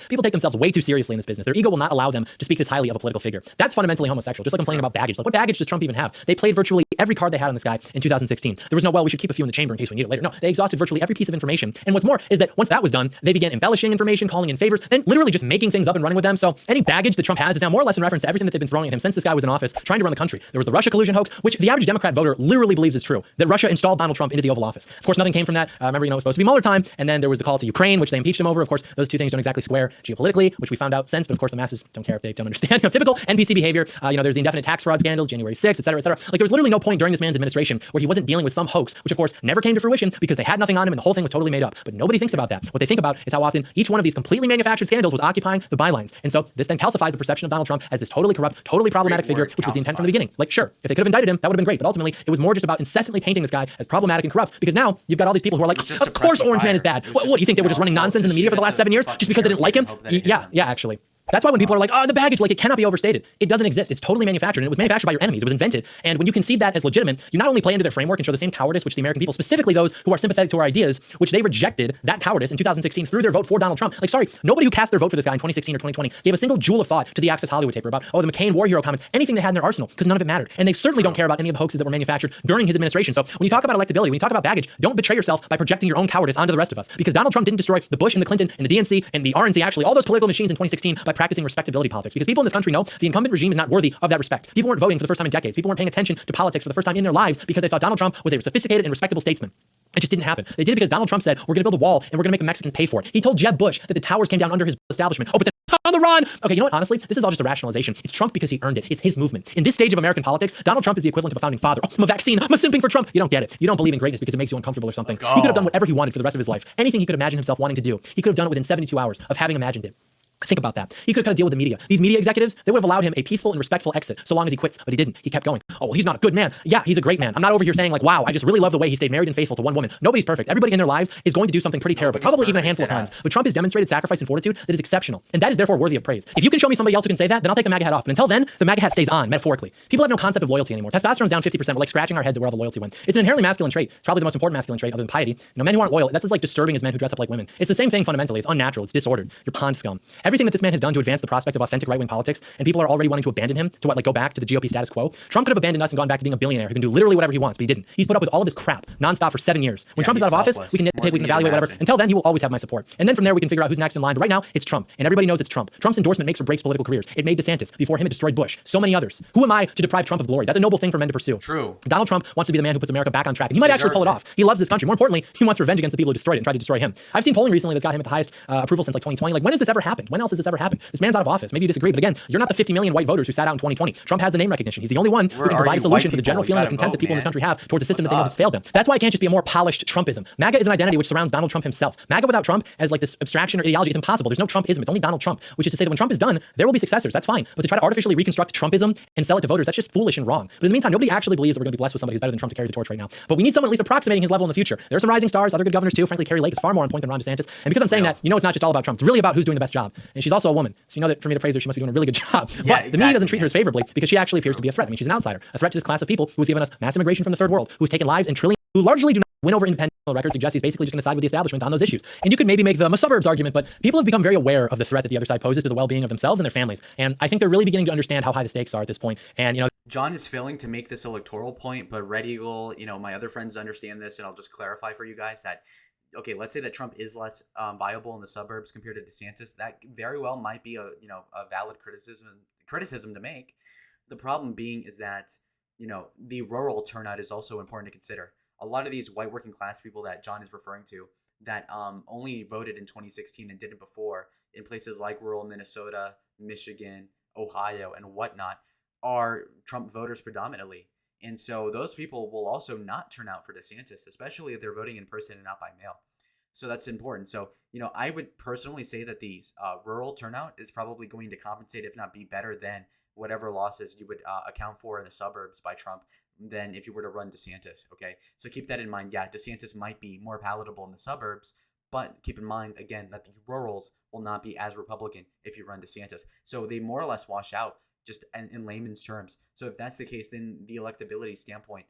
People take themselves way too seriously in this business. Their ego will not allow them to speak this highly of a political figure. That's fundamentally homosexual. Just like complaining about baggage. Like, what baggage does Trump even have? They played virtually every card they had on this guy in 2016. There was no, well, we should keep a few in the chamber in case we need it later. No, they exhausted virtually every piece of information. And what's more is that once that was done, they began embellishing information, calling in favors, and literally just making things up and running with them. So any baggage that Trump has is now more or less in reference to everything that they've been throwing at him since this guy was in office, trying to run the country. There was the Russia collusion hoax, which the average Democrat voter literally believes is true, that Russia installed Donald Trump into the Oval Office. Of course, nothing came from that. Remember, it was supposed to be Mueller time, and then there was the call to Ukraine, which they impeached him over. Of course, those two things don't exactly square geopolitically, which we found out since, but of course the masses don't care if they don't understand. Typical NPC behavior. There's the indefinite tax fraud scandals, January 6th, et cetera, et cetera. Like, there was literally no point during this man's administration where he wasn't dealing with some hoax, which of course never came to fruition because they had nothing on him and the whole thing was totally made up. But nobody thinks about that. What they think about is how often each one of these completely manufactured scandals was occupying the bylines. And so this then calcifies the perception of Donald Trump as this totally corrupt, totally problematic figure, which was the intent from the beginning. Like, sure, if they could have indicted him, that would have been great. But ultimately, it was more just about incessantly painting this guy as problematic and corrupt because now you've got all these people who are like, of course Orange Man is bad. What, do you think they were just running nonsense in the media for the last 7 years just because they didn't like him? Yeah, actually. That's why when people are like, oh, the baggage, like, it cannot be overstated. It doesn't exist. It's totally manufactured, and it was manufactured by your enemies. It was invented. And when you concede that as legitimate, you not only play into their framework and show the same cowardice which the American people, specifically those who are sympathetic to our ideas, which they rejected that cowardice in 2016 through their vote for Donald Trump. Like, sorry, nobody who cast their vote for this guy in 2016 or 2020 gave a single jewel of thought to the Access Hollywood taper about, oh, the McCain war hero comments, anything they had in their arsenal, because none of it mattered. And they certainly don't care about any of the hoaxes that were manufactured during his administration. So when you talk about electability, when you talk about baggage, don't betray yourself by projecting your own cowardice onto the rest of us. Because Donald Trump didn't destroy the Bush and the Clinton and the DNC and the RNC, actually, all those political machines in 2016 by practicing respectability politics. Because people in this country know the incumbent regime is not worthy of that respect. People weren't voting for the first time in decades. People weren't paying attention to politics for the first time in their lives because they thought Donald Trump was a sophisticated and respectable statesman. It just didn't happen. They did it because Donald Trump said, we're going to build a wall and we're going to make the Mexicans pay for it. He told Jeb Bush that the towers came down under his establishment. Oh, but then on the run. Okay, you know what? Honestly, this is all just a rationalization. It's Trump because he earned it. It's his movement. In this stage of American politics, Donald Trump is the equivalent of a founding father. Oh, I'm a vaccine. I'm a simping for Trump. You don't get it. You don't believe in greatness because it makes you uncomfortable or something. He could have done whatever he wanted for the rest of his life. Anything he could imagine himself wanting to do, he could have done it within 72 hours of having imagined it. Think about that. He could have cut a deal with the media. These media executives, they would have allowed him a peaceful and respectful exit so long as he quits, but he didn't. He kept going. Oh, well, he's not a good man. Yeah, he's a great man. I'm not over here saying like, wow, I just really love the way he stayed married and faithful to one woman. Nobody's perfect. Everybody in their lives is going to do something pretty terrible, probably even a handful of times. But Trump has demonstrated sacrifice and fortitude that is exceptional, and that is therefore worthy of praise. If you can show me somebody else who can say that, then I'll take the MAGA hat off. But until then, the MAGA hat stays on, metaphorically. People have no concept of loyalty anymore. Testosterone's down 50%. We're like scratching our heads at where all the loyalty went. It's an inherently masculine trait. It's probably the most important masculine trait other than piety. You know, men who aren't loyal, that's as like disturbing as men who dress up like women. It's the same thing fundamentally. It's unnatural. It's disordered. You're pond scum. Everything that this man has done to advance the prospect of authentic right-wing politics, and people are already wanting to abandon him to what, like go back to the GOP status quo. Trump could have abandoned us and gone back to being a billionaire who can do literally whatever he wants, but he didn't. He's put up with all of this crap nonstop for 7 years. When Trump is out of office, we can nitpick, we can evaluate whatever. Until then, he will always have my support. And then from there, we can figure out who's next in line. But right now, it's Trump, and everybody knows it's Trump. Trump's endorsement makes or breaks political careers. It made DeSantis. Before him, it destroyed Bush. So many others. Who am I to deprive Trump of glory? That's a noble thing for men to pursue.
True.
Donald Trump wants to be the man who puts America back on track. And he might actually pull it off. He loves this country. More importantly, he wants revenge against the people who destroyed it and tried to destroy him. I've seen polling recently that's got him at the highest approval since like 2020. Like, when has this ever happened? When else has this ever happened? This man's out of office. Maybe you disagree, but again, you're not the 50 million white voters who sat out in 2020. Trump has the name recognition. He's the only one who can provide a solution for the general feeling of contempt that people in this country have towards a system that they know has failed them. That's why it can't just be a more polished Trumpism. MAGA is an identity which surrounds Donald Trump himself. MAGA without Trump as like this abstraction or ideology, it's impossible. There's no Trumpism. It's only Donald Trump, which is to say that when Trump is done, there will be successors. That's fine. But to try to artificially reconstruct Trumpism and sell it to voters, that's just foolish and wrong. But in the meantime, nobody actually believes that we're going to be blessed with somebody who's better than Trump to carry the torch right now. But we need someone at least approximating his level in the future. There are some rising stars, other good governors too. Frankly, Carrie Lake is far more on point than Ron DeSantis. And because I'm saying that, you know, it's not just all about Trump. It's really about who's doing the best job. And she's also a woman. So you know that for me to praise her, she must be doing a really good job. But the media doesn't treat her as favorably because she actually appears to be a threat. I mean, she's an outsider, a threat to this class of people who's given us mass immigration from the third world, who's taken lives and trillions, who largely do not win over independent records. Suggests he's basically just going to side with the establishment on those issues. And you could maybe make them a suburbs argument, but people have become very aware of the threat that the other side poses to the well-being of themselves and their families. And I think they're really beginning to understand how high the stakes are at this point. And, you know,
John is failing to make this electoral point, but Red Eagle, you know, my other friends understand this, and I'll just clarify for you guys that, okay, let's say that Trump is less viable in the suburbs compared to DeSantis. That very well might be a valid criticism to make. The problem being is that, you know, the rural turnout is also important to consider. A lot of these white working class people that John is referring to that only voted in 2016 and didn't before in places like rural Minnesota, Michigan, Ohio, and whatnot are Trump voters predominantly. And so those people will also not turn out for DeSantis, especially if they're voting in person and not by mail. So that's important. So, you know, I would personally say that the rural turnout is probably going to compensate, if not be better than whatever losses you would account for in the suburbs by Trump than if you were to run DeSantis. Okay, so keep that in mind. Yeah, DeSantis might be more palatable in the suburbs, but keep in mind, again, that the rurals will not be as Republican if you run DeSantis. So they more or less wash out just in layman's terms. So if that's the case, then the electability standpoint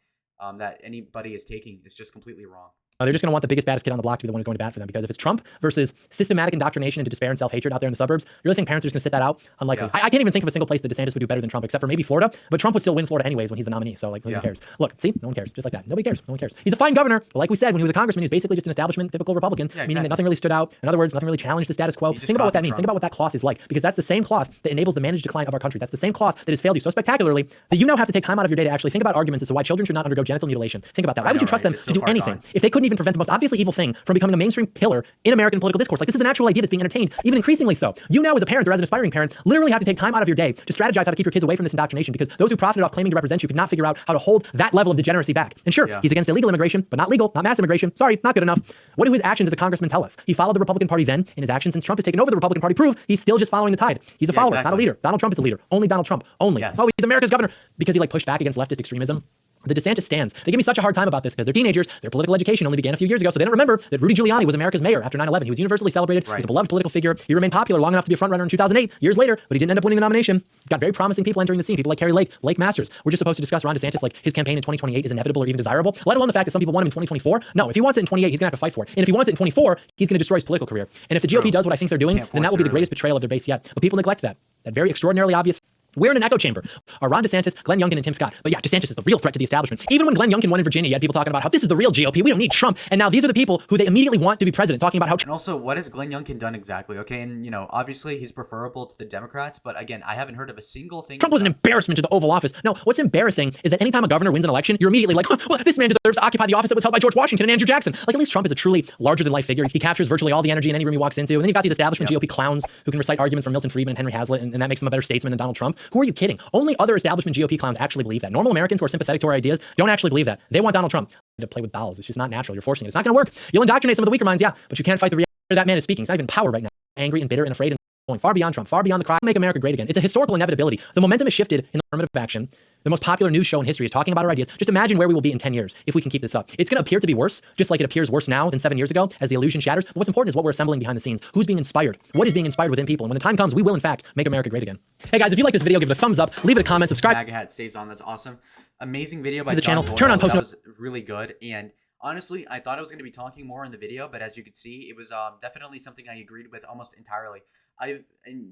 that anybody is taking is just completely wrong.
They're just going to want the biggest, baddest kid on the block to be the one who's going to bat for them. Because if it's Trump versus systematic indoctrination into despair and self-hatred out there in the suburbs, you really think parents are just going to sit that out? Unlikely. Yeah. I can't even think of a single place that DeSantis would do better than Trump, except for maybe Florida. But Trump would still win Florida anyways when he's the nominee. So, like, who cares? Look, see? No one cares. Just like that. Nobody cares. No one cares. He's a fine governor. But like we said, when he was a congressman, he was basically just an establishment, typical Republican, meaning that nothing really stood out. In other words, nothing really challenged the status quo. Think about what that means. Think about what that cloth is like. Because that's the same cloth that enables the managed decline of our country. That's the same cloth that has failed you so spectacularly that you now have to take time out of your day to actually think about arguments as to why children should not undergo genital mutilation. Think about that. Why would you trust them to do anything if they couldn't even prevent the most obviously evil thing from becoming a mainstream pillar in American political discourse? Like, this is an actual idea that's being entertained, even increasingly so. You now, as a parent or as an aspiring parent, literally have to take time out of your day to strategize how to keep your kids away from this indoctrination, because those who profited off claiming to represent you could not figure out how to hold that level of degeneracy back. And sure, he's against illegal immigration, but not legal, not mass immigration. Sorry, not good enough. What do his actions as a congressman tell us? He followed the Republican Party then, and his actions since Trump has taken over the Republican Party prove he's still just following the tide. He's a follower, not a leader. Donald Trump is a leader. Only Donald Trump. Only. Oh, he's America's governor because he like pushed back against leftist extremism. The DeSantis stands. They give me such a hard time about this because they're teenagers. Their political education only began a few years ago, so they don't remember that Rudy Giuliani was America's mayor after 9/11. He was universally celebrated. He was a beloved political figure. He remained popular long enough to be a frontrunner in 2008, years later, but he didn't end up winning the nomination. Got very promising people entering the scene, people like Carrie Lake, Blake Masters. We're just supposed to discuss Ron DeSantis like his campaign in 2028 is inevitable or even desirable, let alone the fact that some people want him in 2024. No, if he wants it in 28, he's going to have to fight for it. And if he wants it in 24, he's going to destroy his political career. And if the GOP does what I think they're doing, then that will be the greatest betrayal of their base yet. But people neglect that very extraordinarily obvious We're in an echo chamber. Ron DeSantis, Glenn Youngkin, and Tim Scott. But yeah, DeSantis is the real threat to the establishment. Even when Glenn Youngkin won in Virginia, you had people talking about how this is the real GOP. We don't need Trump. And now these are the people who they immediately want to be president, talking about how.
And also, what has Glenn Youngkin done exactly? Okay, and obviously he's preferable to the Democrats, but again, I haven't heard of a single thing.
Trump was an embarrassment to the Oval Office. No, what's embarrassing is that anytime a governor wins an election, you're immediately like, well, this man deserves to occupy the office that was held by George Washington and Andrew Jackson. Like, at least Trump is a truly larger-than-life figure. He captures virtually all the energy in any room he walks into. And then you've got these establishment GOP clowns who can recite arguments from Milton Friedman and Henry Hazlitt, and that makes them a better statesman than Donald Trump. Who are you kidding? Only other establishment GOP clowns actually believe that. Normal Americans who are sympathetic to our ideas don't actually believe that. They want Donald Trump to play with dolls. It's just not natural. You're forcing it. It's not going to work. You'll indoctrinate some of the weaker minds, yeah, but you can't fight the reality that man is speaking. He's not even in power right now. Angry and bitter and afraid and going far beyond Trump, far beyond the cry, make America great again. It's a historical inevitability. The momentum has shifted in affirmative action. The most popular news show in history is talking about our ideas. Just imagine where we will be in 10 years if we can keep this up. It's going to appear to be worse, just like it appears worse now than 7 years ago as the illusion shatters. But what's important is what we're assembling behind the scenes. Who's being inspired? What is being inspired within people? And when the time comes, we will, in fact, make America great again. Hey, guys, if you like this video, give it a thumbs up, leave it a comment, subscribe.
MAGA hat stays on. That's awesome. Amazing video by
the
John
channel.
Doyle.
Turn on post.
That was really good. And honestly, I thought I was going to be talking more in the video, but as you could see, it was definitely something I agreed with almost entirely. And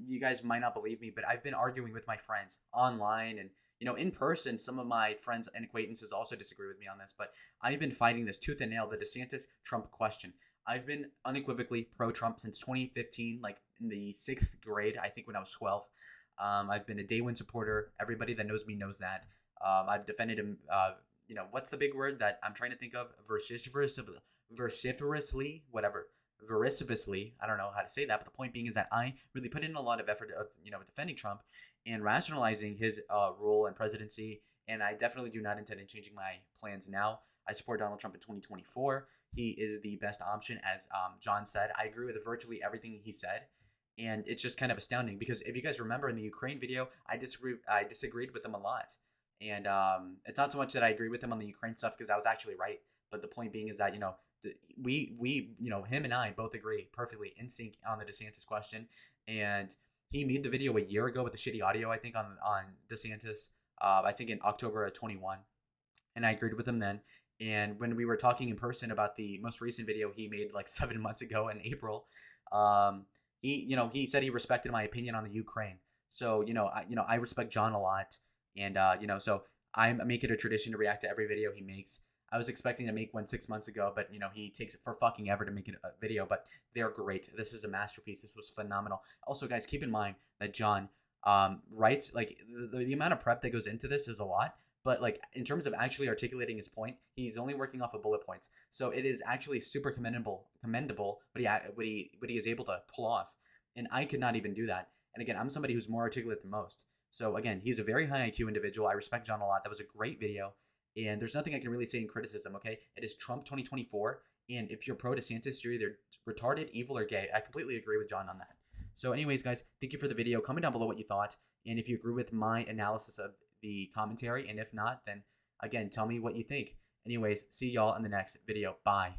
you guys might not believe me, but I've been arguing with my friends online and in person. Some of my friends and acquaintances also disagree with me on this, but I've been fighting this tooth and nail, the DeSantis-Trump question. I've been unequivocally pro-Trump since 2015, like in the 6th grade, I think when I was 12. I've been a day one supporter. Everybody that knows me knows that. I've defended him, what's the big word that I'm trying to think of? Vociferously, whatever. Voraciously, I don't know how to say that, but the point being is that I really put in a lot of effort of defending Trump and rationalizing his rule and presidency, and I definitely do not intend on changing my plans now. I support Donald Trump in 2024. He is the best option, as John said. I agree with virtually everything he said, and it's just kind of astounding because if you guys remember in the Ukraine video, I disagreed with him a lot, and it's not so much that I agree with him on the Ukraine stuff because I was actually right, but the point being is that we him and I both agree perfectly in sync on the DeSantis question, and he made the video a year ago with the shitty audio, I think, on DeSantis, I think in October of 21, and I agreed with him then. And when we were talking in person about the most recent video he made like 7 months ago in April, he said he respected my opinion on the Ukraine. So I respect John a lot, and so I make it a tradition to react to every video he makes. I was expecting to make one 6 months ago, but he takes it for fucking ever to make a video, but they're great. This is a masterpiece. This was phenomenal. Also, guys, keep in mind that John writes, like, the amount of prep that goes into this is a lot, but like in terms of actually articulating his point, he's only working off of bullet points. So it is actually super commendable what he is able to pull off. And I could not even do that. And again, I'm somebody who's more articulate than most. So again, he's a very high IQ individual. I respect John a lot. That was a great video. And there's nothing I can really say in criticism, okay? It is Trump 2024, and if you're pro-DeSantis, you're either retarded, evil, or gay. I completely agree with John on that. So anyways, guys, thank you for the video. Comment down below what you thought, and if you agree with my analysis of the commentary, and if not, then, again, tell me what you think. Anyways, see y'all in the next video. Bye.